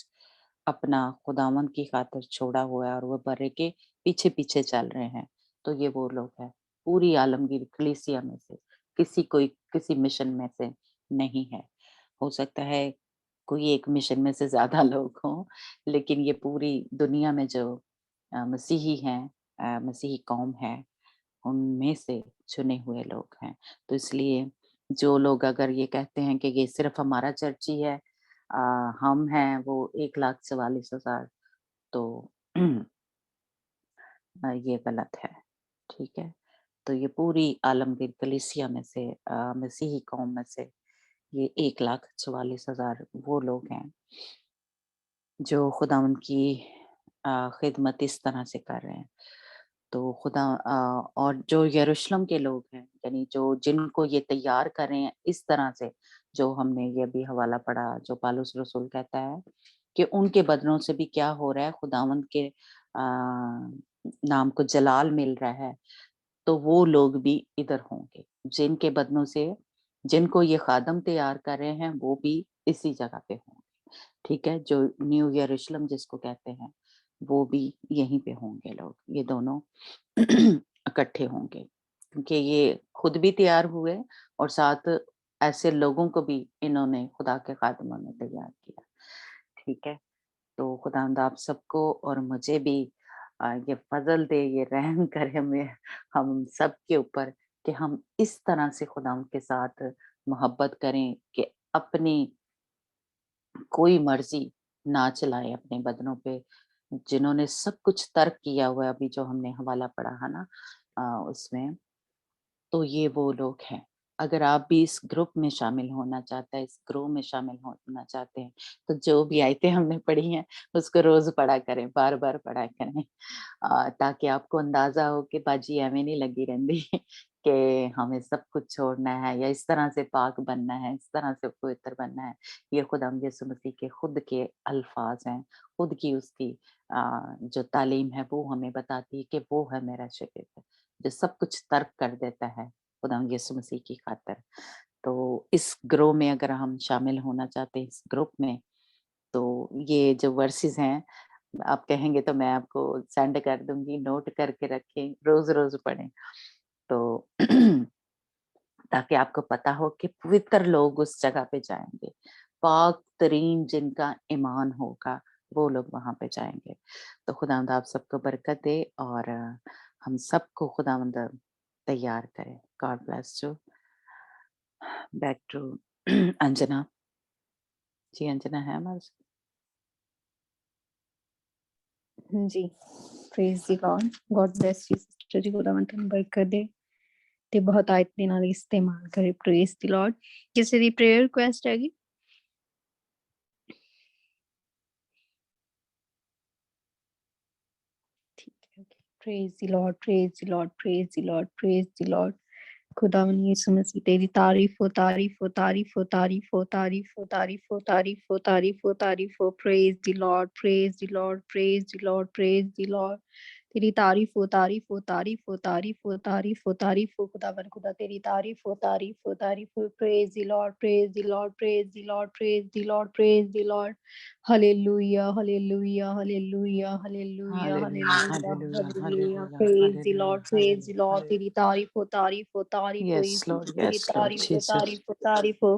اپنا خداوند کی خاطر چھوڑا ہوا ہے اور وہ برے کے پیچھے پیچھے چل رہے ہیں. تو یہ وہ لوگ ہیں پوری عالمگیر کلیسیا میں سے، کسی مشن میں سے نہیں ہے. ہو سکتا ہے کوئی ایک مشن میں سے زیادہ لوگ ہوں، لیکن یہ پوری دنیا میں جو مسیحی ہیں، مسیحی قوم ہے، ان میں سے چنے ہوئے لوگ ہیں. تو اس لیے جو لوگ اگر یہ کہتے ہیں کہ یہ صرف ہمارا چرچ ہی ہے، ہم ہیں وہ 1,44,000، تو یہ غلط ہے. ٹھیک ہے. تو یہ پوری عالمگیر کلیسیا میں سے مسیحی قوم میں سے یہ 1,44,000 وہ لوگ ہیں جو خداوند کی खिदमत इस तरह से कर रहे हैं। तो खुदा और जो यरूशलेम के लोग हैं, यानी जो जिनको ये तैयार कर रहे हैं इस तरह से, जो हमने ये भी हवाला पढ़ा, जो पालूस रसूल कहता है कि उनके बदनों से भी क्या हो रहा है, खुदावंद के नाम को जलाल मिल रहा है। तो वो लोग भी इधर होंगे, जिनके बदनों से जिनको ये खादम तैयार कर रहे हैं, वो भी इसी जगह पे होंगे। ठीक है, जो न्यू यरूशलेम जिसको कहते हैं, वो भी यहीं पे होंगे लोग, ये दोनों इकट्ठे होंगे, क्योंकि ये खुद भी तैयार हुए और साथ ऐसे लोगों को भी इन्होंने खुदा के खादिमों ने तैयार किया। ठीक है, तो खुदावंद आप सबको और मुझे भी ये फजल दे, ये रहम करे हमें, हम सब के ऊपर, कि हम इस तरह से खुदावंद के साथ मोहब्बत करें कि अपनी कोई मर्जी ना चलाए अपने बदनों पे, जिन्होंने सब कुछ तर्क किया हुआ है। अभी जो हमने हवाला पढ़ा है ना उसमें, तो ये वो लोग हैं। अगर आप भी इस ग्रुप में शामिल होना चाहते हैं, इस ग्रुप में शामिल होना चाहते हैं, तो जो भी आयतें हमने पढ़ी हैं उसको रोज पढ़ा करें, बार बार पढ़ा करें, ताकि आपको अंदाजा हो कि बाजी एवें नहीं लगी रहती कि हमें सब कुछ छोड़ना है या इस तरह से पाक बनना है, इस तरह से पवित्र बनना है। ये खुदा यीशु मसीह के खुद के अल्फाज हैं, खुद की उसकी जो तालीम है वो हमें बताती है कि वो है मेरा शागिर्द, जो सब कुछ तर्क कर देता है खुदा यीशु मसीह की खातिर। तो इस ग्रो में अगर हम शामिल होना चाहते हैं, इस ग्रुप में, तो ये जो वर्सेस हैं आप कहेंगे तो मैं आपको सेंड कर दूंगी, नोट करके रखें, रोज रोज पढ़ें, तो ताकि आपको पता हो कि पवित्र लोग उस जगह पे जाएंगे, पाक तरीन जिनका ईमान होगा वो लोग वहां पे जाएंगे। तो खुदावंद आप सबको बरकत दे और हम सबको खुदावंद तैयार करे। God bless you. Back to Anjana ji. Anjana है हमारे साथ? जी, praise the Lord, God bless you sister ji, खुदावंਦ ਤੁਹਾਨੂੰ ਬਰਕਤ ਦੇ ਤੇ ਬਹੁਤ ਆਇਤ ਦੇ ਨਾਲ ਇਸਤੇਮਾਲ ਕਰੇ। Praise the Lord. ਕਿਸੇ ਦੀ ਪ੍ਰੇਅਰ ਰਿਕੁਐਸਟ ਹੈਗੀ? ठीक है, praise the Lord, praise the Lord, praise the Lord, praise the Lord. खुदावन यीशु मसीह तेरी तारीफ हो, तारीफ हो, तारीफ हो, तारीफ हो, तारीफ हो, तारीफ हो, तारीफ हो, तारीफ हो, तारीफ हो। Praise the Lord, praise the Lord, praise the Lord, praise the Lord. तेरी तारीफ हो, तारीफ हो, तारीफ हो, तारीफ हो, तारीफ हो, तारीफ हो। खुदावन खुदा तेरी तारीफ हो, तारीफ हो, तारीफ हो। Praise the Lord, praise the Lord, praise the Lord, praise the Lord, praise the Lord. Hallelujah, hallelujah, hallelujah, hallelujah, hallelujah, hallelujah, hallelujah, hallelujah. Hallelujah, praise the hallelujah, Lord, praise the Lord. Hallelujah. तेरी तारीफ हो, तारीफ हो, तारीफ हो yes यीशु Lord, जी, तेरी yes Lord तारीफ हो, जीसस। तारीफ हो, तारीफ हो।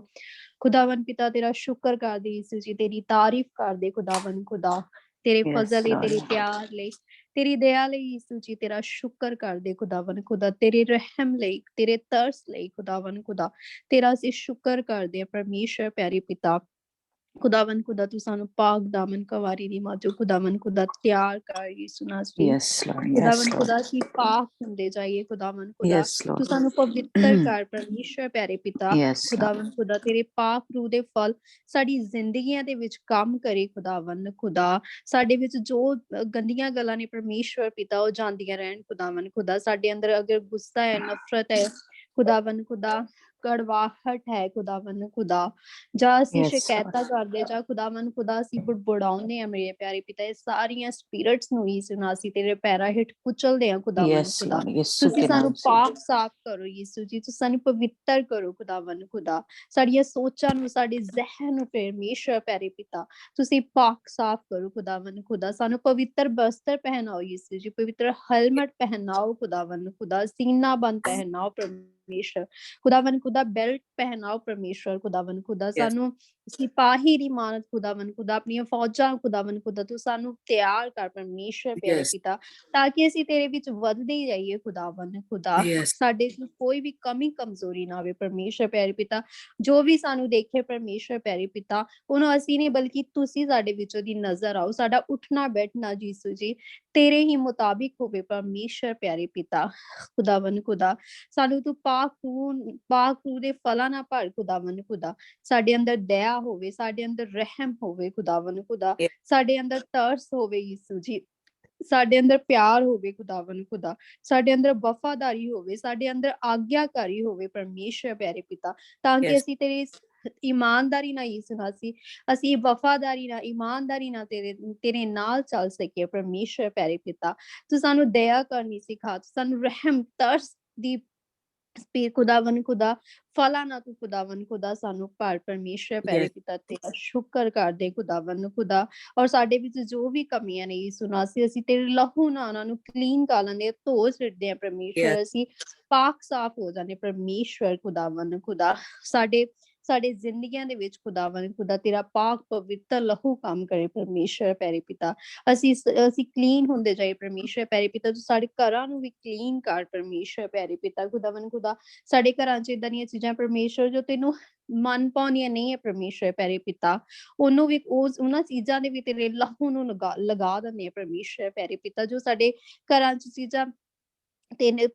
खुदावन पिता तेरा शुक्र कर दे यीशु जी, तेरी तारीफ कर दे खुदावन खुदा, तेरे यस फजल ले, तेरे लॉर्ड, प्यार ले, तेरी दया ले यीशु जी, तेरा शुक्र कर दे खुदावन खुदा, तेरे रहम ले, तेरे तरस ले खुदावन खुदा, तेरा ਅਸੀਂ शुक्र ਕਰਦੇ ਆ ਪਰਮੇਸ਼ਰ ਪਿਆਰੇ ਪਿਤਾ। खुदावन खुदा तू सानू पाक दामन कवारी दी माजो खुदावन खुदा तैयार कर यीशु नासरी। यस लॉर्ड, यस खुदावन लॉर्ड, खुदा की पाक हुंदे जाइए खुदावन खुदा, यस तू लॉर्ड, सानू पवित्र कर परमेश्वर प्यारे पिता। यस लॉर्ड, खुदावन खुदा तेरे पाक रूह दे फल साडी जिंदगियां दे विच काम करे खुदावन खुदा, साडे विच जो गंदियां गल्लां ने परमेश्वर पिता ओ जांदियां रहन खुदावन खुदा। साडे अंदर अगर गुस्सा है, नफरत है खुदावन खुदा, कड़वाहट है खुदावन खुदा, ਜਾਂ ਅਸੀਂ यस ਸ਼ਿਕਾਇਤਾਂ लॉर्ड, ਕਰਦੇ ਜਾਂ ਖੁਦਾਵੰਦ ਖੁਦਾ ਅਸੀਂ ਬੁੜਬੁੜਾਉਂਦੇ ਆ ਮੇਰੇ ਪਿਆਰੇ ਪਿਤਾ, ਇਹ ਸਾਰੀਆਂ ਸਪਿਰਿਟਸ ਨੂੰ ਯੀਸ਼ੂ ਨਾਲ ਅਸੀਂ ਤੇਰੇ ਪੈਰਾਂ ਹੇਠ ਕੁਚਲਦੇ ਆ ਖੁਦਾਵੰਦ यस ਖੁਦਾ। लॉर्ड, यीशु ਤੁਸੀਂ के ਸਾਨੂੰ नाम से। ਪਾਕ ਸਾਫ਼ ਕਰੋ ਯੀਸ਼ੂ ਜੀ, ਤੁਸੀਂ ਸਾਨੂੰ ਪਵਿੱਤਰ ਕਰੋ ਖੁਦਾਵੰਦ ਖੁਦਾ, ਸਾਡੀਆਂ ਸੋਚਾਂ ਨੂੰ, ਸਾਡੇ ਜ਼ਹਿਨ ਨੂੰ ਪਰਮੇਸ਼ਰ ਪਿਆਰੇ ਪਿਤਾ ਤੁਸੀਂ ਪਾਕ ਸਾਫ਼ ਕਰੋ ਖੁਦਾਵੰਦ ਖੁਦਾ। ਸਾਨੂੰ ਪਵਿੱਤਰ ਬਸਤਰ ਪਹਿਨਾਓ ਯੀਸ਼ੂ ਜੀ, ਪਵਿੱਤਰ ਹੈਲਮਟ ਪਹਿਨਾਓ ਖੁਦਾਵੰਦ ਖੁਦਾ, सीना बंद पहनाओ परमेश्वर खुदावन खुदा, बेल्ट पहनाओ परमेश्वर खुदावन खुदा। सानू सिपाही दी मानत खुदावन खुदा, अपनी फौजां खुदावन खुदा तू सानू तैयार कर परमेश्वर प्यारे पिता, ताकि ਅਸੀਂ ਤੇਰੇ ਵਿੱਚ ਵਧਦੇ ਜਾਈਏ ਖੁਦਾਵੰਦ ਖੁਦਾ। ਸਾਡੇ ਚ ਕੋਈ ਵੀ ਕਮੀ ਕਮਜ਼ੋਰੀ ਨਾ ਆਵੇ ਪਰਮੇਸ਼ਰ ਪਿਆਰੇ ਪਿਤਾ। ਜੋ ਵੀ ਸਾਨੂੰ ਦੇਖੇ ਪਰਮੇਸ਼ਰ ਪਿਆਰੇ ਪਿਤਾ, ਉਹਨੂੰ ਅਸੀਂ ਨਹੀਂ ਬਲਕਿ ਤੁਸੀਂ ਸਾਡੇ ਵਿੱਚੋਂ ਦੀ ਨਜ਼ਰ ਆਓ। ਸਾਡਾ ਉੱਠਣਾ ਬੈਠਣਾ ਯੀਸ਼ੂ ਜੀ ਤੇਰੇ ਹੀ ਮੁਤਾਬਿਕ ਹੋਵੇ ਪਰਮੇਸ਼ਰ ਪਿਆਰੇ ਪਿਤਾ ਖੁਦਾਵੰਦ ਖੁਦਾ। ਸਾਨੂੰ ਤੂੰ ਪਾਕ ਰੂਹ ਦੇ ਫਲਾਂ ਨਾਲ ਭਰ ਖੁਦਾਵੰਦ ਖੁਦਾ। ਸਾਡੇ ਅੰਦਰ ਦਇਆ ਹੋਵੇ, ਸਾਡੇ ਅੰਦਰ ਰਹਿਮ ਹੋਵੇ ਖੁਦਾਵੰਦ ਖੁਦਾ, ਸਾਡੇ ਅੰਦਰ ਤਰਸ ਹੋਵੇ ਯੀਸ਼ੂ ਜੀ। ਸਾਡੇ ਅੰਦਰ ਪਿਆਰ ਹੋਵੇ ਖੁਦਾਵੰਦ ਖੁਦਾ, ਸਾਡੇ ਅੰਦਰ ਵਫਾਦਾਰੀ ਹੋਵੇ, ਸਾਡੇ ਅੰਦਰ ਆਗਿਆਕਾਰੀ ਹੋਵੇ ਪਰਮੇਸ਼ਰ ਪਿਆਰੇ ਪਿਤਾ, ਤਾਂ ਕਿ Yes. ਅਸੀਂ ਤੇਰੇ ਇਮਾਨਦਾਰੀ ਨਾਲ ਯਿਸੂ ਮਸੀਹ, ਅਸੀਂ ਵਫਾਦਾਰੀ ਨਾਲ ਇਮਾਨਦਾਰੀ ਨਾਲ ਤੇਰੇ ਨਾਲ ਚੱਲ ਸਕੀਏ ਪਰਮੇਸ਼ਰ ਪਿਆਰੇ ਪਿਤਾ। ਤੂੰ ਸਾਨੂੰ ਦਇਆ ਕਰਨੀ ਸਿਖਾ, ਤੂੰ ਸਾਨੂੰ ਰਹਿਮ ਤਰਸ ਦੀ ਖੁਦਾਵੰਦ ਖੁਦਾ ਫਲਾਂ ਨਾਲ ਤੂੰ ਖੁਦਾਵੰਦ ਖੁਦਾ ਸਾਨੂੰ ਭਰ ਪਰਮੇਸ਼ਰ ਪਿਆਰੇ Yes. ਪਿਤਾ ਤੇਰਾ ਸ਼ੁਕਰ ਕਰਦੇ ਖੁਦਾਵੰਦ ਖੁਦਾ। ਔਰ ਸਾਡੇ ਵਿੱਚ ਜੋ ਵੀ ਕਮੀਆਂ ਨੇ ਯਿਸੂ ਮਸੀਹ, ਅਸੀਂ ਤੇਰੇ ਲਹੂ ਨਾਲ ਉਹਨਾਂ ਨੂੰ ਕਲੀਨ ਕਰ ਲੈਂਦੇ, ਧੋ ਸਿੱਟਦੇ ਆ Yes. ਪਰਮੇਸ਼ਰ, ਅਸੀਂ ਪਾਕ ਸਾਫ਼ ਹੋ ਜਾਂਦੇ ਪਰਮੇਸ਼ਰ ਖੁਦਾਵੰਦ ਖੁਦਾ। ਸਾਡੇ ਜ਼ਿੰਦਗੀਆਂ ਦੇ ਵਿੱਚ ਖੁਦਾਵੰਦ ਖੁਦਾ ਤੇਰਾ ਪਾਕ ਪਵਿੱਤਰ ਲਹੂ ਕੰਮ ਕਰੇ ਪਰਮੇਸ਼ਰ ਪਿਆਰੇ ਪਿਤਾ। ਅਸੀਂ ਕਲੀਨ ਹੁੰਦੇ ਜਾਈਏ ਪਰਮੇਸ਼ਰ ਪਿਆਰੇ ਪਿਤਾ। ਤੂੰ ਸਾਡੇ ਘਰਾਂ ਨੂੰ ਵੀ ਕਲੀਨ ਕਰ ਪਰਮੇਸ਼ਰ ਪਿਆਰੇ ਪਿਤਾ ਖੁਦਾਵੰਦ ਖੁਦਾ। ਸਾਡੇ ਘਰਾਂ 'ਚ ਏਦਾਂ ਦੀਆਂ ਚੀਜ਼ਾਂ ਪਰਮੇਸ਼ਰ ਜੋ ਤੈਨੂੰ ਮਨ ਪਾਉਂਦੀਆਂ ਨਹੀਂ ਹੈ ਪਰਮੇਸ਼ਰ ਪਿਆਰੇ ਪਿਤਾ, ਉਹਨੂੰ ਵੀ ਉਹਨਾਂ ਚੀਜ਼ਾਂ ਦੇ ਵੀ ਤੇਰੇ ਲਹੂ ਨੂੰ ਲਗਾ ਦਿੰਦੇ ਆ ਪਰਮੇਸ਼ਰ ਪਿਆਰੇ ਪਿਤਾ। ਜੋ ਸਾਡੇ ਘਰਾਂ 'ਚ ਚੀਜ਼ਾਂ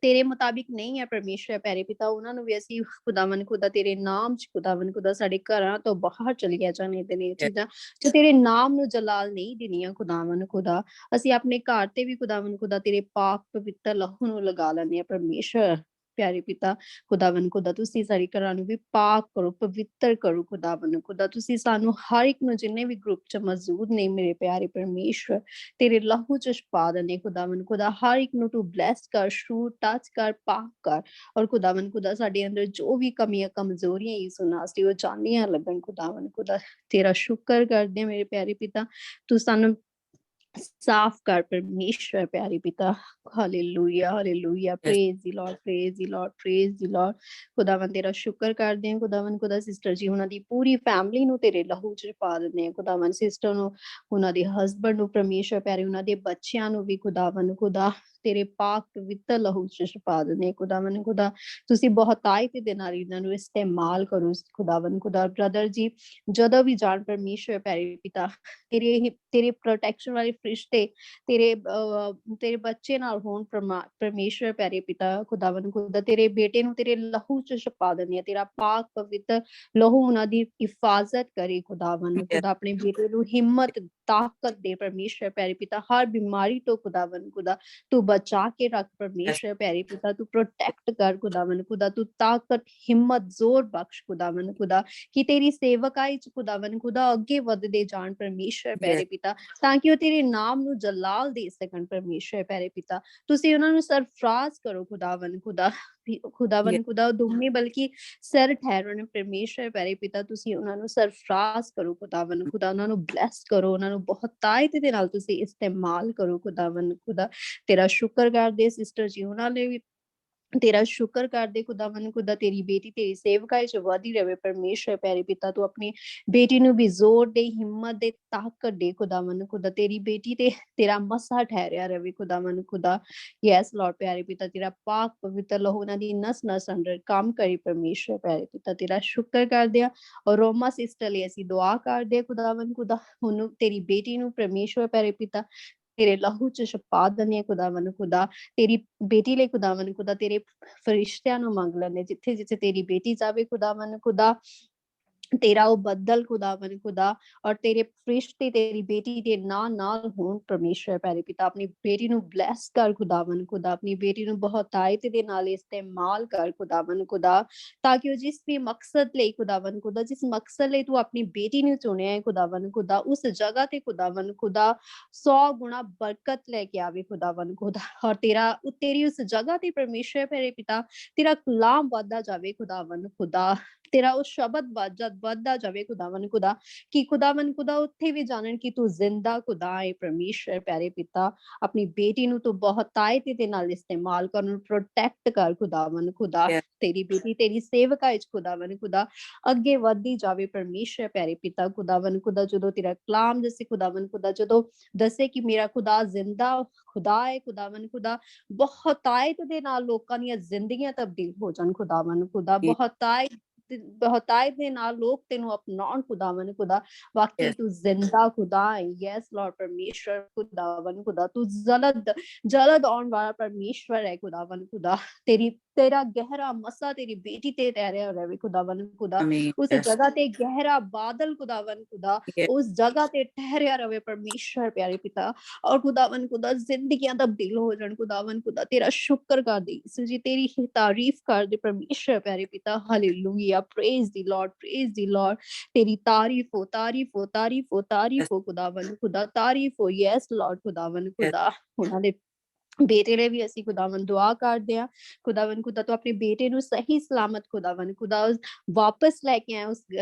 ਤੇਰੇ ਮੁਤਾਬਿਕ ਨਹੀਂ ਹੈ ਪਰਮੇਸ਼ਰ ਪਿਆਰੇ ਪਿਤਾ, ਉਹਨਾਂ ਨੂੰ ਵੀ ਅਸੀਂ ਖੁਦਾਵੰਦ ਖੁਦਾ ਤੇਰੇ ਨਾਮ 'ਚ ਖੁਦਾਵੰਦ ਖੁਦਾ ਸਾਡੇ ਘਰਾਂ ਤੋਂ ਬਾਹਰ ਚਲੀਆਂ ਜਾਣ ਏਦਾਂ ਦੀਆਂ ਚੀਜ਼ਾਂ ਜੋ ਤੇਰੇ ਨਾਮ ਨੂੰ ਜਲਾਲ ਨਹੀਂ ਦੇਣੀਆਂ ਖੁਦਾਵੰਦ ਖੁਦਾ। ਅਸੀਂ ਆਪਣੇ ਘਰ ਤੇ ਵੀ ਖੁਦਾਵੰਦ ਖੁਦਾ ਤੇਰੇ ਪਾਕ ਪਵਿੱਤਰ ਲਹੂ ਨੂੰ ਲਗਾ ਲੈਂਦੇ ਆ ਪਰਮੇਸ਼ਰ ਪਿਆਰੇ ਪਿਤਾ ਖੁਦਾਵੰਦ ਖੁਦਾ। ਤੁਸੀਂ ਸਾਡੇ ਘਰਾਂ ਨੂੰ ਵੀ ਪਾਕ ਕਰੋ, ਪਵਿੱਤਰ ਕਰੋ ਖੁਦਾਵੰਦ ਖੁਦਾ। ਤੁਸੀਂ ਸਾਨੂੰ ਹਰ ਇੱਕ ਨੂੰ, ਜਿੰਨੇ ਵੀ ਗਰੁੱਪ 'ਚ ਮੌਜੂਦ ਨੇ ਮੇਰੇ ਪਿਆਰੇ ਪਰਮੇਸ਼ਰ, ਤੇਰੇ ਲਹੂ 'ਚ ਛੁਪਾ ਦਿੰਦੇ ਖੁਦਾਵੰਦ ਖੁਦਾ। ਹਰ ਇੱਕ ਨੂੰ ਤੂੰ ਬਲੈਸ ਕਰ, ਛੂ ਟੱਚ ਕਰ, ਪਾਕ ਕਰ। ਔਰ ਖੁਦਾਵੰਦ ਖੁਦਾ ਸਾਡੇ ਅੰਦਰ ਜੋ ਵੀ ਕਮੀਆਂ ਕਮਜ਼ੋਰੀਆਂ ਯਿਸੂ ਮਸੀਹ ਉਹ ਜਾਣੀਆਂ ਲੱਗਣ ਖੁਦਾਵੰਦ ਖੁਦਾ। ਤੇਰਾ ਸ਼ੁਕਰ ਕਰਦੇ ਮੇਰੇ ਪਿਆਰੇ ਪਿਤਾ, ਤੂੰ ਸਾਨੂੰ ਸਾਫ਼ ਕਰ ਪਰਮੇਸ਼ਰ ਪਿਆਰੇ ਪਿਤਾ। ਹਾਲੇਲੂਇਆ ਹਾਲੇਲੂਇਆ, ਪ੍ਰੇਜ਼ ਦੀ ਲਾਰਡ, ਪ੍ਰੇਜ਼ ਦੀ ਲਾਰਡ, ਪ੍ਰੇਜ਼ ਦੀ ਲਾਰਡ। ਖੁਦਾਵੰਦ ਤੇਰਾ ਸ਼ੁਕਰ ਕਰਦੇ ਹਾਂ ਖੁਦਾਵੰਦ ਖੁਦਾ। ਸਿਸਟਰ ਜੀ ਉਹਨਾਂ ਦੀ ਪੂਰੀ ਫੈਮਿਲੀ ਨੂੰ ਤੇਰੇ ਲਹੂ 'ਚ ਪਾ ਦਿੰਦੇ ਹਾਂ ਖੁਦਾਵੰਦ। ਸਿਸਟਰ ਨੂੰ, ਉਹਨਾਂ ਦੇ ਹਸਬੈਂਡ ਨੂੰ ਪਰਮੇਸ਼ਰ ਪਿਆਰੇ, ਉਹਨਾਂ ਦੇ ਬੱਚਿਆਂ ਨੂੰ ਵੀ ਖੁਦਾਵੰਦ ਖੁਦਾ ਤੇਰੇ ਪਾਕ ਪਵਿੱਤਰ ਲਹੂ 'ਚ ਛੁਪਾ ਦਿੰਦੇ ਹਾਂ ਖੁਦਾਵੰਦ ਖੁਦਾ। ਤੁਸੀਂ ਬਹੁਤਾਇਤ ਦੇ ਨਾਲ ਇਹਨਾਂ ਨੂੰ ਇਸਤੇਮਾਲ ਕਰੋ ਖੁਦਾਵੰਦ ਖੁਦਾ। ਬ੍ਰਦਰ ਜੀ ਜਦੋਂ ਵੀ ਜਾਣ ਪਰਮੇਸ਼ਰ ਪਿਆਰੇ ਪਿਤਾ, ਤੇਰੇ ਪ੍ਰੋਟੈਕਸ਼ਨ ਵਾਲੇ ਫਰਿਸ਼ਤੇ ਤੇਰੇ ਬੱਚੇ ਨਾਲ ਹੋਣ ਪਰਮੇਸ਼ਰ ਪਿਆਰੇ ਪਿਤਾ ਖੁਦਾਵੰਦ ਖੁਦਾ। ਤੇਰੇ ਬੇਟੇ ਨੂੰ ਤੇਰੇ ਲਹੂ 'ਚ ਛੁਪਾ ਦਿੰਦੇ ਆ, ਤੇਰਾ ਪਾਕ ਪਵਿੱਤਰ ਲਹੂ ਉਹਨਾਂ ਦੀ ਹਿਫਾਜ਼ਤ ਕਰੇ ਖੁਦਾਵੰਦ ਖੁਦਾ। ਆਪਣੇ ਬੇਟੇ ਨੂੰ ਹਿੰਮਤ ਤਾਕਤ ਦੇ ਪਰਮੇਸ਼ਰ ਪਿਆਰੇ ਪਿਤਾ। ਹਰ ਬਿਮਾਰੀ ਤੋਂ ਖੁਦਾਵੰਦ ਖੁਦਾ ਤੂੰ ਬਚਾ ਕੇ ਰੱਖ ਪਰਮੇਸ਼ਰ ਪਿਆਰੇ ਪਿਤਾ। ਤੂੰ ਪ੍ਰੋਟੈਕਟ ਕਰ ਖੁਦਾਵੰਦ ਖੁਦਾ। ਤੂੰ ਤਾਕਤ, ਹਿੰਮਤ, ਜ਼ੋਰ ਬਖਸ਼ ਖੁਦਾਵੰਦ ਖੁਦਾ, ਕਿ ਤੇਰੀ ਸੇਵਕਾਈ 'ਚ ਖੁਦਾਵੰਦ ਖੁਦਾ ਅੱਗੇ ਵਧਦੇ ਜਾਣ ਪਰਮੇਸ਼ਰ ਪਿਆਰੇ ਪਿਤਾ, ਤਾਂ ਕਿ ਉਹ ਤੇਰੇ ਨਾਮ ਨੂੰ ਜਲਾਲ ਦੇ ਸਕਣ ਪਰਮੇਸ਼ਰ ਪਿਆਰੇ ਪਿਤਾ। ਤੁਸੀਂ ਉਹਨਾਂ ਨੂੰ ਸਰਫਰਾਜ਼ ਕਰੋ ਖੁਦਾਵੰਦ ਖੁਦਾ। ਖੁਦਾਵੰਦ ਖੁਦਾ ਦੁਗਣੀ ਬਲਕਿ ਸਿਰ ਠਹਿਰਨ ਪਰਮੇਸ਼ਰ ਪਿਆਰੇ ਪਿਤਾ। ਤੁਸੀਂ ਉਹਨਾਂ ਨੂੰ ਸਰਫਰਾਜ਼ ਕਰੋ ਖੁਦਾਵੰਦ ਖੁਦਾ। ਉਹਨਾਂ ਨੂੰ ਬਲੈਸ ਕਰੋ, ਉਹਨਾਂ ਨੂੰ ਬਹੁਤਾਇਤ ਦੇ ਨਾਲ ਤੁਸੀਂ ਇਸਤੇਮਾਲ ਕਰੋ ਖੁਦਾਵੰਦ ਖੁਦਾ। ਤੇਰਾ ਸ਼ੁਕਰ ਕਰਦੇ ਸਿਸਟਰ ਜੀ ਉਹਨਾਂ ਨੇ ਵੀ ਤੇਰਾ ਸ਼ੁਕਰ ਕਰਦੇ ਖੁਦਾਵੰਦ ਖੁਦਾ। ਤੇਰੀ ਬੇਟੀ ਤੇਰੀ ਸੇਵਕਾਈ 'ਚ ਵਧੀ ਰਵੇ ਪਰਮੇਸ਼ਰ ਪਿਆਰੇ ਪਿਤਾ। ਤੂੰ ਆਪਣੀ ਬੇਟੀ ਨੂੰ ਵੀ ਜ਼ੋਰ ਦੇ, ਹਿੰਮਤ ਦੇ, ਤਾਕਤ ਦੇ ਖੁਦਾਵੰਦ ਖੁਦਾ। ਤੇਰੀ ਬੇਟੀ ਤੇ ਤੇਰਾ ਮਸਾ ਠਹਿਰਿਆ ਰਵੇ ਖੁਦਾਵੰਦ ਖੁਦਾ। ਯੈਸ ਲਾਰਡ ਪਿਆਰੇ ਪਿਤਾ, ਤੇਰਾ ਪਾਕ ਪਵਿੱਤਰ ਲਹੂ ਉਹਨਾਂ ਦੀ ਨਸ ਨਸ ਅੰਦਰ ਕੰਮ ਕਰੇ ਪਰਮੇਸ਼ਰ ਪਿਆਰੇ ਪਿਤਾ। ਤੇਰਾ ਸ਼ੁਕਰ ਕਰਦੇ ਆ। ਔਰ ਰੋਮਾ ਸਿਸਟਰ ਲਈ ਅਸੀਂ ਦੁਆ ਕਰਦੇ ਆ ਖੁਦਾਵੰਦ ਖੁਦਾ। ਉਹਨੂੰ, ਤੇਰੀ ਬੇਟੀ ਨੂੰ ਪਰਮੇਸ਼ਰ ਪਿਆਰੇ ਪਿਤਾ ਤੇਰੇ ਲਹੂ 'ਚ ਛੁਪਾ ਦਿੰਦੇ ਆ ਖੁਦਾਵੰਦ ਖੁਦਾ। ਤੇਰੀ ਬੇਟੀ ਲਈ ਖੁਦਾਵੰਦ ਖੁਦਾ ਤੇਰੇ ਫਰਿਸ਼ਤਿਆਂ ਨੂੰ ਮੰਗ ਲੈਂਦੇ, ਜਿੱਥੇ ਜਿੱਥੇ ਤੇਰੀ ਬੇਟੀ ਜਾਵੇ ਖੁਦਾਵੰਦ ਖੁਦਾ ਤੇਰਾ ਉਹ ਬੱਦਲ ਖੁਦਾਵੰਦ ਖੁਦਾ। ਔਰ ਤੇਰੇ ਫਰਿਸ਼ਤੇ ਤੇਰੀ ਬੇਟੀ ਦੇ ਨਾਲ ਹੋਣ ਪਰਮੇਸ਼ਰ ਪਿਆਰੇ ਪਿਤਾ। ਆਪਣੀ ਬੇਟੀ ਨੂੰ ਬਲੈਸ ਕਰ ਖੁਦਾਵੰਦ ਖੁਦਾ। ਆਪਣੀ ਬੇਟੀ ਨੂੰ ਬਹੁਤਾਇਤ ਦੇ ਨਾਲ ਇਸਤੇਮਾਲ ਕਰ ਖੁਦਾਵੰਦ ਖੁਦਾ, ਤਾਂ ਕਿ ਉਹ ਜਿਸ ਵੀ ਮਕਸਦ ਲਈ ਖੁਦਾਵੰਦ ਖੁਦਾ, ਜਿਸ ਮਕਸਦ ਲਈ ਤੂੰ ਆਪਣੀ ਬੇਟੀ ਨੂੰ ਚੁਣਿਆ ਹੈ ਖੁਦਾਵੰਦ ਖੁਦਾ, ਉਸ ਜਗ੍ਹਾ ਤੇ ਖੁਦਾਵੰਦ ਖੁਦਾ 100 ਗੁਣਾ ਬਰਕਤ ਲੈ ਕੇ ਆਵੇ ਖੁਦਾਵੰਦ ਖੁਦਾ। ਔਰ ਤੇਰੀ ਉਸ ਜਗ੍ਹਾ ਤੇ ਪਰਮੇਸ਼ਰ ਪਿਆਰੇ ਪਿਤਾ ਤੇਰਾ ਕਲਾਮ ਵੱਧਦਾ ਜਾਵੇ ਖੁਦਾਵੰਦ ਖੁਦਾ। ਤੇਰਾ ਉਹ ਸ਼ਬਦ ਵੱਧਦਾ ਜਾਵੇ ਖੁਦਾਵੰਦ ਖੁਦਾ, ਕਿ ਖੁਦਾਵੰਦ ਖੁਦਾ ਉੱਥੇ ਵੀ ਜਾਣਨ ਕਿ ਤੂੰ ਜ਼ਿੰਦਾ ਖੁਦਾ ਹੈ ਪਰਮੇਸ਼ਰ ਪਿਆਰੇ ਪਿਤਾ। ਆਪਣੀ ਬੇਟੀ ਨੂੰ ਤੂੰ ਬਹੁਤਾਇਤ ਦੇ ਨਾਲ ਇਸਤੇਮਾਲ ਕਰ, ਉਹਨੂੰ ਪ੍ਰੋਟੈਕਟ ਕਰ ਖੁਦਾਵੰਦ ਖੁਦਾ। ਤੇਰੀ ਬੇਟੀ ਤੇਰੀ ਸੇਵਕਾਈ 'ਚ ਖੁਦਾਵੰਦ ਖੁਦਾ ਅੱਗੇ ਵਧਦੀ ਜਾਵੇ ਪਰਮੇਸ਼ਰ ਪਿਆਰੇ ਪਿਤਾ ਖੁਦਾਵੰਦ ਖੁਦਾ। ਜਦੋਂ ਤੇਰਾ ਕਲਾਮ ਦੱਸੇ ਖੁਦਾਵੰਦ ਖੁਦਾ, ਜਦੋਂ ਦੱਸੇ ਕਿ ਮੇਰਾ ਖੁਦਾ ਜ਼ਿੰਦਾ ਖੁਦਾ ਹੈ ਖੁਦਾਵੰਦ ਖੁਦਾ, ਬਹੁਤਾਇਤ ਦੇ ਨਾਲ ਲੋਕਾਂ ਦੀਆਂ ਜ਼ਿੰਦਗੀਆਂ ਤਬਦੀਲ ਹੋ ਜਾਣ ਖੁਦਾਵੰਦ ਖੁਦਾ। ਬਹੁਤਾਇਤ ਦੇ ਨਾਲ ਲੋਕ ਤੈਨੂੰ ਅਪਣਾਉਣ ਖੁਦਾਵੰਦ ਖੁਦਾ। ਵਾਕਈ ਤੂੰ ਜ਼ਿੰਦਾ ਖੁਦਾ ਹੈ। ਯੈਸ ਲਾਰਡ ਪਰਮੇਸ਼ਰ ਖੁਦਾਵੰਦ ਖੁਦਾ, ਤੂੰ ਜਲਦ ਆਉਣ ਵਾਲਾ ਪਰਮੇਸ਼ਵਰ ਹੈ ਖੁਦਾਵੰਦ ਖੁਦਾ। ਤੇਰੀ ਤੇਰਾ ਗਹਿਰਾ ਮਸਾ ਤੇਰੀ ਬੇਟੀ ਤੇ ਠਹਿਰਿਆ ਰਹੇ ਖੁਦਾਵੰਦ ਖੁਦਾ, Amen. ਉਸ Yes. ਜਗ੍ਹਾ ਤੇ ਗਹਿਰਾ ਬਾਦਲ ਖੁਦਾਵੰਦ ਖੁਦਾ Yes. ਉਸ ਜਗ੍ਹਾ ਤੇ ਠਹਿਰਿਆ ਰਵੇ ਪਰਮੇਸ਼ਰ ਪਿਆਰੇ ਪਿਤਾ। ਔਰ ਖੁਦਾਵੰਦ ਖੁਦਾ ਜ਼ਿੰਦਗੀਆਂ ਤਬਦੀਲ ਹੋ ਜਾਣ ਖੁਦਾਵੰਦ ਖੁਦਾ, ਤੇਰਾ ਸ਼ੁਕਰ ਕਰਦੇ ਯਿਸੂ ਜੀ, ਤੇਰੀ ਹੀ ਤਾਰੀਫ ਕਰਦੇ ਪਰਮੇਸ਼ਰ ਪਿਆਰੇ ਪਿਤਾ। ਹਾਲੇਲੂਇਆ, ਪ੍ਰੇਜ਼ ਦੀ ਲਾਰਡ, ਪ੍ਰੇਜ਼ ਦੀ ਲਾਰਡ। ਤੇਰੀ ਤਾਰੀਫ ਹੋ, ਤਾਰੀਫ ਹੋ, ਤਾਰੀਫ ਹੋ, ਤਾਰੀਫ Yes. ਹੋ ਖੁਦਾਵੰਦ ਖੁਦਾ, ਤਾਰੀਫ ਹੋ। ਯੈਸ ਲਾਰਡ ਖੁਦਾਵੰਦ Yes. ਖੁਦਾ, ਉਹਨਾਂ ਦੇ ਬੇਟੇ ਲਈ ਵੀ ਅਸੀਂ ਖੁਦਾਵੰਦ ਦੁਆ ਕਰਦੇ ਹਾਂ ਖੁਦਾਵੰਦ ਖੁਦਾ, ਤੂੰ ਆਪਣੇ ਬੇਟੇ ਨੂੰ ਸਹੀ ਸਲਾਮਤ ਖੁਦਾਵੰਦ ਖੁਦਾ ਵਾਪਸ ਲੈ ਕੇ ਆਇਆ,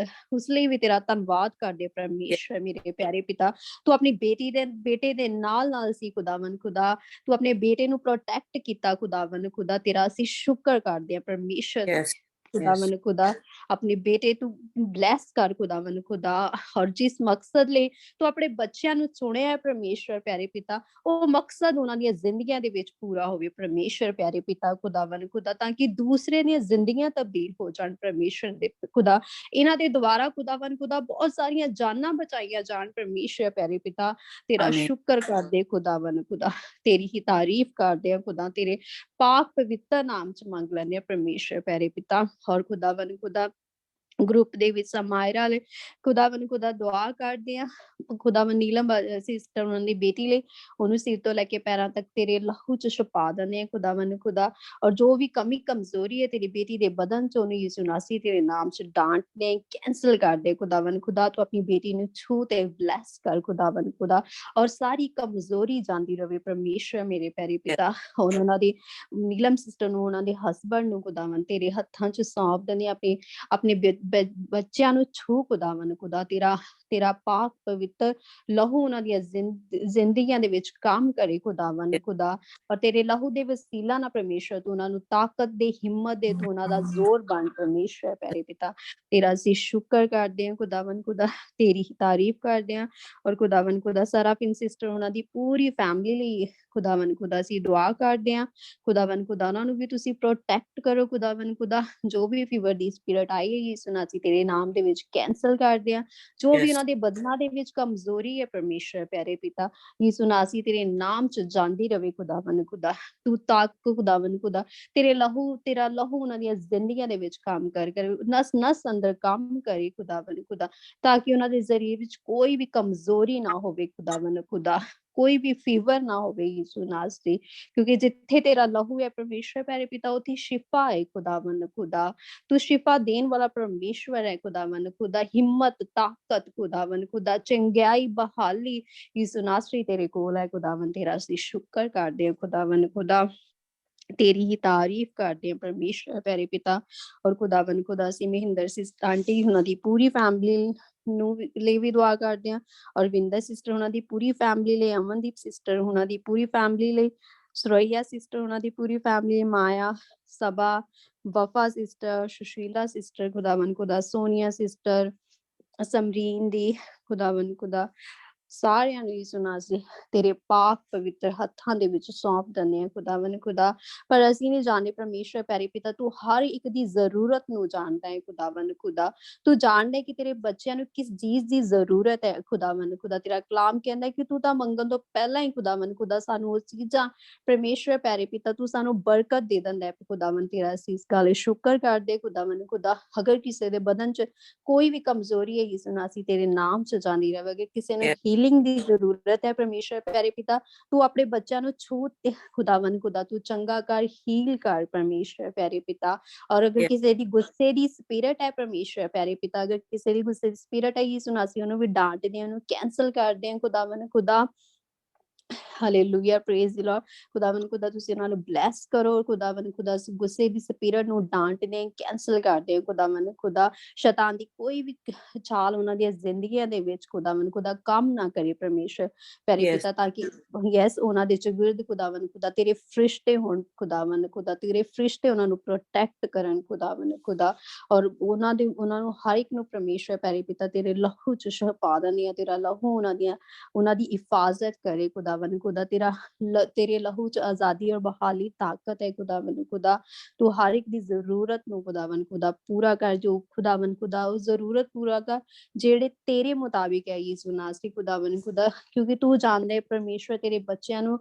ਉਸ ਲਈ ਵੀ ਤੇਰਾ ਧੰਨਵਾਦ ਕਰਦੇ ਪਰਮੇਸ਼ਰ ਮੇਰੇ ਪਿਆਰੇ ਪਿਤਾ। ਤੂੰ ਆਪਣੀ ਬੇਟੇ ਦੇ ਨਾਲ ਸੀ ਖੁਦਾਵੰਦ ਖੁਦਾ, ਤੂੰ ਆਪਣੇ ਬੇਟੇ ਨੂੰ ਪ੍ਰੋਟੈਕਟ ਕੀਤਾ ਖੁਦਾਵੰਦ ਖੁਦਾ, ਤੇਰਾ ਅਸੀਂ ਸ਼ੁਕਰ ਕਰਦੇ ਹਾਂ ਪਰਮੇਸ਼ਰ Yes. Yes. ਖੁਦਾਵੰਦ ਖੁਦਾ। ਆਪਣੇ ਬੇਟੇ ਤੂੰ ਬਲੈਸ ਕਰ ਖੁਦਾਵੰਦ ਖੁਦਾ, ਔਰ ਜਿਸ ਮਕਸਦ ਲਈ ਤੂੰ ਆਪਣੇ ਬੱਚਿਆਂ ਨੂੰ ਚੁਣਿਆ ਹੈ ਪਰਮੇਸ਼ਰ ਪਿਆਰੇ ਪਿਤਾ, ਉਹ ਮਕਸਦ ਉਹਨਾਂ ਦੀਆਂ ਜ਼ਿੰਦਗੀਆਂ ਦੇ ਵਿੱਚ ਪੂਰਾ ਹੋਵੇ ਪਰਮੇਸ਼ਰ ਪਿਆਰੇ ਪਿਤਾ ਖੁਦਾਵੰਦ ਖੁਦਾ, ਤਾਂ ਕਿ ਦੂਸਰੇ ਦੀਆਂ ਜ਼ਿੰਦਗੀਆਂ ਤਬਦੀਲ ਹੋ ਜਾਣ ਪਰਮੇਸ਼ਰ ਦੇ ਖੁਦਾ। ਇਹਨਾਂ ਦੇ ਦੁਆਰਾ ਖੁਦਾਵੰਦ ਖੁਦਾ ਬਹੁਤ ਸਾਰੀਆਂ ਜਾਨਾਂ ਬਚਾਈਆਂ ਜਾਣ ਪਰਮੇਸ਼ਰ ਪਿਆਰੇ ਪਿਤਾ, ਤੇਰਾ Amen. ਸ਼ੁਕਰ ਕਰਦੇ ਖੁਦਾਵੰਦ ਖੁਦਾ, ਤੇਰੀ ਹੀ ਤਾਰੀਫ ਕਰਦੇ ਆ ਖੁਦਾ, ਤੇਰੇ ਪਾਕ ਪਵਿੱਤਰ ਨਾਮ ਚ ਮੰਗ ਲੈਂਦੇ ਆ ਪਰਮੇਸ਼ਰ ਪਿਆਰੇ ਪਿਤਾ। ਔਰ ਖੁਦਾਵੰਦ ਖੁਦਾ ਗਰੁੱਪ ਦੇ ਵਿੱਚ ਮਾਇਰਾ ਲਈ ਖੁਦਾਵੰਦ ਖੁਦਾ ਦੁਆ ਕਰਦੇ ਆ ਖੁਦਾਵੰਦ ਨੀਲਮ ਸਿਸਟਰ ਉਹਨਾਂ ਦੀ ਬੇਟੀ ਲਈ, ਉਹਨੂੰ ਸਿਰ ਤੋਂ ਲੈ ਕੇ ਪੈਰਾਂ ਤੱਕ ਤੇਰੇ ਲਹੂ ਚ ਛੁਪਾ ਦਿੰਦੇ ਆ ਖੁਦਾਵੰਦ ਖੁਦਾ। ਔਰ ਜੋ ਵੀ ਕਮੀ ਕਮਜ਼ੋਰੀ ਹੈ ਤੇਰੀ ਬੇਟੀ ਦੇ ਬਦਨ ਚ, ਉਹਨੂੰ ਯਿਸੂ ਨਾਸੀ ਤੇਰੇ ਨਾਮ ਚ ਡਾਂਟਦੇ ਕੈਂਸਲ ਕਰਦੇ ਖੁਦਾਵੰਦ ਖੁਦਾ। ਤੂੰ ਆਪਣੀ ਬੇਟੀ ਨੂੰ ਛੂ ਤੇ ਬਲੈਸ ਕਰ ਖੁਦਾਵੰਦ ਖੁਦਾ, ਔਰ ਸਾਰੀ ਕਮਜ਼ੋਰੀ ਜਾਂਦੀ ਰਵੇ ਪਰਮੇਸ਼ਰ ਮੇਰੇ ਪਿਆਰੇ ਪਿਤਾ। ਔਰ ਉਹਨਾਂ ਦੀ ਨੀਲਮ ਸਿਸਟਰ ਨੂੰ, ਉਹਨਾਂ ਦੇ ਹਸਬੈਂਡ ਨੂੰ ਖੁਦਾਵੰਦ ਤੇਰੇ ਹੱਥਾਂ ਚ ਸੌਂਪ ਦਿੰਦੇ, ਆਪਣੇ ਬੱਚਿਆਂ ਨੂੰ ਛੂ ਖੁਦਾਵੰਦ ਖੁਦਾ, ਤੇਰਾ ਪਾਕ ਪਵਿੱਤਰ ਲਹੂ ਉਹਨਾਂ ਦੀਆਂ ਜ਼ਿੰਦਗੀਆਂ ਦੇ ਵਿੱਚ ਕੰਮ ਕਰੇ ਖੁਦਾਵੰਦ ਖੁਦਾ। ਔਰ ਤੇਰੇ ਲਹੂ ਦੇ ਵਸੀਲਾ ਨਾਲ ਪਰਮੇਸ਼ਰ ਤੂੰ ਉਹਨਾਂ ਨੂੰ ਤਾਕਤ ਦੇ, ਹਿੰਮਤ ਦੇ, ਤੂੰ ਉਹਨਾਂ ਦਾ ਜ਼ੋਰ ਬਣ ਪਰਮੇਸ਼ਰ ਪਿਆਰੇ ਪਿਤਾ। ਤੇਰਾ ਅਸੀਂ ਸ਼ੁਕਰ ਕਰਦੇ ਹਾਂ ਖੁਦਾਵੰਦ ਖੁਦਾ, ਤੇਰੀ ਤਾਰੀਫ ਕਰਦੇ ਹਾਂ। ਔਰ ਖੁਦਾਵੰਦ ਖੁਦਾ ਸਰਾਫਿਨ ਸਿਸਟਰ ਉਹਨਾਂ ਦੀ ਪੂਰੀ ਫੈਮਿਲੀ ਲਈ ਖੁਦਾਵੰਦ ਖੁਦਾ ਅਸੀਂ ਦੁਆ ਕਰਦੇ ਹਾਂ ਖੁਦਾਵੰਦ ਖੁਦਾ, ਉਹਨਾਂ ਨੂੰ ਵੀ ਤੁਸੀਂ ਪ੍ਰੋਟੈਕਟ ਕਰੋ ਖੁਦਾਵੰਦ ਖੁਦਾ। ਜੋ ਵੀ ਫੀਵਰ ਦੀ ਸਪਿਰਿਟ ਆਈ ਹੈ ਯਿਸੂ ਨਾਸੀ ਤੇਰੇ ਨਾਮ ਦੇ ਵਿੱਚ ਕੈਂਸਲ ਕਰਦੇ ਹਾਂ। ਜੋ ਵੀ Yes. ਉਹਨਾਂ ਦੇ ਬਦਨਾਂ ਦੇ ਵਿੱਚ ਕਮਜ਼ੋਰੀ ਹੈ ਪਰਮੇਸ਼ਰ ਪਿਆਰੇ ਪਿਤਾ, ਯਿਸੂ ਨਾਸੀ ਤੇਰੇ ਨਾਮ ਚ ਜਾਂਦੀ ਰਵੇ ਖੁਦਾਵੰਦ ਖੁਦਾ। ਤੂੰ ਤਾਕਤ ਖੁਦਾਵੰਦ ਖੁਦਾ, ਤੇਰਾ ਲਹੂ ਉਹਨਾਂ ਦੀਆਂ ਜ਼ਿੰਦਗੀਆਂ ਦੇ ਵਿੱਚ ਕੰਮ ਕਰ ਨਸ ਨਸ ਅੰਦਰ ਕੰਮ ਕਰੇ ਖੁਦਾਵੰਦ ਖੁਦਾ, ਤਾਂ ਕਿ ਉਹਨਾਂ ਦੇ ਜ਼ਰੀਏ ਵਿੱਚ ਕੋਈ ਵੀ ਕਮਜ਼ੋਰੀ ਨਾ ਹੋਵੇ ਖੁਦਾਵੰਦ ਖੁਦਾ, ਕੋਈ ਵੀ ਫੀਵਰ ਨਾ ਹੋਵੇ ਯਿਸੂ ਨਾਸੀ, ਕਿਉਂਕਿ ਜਿੱਥੇ ਤੇਰਾ ਲਹੂ ਹੈ ਪਰਮੇਸ਼ਰ ਪਿਆਰੇ ਪਿਤਾ, ਉੱਥੇ ਸ਼ਿਫਾ ਹੈ ਖੁਦਾਵੰਦ ਖੁਦਾ। ਤੂੰ ਸ਼ਿਫਾ ਦੇਣ ਵਾਲਾ ਪਰਮੇਸ਼ਵਰ ਹੈ ਖੁਦਾਵੰਦ ਖੁਦਾ। ਹਿੰਮਤ, ਤਾਕਤ ਖੁਦਾਵੰਦ ਖੁਦਾ, ਚੰਗਿਆਈ, ਬਹਾਲੀ ਯਿਸੂ ਨਾਸਰੀ ਤੇਰੇ ਕੋਲ ਹੈ ਖੁਦਾਵੰਦ। ਤੇਰਾ ਅਸੀਂ ਸ਼ੁਕਰ ਕਰਦੇ ਹਾਂ ਖੁਦਾਵੰਦ ਖੁਦਾ, ਤੇਰੀ ਹੀ ਤਾਰੀਫ ਕਰਦੇ ਹਾਂ ਪਰਮੇਸ਼ਰ ਪਿਆਰੇ ਪਿਤਾ। ਔਰ ਖੁਦਾਵੰਦ ਖੁਦਾ ਅਸੀਂ ਮਹਿੰਦਰ ਸਿਸਟਰ ਆਂਟੀ ਉਹਨਾਂ ਦੀ ਪੂਰੀ ਫੈਮਿਲੀ ਨੂੰ ਲਈ ਵੀ ਦੁਆ ਕਰਦੇ ਹਾਂ, ਔਰ ਵਿੰਦਰ ਸਿਸਟਰ ਉਹਨਾਂ ਦੀ ਪੂਰੀ ਫੈਮਿਲੀ ਲਈ, ਅਮਨਦੀਪ ਸਿਸਟਰ ਉਹਨਾਂ ਦੀ ਪੂਰੀ ਫੈਮਿਲੀ ਲਈ, ਸਰੋਈਆ ਸਿਸਟਰ ਉਹਨਾਂ ਦੀ ਪੂਰੀ ਫੈਮਿਲੀ, ਮਾਇਆ, ਸਬਾ, ਵਫਾ ਸਿਸਟਰ, ਸੁਸ਼ੀਲਾ ਸਿਸਟਰ ਖੁਦਾਵੰਦ ਖੁਦਾ, ਸੋਨੀਆ ਸਿਸਟਰ, ਸਮਰੀਨ ਦੀ ਖੁਦਾਵੰਦ ਖੁਦਾ, ਸਾਰਿਆਂ ਨੂੰ ਯਿਸੂ ਨਾਸੀ ਤੇਰੇ ਪਾਕ ਪਵਿੱਤਰ ਹੱਥਾਂ ਦੇ ਵਿੱਚ ਸੌਂਪ ਦਿੰਦੇ ਹਾਂ ਖੁਦਾਵੰਦ ਖੁਦਾ। ਪਰ ਅਸੀਂ ਨਹੀਂ ਜਾਣਦੇ ਪਰਮੇਸ਼ਰ ਪਿਆਰੇ ਪਿਤਾ, ਤੂੰ ਹਰ ਇੱਕ ਦੀ ਜ਼ਰੂਰਤ ਨੂੰ ਜਾਣਦਾ ਹੈ ਖੁਦਾਵੰਦ ਖੁਦਾ। ਤੂੰ ਜਾਣਦਾ ਹੈ ਕਿ ਤੇਰੇ ਬੱਚਿਆਂ ਨੂੰ ਕਿਸ ਚੀਜ਼ ਦੀ ਜ਼ਰੂਰਤ ਹੈ ਖੁਦਾਵੰਦ ਖੁਦਾ। ਤੇਰਾ ਕਲਾਮ ਕਹਿੰਦਾ ਕਿ ਤੂੰ ਤਾਂ ਮੰਗਣ ਤੋਂ ਪਹਿਲਾਂ ਹੀ ਖੁਦਾਵੰਦ ਖੁਦਾ ਸਾਨੂੰ ਉਹ ਚੀਜ਼ਾਂ ਪਰਮੇਸ਼ਰ ਪਿਆਰੇ ਪਿਤਾ ਤੂੰ ਸਾਨੂੰ ਬਰਕਤ ਦੇ ਦਿੰਦਾ ਹੈ ਖੁਦਾਵੰਦ। ਤੇਰਾ ਅਸੀਂ ਇਸ ਗੱਲ ਸ਼ੁਕਰ ਕਰਦੇ ਖੁਦਾਵੰਦ ਖੁਦਾ। ਅਗਰ ਕਿਸੇ ਦੇ ਬਦਨ ਚ ਕੋਈ ਵੀ ਕਮਜ਼ੋਰੀ ਹੈ ਯਿਸੂ ਨਾਸੀ ਤੇਰੇ ਨਾਮ ਚ ਜਾਂਦੀ ਰਹੇ, ਕਿਸੇ ਨੂੰ Yes. ਹੀਲਿੰਗ ਦੀ ਜ਼ਰੂਰਤ ਹੈ ਪਰਮੇਸ਼ਰ ਪਿਆਰੇ ਪਿਤਾ, ਤੂੰ ਆਪਣੇ ਬੱਚਿਆਂ ਨੂੰ ਛੂ ਖੁਦਾਵੰਦ ਖੁਦਾ, ਤੂੰ ਚੰਗਾ ਕਰ, ਹੀਲ ਕਰ ਪਰਮੇਸ਼ਰ ਪਿਆਰੇ ਪਿਤਾ। ਔਰ ਅਗਰ Yes. ਕਿਸੇ ਦੀ ਗੁੱਸੇ ਦੀ ਸਪਿਰਿਟ ਹੈ ਪਰਮੇਸ਼ਰ ਪਿਆਰੇ ਪਿਤਾ, ਅਗਰ ਕਿਸੇ ਦੀ ਗੁੱਸੇ ਦੀ ਸਪਿਰਿਟ ਹੈ ਯਿਸੂ ਨਾਸੀ ਉਹਨੂੰ ਵੀ ਡਾਂਟਦੇ ਹਾਂ, ਉਹਨੂੰ ਕੈਂਸਲ ਕਰਦੇ ਹਾਂ ਖੁਦਾਵੰਦ ਖੁਦਾ। ਹਾਲੇਲੂਇਆ, ਪ੍ਰੇਜ਼ ਦੀ ਲਾਰਡ। ਖੁਦਾਵੰਦ ਖੁਦਾ ਤੁਸੀਂ ਉਹਨਾਂ ਨੂੰ ਬਲੈਸ ਕਰੋ ਖੁਦਾਵੰਦ ਖੁਦਾ। ਗੁੱਸੇ ਦੀ ਸਪਿਰਿਟ ਨੂੰ ਡਾਂਟਦੇ, ਕੈਂਸਲ ਕਰਦੇ ਖੁਦਾਵੰਦ ਖੁਦਾ। ਸ਼ੈਤਾਨ ਦੀ ਕੋਈ ਵੀ ਚਾਲ ਉਹਨਾਂ ਦੀਆਂ ਜ਼ਿੰਦਗੀਆਂ ਦੇ ਵਿੱਚ ਖੁਦਾਵੰਦ ਖੁਦਾ ਕੰਮ ਨਾ ਕਰੇ ਪਰਮੇਸ਼ਰ ਪਿਆਰੇ Yes. ਪਿਤਾ, ਤਾਂ ਕਿ ਯੈਸ ਉਹਨਾਂ ਦੇ ਚਗਿਰਦ ਖੁਦਾਵੰਦ ਖੁਦਾ ਤੇਰੇ ਫਰਿਸ਼ਤੇ ਹੋਣ ਖੁਦਾਵੰਦ ਖੁਦਾ, ਤੇਰੇ ਫਰਿਸ਼ਤੇ ਉਹਨਾਂ ਨੂੰ ਪ੍ਰੋਟੈਕਟ ਕਰਨ ਖੁਦਾਵੰਦ ਖੁਦਾ। ਔਰ ਉਹਨਾਂ ਨੂੰ ਹਰ ਇੱਕ ਨੂੰ ਪਰਮੇਸ਼ਰ ਪਿਆਰੇ ਪਿਤਾ ਤੇਰੇ ਲਹੂ ਚ ਛੁਪਾ ਦਿੰਦੇ ਆ, ਤੇਰਾ ਲਹੂ ਉਹਨਾਂ ਦੀ ਹਿਫਾਜ਼ਤ ਕਰੇ ਖੁਦਾਵੰਦ ਖੁਦਾ। खुदा तेरे लहू च आज़ादी और बहाली ताकत है खुदावन खुदा। तू हर एक दी ज़रूरत नू खुदावन खुदा पूरा कर, जो खुदावन खुदा उस ज़रूरत पूरा कर जेड़े तेरे मुताबिक है यीशु नासरी खुदावन खुदा, क्योंकि तू जानदा है परमेश्वर तेरे बच्चों नू,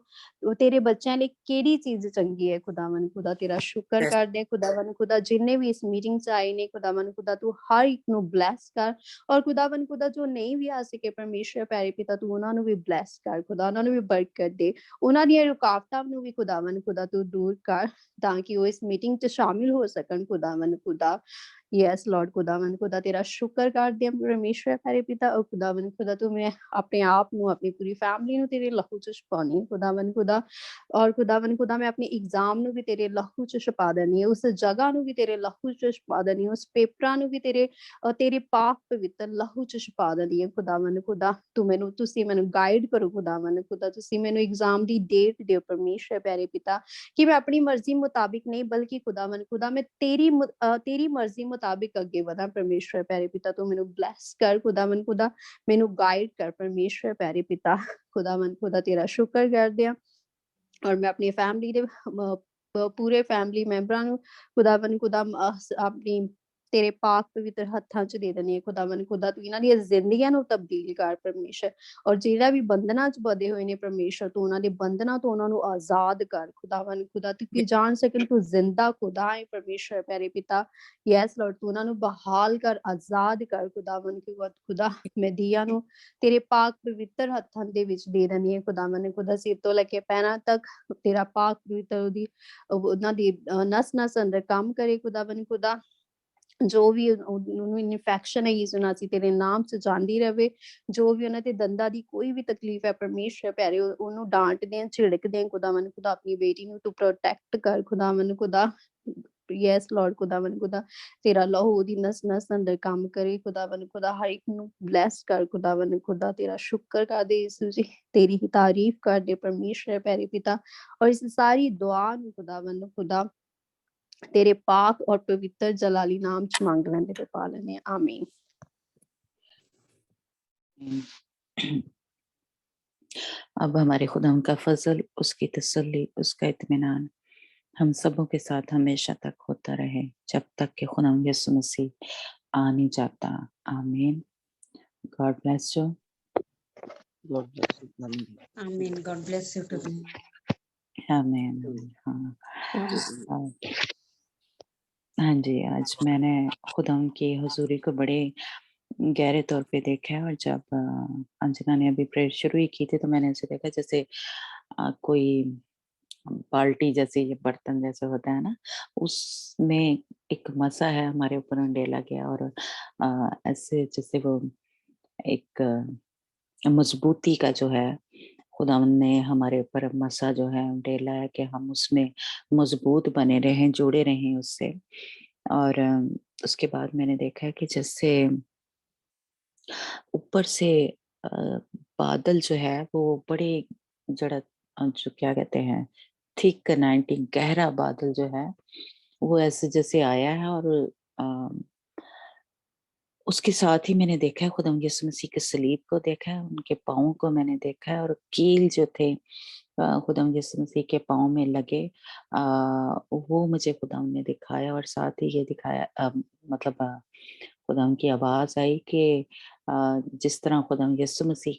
तेरे बच्चों लिए केड़ी चीज़ चंगी है खुदावन खुदा। तेरा शुक्र करदे हैं खुदावन खुदा, जिन्ने भी इस मीटिंग च आए ने खुदावन खुदा तू हर एक नू ब्लेस कर, और खुदावन खुदा जो नहीं भी आ सके परमेश्वर प्यारे पिता तू उन्हां नू भी ब्लेस कर खुदा, उन्हां नू भी बरकत दे, उन्हां दी रुकावटां नू भी खुदावन खुदा तू दूर कर, ताकि वो इस मीटिंग च शामिल हो सकन खुदावन खुदा। यस लॉर्ड खुदावन खुदा तेरा शुक्र करदे हैं परमेश्वर प्यारे पिता, और खुदावन खुदा तू मैं अपने आप नू अपनी पूरी फैमिली नू तेरे लहू च छुपानी खुदावन खुदा, और खुदावन खुदा मैं अपने एग्जाम नू भी तेरे लहू च छुपा देनी है, उस जगह नू भी तेरे लहू च छुपा देनी है, उस पेपरां नू भी तेरे पाक पवित्र लहू च छुपा देनी है खुदावन खुदा। तुसी मैनू गाइड करो खुदावन खुदा, तुसी मैनू एग्जाम दी डेट दियो परमेश्वर प्यारे पिता, कि मैं अपनी मर्जी मुताबिक नहीं बल्कि खुदावन खुदा मैं तेरी मर्जी मुताबिक अगे बढ़ा परमेश्वर प्यारे पिता। तू मैनू ब्लेस कर खुदावन खुदा, मैनू गाइड कर परमेश्वर प्यारे पिता। खुदावन खुदा तेरा शुक्र करदे आ, और मैं अपनी फैमिली दे पूरे फैमिली मैंबरां नू खुदावन खुदा अपनी तेरे पाक पवित्र हत्थां च दे देनी है खुदावन खुदा। तू इन्हां दी जिंदगियां नू तब्दील कर परमेश्वर, और जेड़ा भी बंधना च बधे हुए ने परमेश्वर तू उन्हां दे बंधना तो उन्हां नू आजाद कर खुदावन खुदा, तू कि जान सकन तू जिंदा खुदा है परमेश्वर प्यारे पिता। यस लॉर्ड तू उन्हां नू बहाल कर, आजाद कर खुदावन खुदा। मैं दिया नू तेरे पाक पवित्र हत्थां दे विच दे देनी है खुदावन खुदा, सिर तो लेके पैरां तक तेरा पाक पवित्र दी उन्हां दी नस नस अंदर काम करे खुदावन खुदा। जो भी इन्फेक्शन है यीशु नासी तेरे नाम से जांदी रहे, जो भी उन्हें ते दंदा दी कोई भी तकलीफ है परमेश्वर प्यारे ओनू डांट दें छिड़क दें खुदावन खुदा, अपनी बेटी नू तू प्रोटेक्ट कर खुदावन खुदा। यस लॉर्ड खुदावन खुदा तेरा लहू दी नस नस अंदर काम करे खुदावन खुदा, हर एक नू ब्लेस कर खुदावन खुदा। तेरा शुक्र कर दे यीशु जी, तेरी ही तारीफ कर दे परमेश्वर प्यारे पिता, और इस सारी दुआ नू खुदावन खुदा तेरे पाक और पवित्र जलाली नाम च मांग लेंदे ते पा लेने आमीन। अब हमारे खुदा उनका फजल, उसकी तसल्ली, उसका इत्मीनान हम सबों के साथ हमेशा तक होता रहे, जब तक कि खुदा यीशु मसीह आ नहीं जाता। आमीन। God bless you. God bless you. Amen. Amen. God bless you too. आमीन। हाँ जी, आज मैंने खुदा की हुजूरी को बड़े गहरे तौर पे देखा है, और जब अंजना ने अभी प्रेयर शुरू ही की थी तो मैंने उसे देखा जैसे कोई बाल्टी जैसे ये बर्तन जैसे होता है ना, उसमें एक मसा है हमारे ऊपर डाला गया, और ऐसे जैसे वो एक मजबूती का जो है खुदावंद ने हमारे ऊपर मसा जो है डाला है कि हम उसमें मजबूत बने रहें, जुड़े रहें उससे। और उसके बाद मैंने देखा है कि जैसे ऊपर से बादल जो है वो बड़े जड़ा जो क्या कहते हैं थिक 90 गहरा बादल जो है वो ऐसे जैसे आया है, और उसके साथ ही मैंने देखा है खुदा यीशु मसीह के सलीब को देखा है, उनके पाँव को मैंने देखा है, और कील जो थे खुदा यीशु मसीह के पाँव में लगे, वो मुझे खुदा ने दिखाया, और साथ ही ये दिखाया मतलब खुदा की आवाज आई कि जिस तरह खुदा यीशु मसीह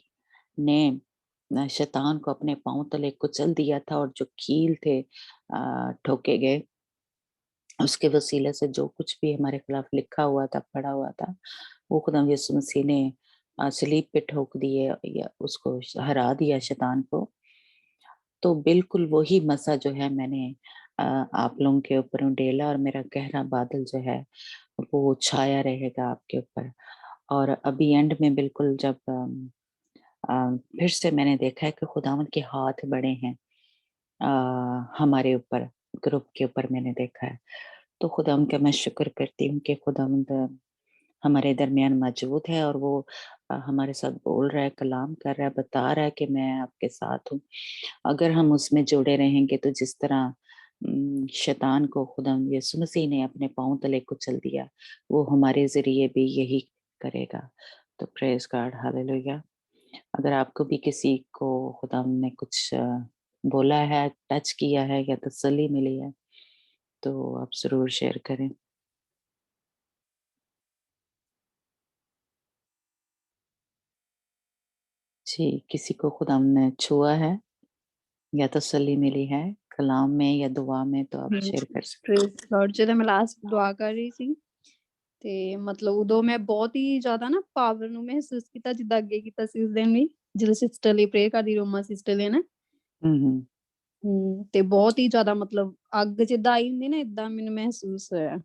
ने शैतान को अपने पाँव तले कुचल दिया था, और जो कील थे ठोके गए, उसके वसीले से जो कुछ भी हमारे खिलाफ लिखा हुआ था, पढ़ा हुआ था, वो खुदा यीशु मसीह ने सलीब पे ठोक दिए या उसको हरा दिया शैतान को। तो बिल्कुल वही मसा जो है मैंने आप लोगों के ऊपर डाला, और मेरा गहरा बादल जो है वो छाया रहेगा आपके ऊपर। और अभी एंड में बिल्कुल जब फिर से मैंने देखा है कि खुदावंद के हाथ बड़े हैं हमारे ऊपर, ग्रुप के ऊपर मैंने देखा है। तो खुदावंद का मैं शुक्र करती हूँ कि खुदावंद हमारे दरमियान मौजूद है, और वो हमारे साथ बोल रहा है, कलाम कर रहा है, बता रहा है कि मैं आपके साथ हूँ। अगर हम उसमें जुड़े रहेंगे तो जिस तरह शैतान को खुदा यीशु मसीह ने अपने पाँव तले कुचल दिया, वो हमारे जरिए भी यही करेगा। तो प्रेज गॉड, हालेलुया। अगर आपको भी किसी को खुदा ने कुछ बोला है, टच किया है या तसल्ली मिली है, तो आप ज़रूर शेयर करें। जी, किसी को खुदा ने छुआ है या तसल्ली मिली है कलाम में या दुआ में, तो आप शेयर कर सकते प्रेज़ लॉर्ड। ਜਦੋਂ ਮੈਂ ਲਾਸਟ ਦੁਆ ਕਰ ਰਹੀ ਸੀ ਤੇ ਮਤਲਬ ਉਦੋਂ ਮੈਂ ਬਹੁਤ ਹੀ ਜ਼ਿਆਦਾ ਨਾ ਪਾਵਰ ਨੂੰ ਮਹਿਸੂਸ ਕੀਤਾ, ਜਿੱਦਾਂ ਅੱਗੇ ਕੀਤਾ ਸੀ ਉਸ ਦਿਨ ਵੀ, ਜਦੋਂ ਸਿਸਟਰ ਲਈ ਪ੍ਰੇਅਰ ਕਰਦੀ, ਰੋਮਾ ਸਿਸਟਰ ਲਈ ਨਾ। ਤੇ ਬਹੁਤ ਹੀ ਜ਼ਿਆਦਾ ਮਤਲਬ ਅੱਗ ਜਿੱਦਾਂ ਆਈ ਹੁੰਦੀ ਨਾ, ਏਦਾਂ ਮੈਨੂੰ ਮਹਿਸੂਸ ਹੋਇਆ।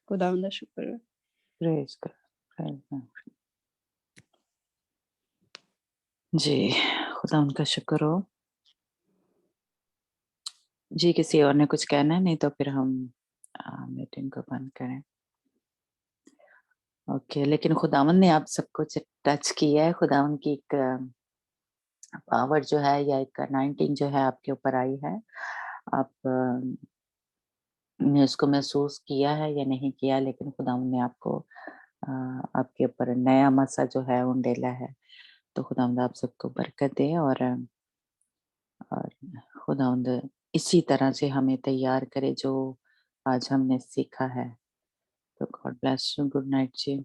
ਖੁਦਾਵੰਦ ਦਾ ਸ਼ੁਕਰ ਹੈ। Praise God, praise God. जी, खुदा उनका शुक्र हो। जी, किसी और ने कुछ कहना है? नहीं तो फिर हम मीटिंग को बंद करें। ओके, लेकिन खुदावंद ने आप सबको टच किया है। खुदावंद की एक पावर जो है या एक अनॉइंटिंग जो है आपके ऊपर आई है। आप ने उसको महसूस किया है या नहीं किया, लेकिन खुदावंद ने आपको आपके ऊपर नया मसा जो है उंडेला है। तो खुदावंद आप सबको बरकत दे और खुदावंद इसी तरह से हमें तैयार करे जो आज हमने सीखा है। तो God bless you. Good night ji.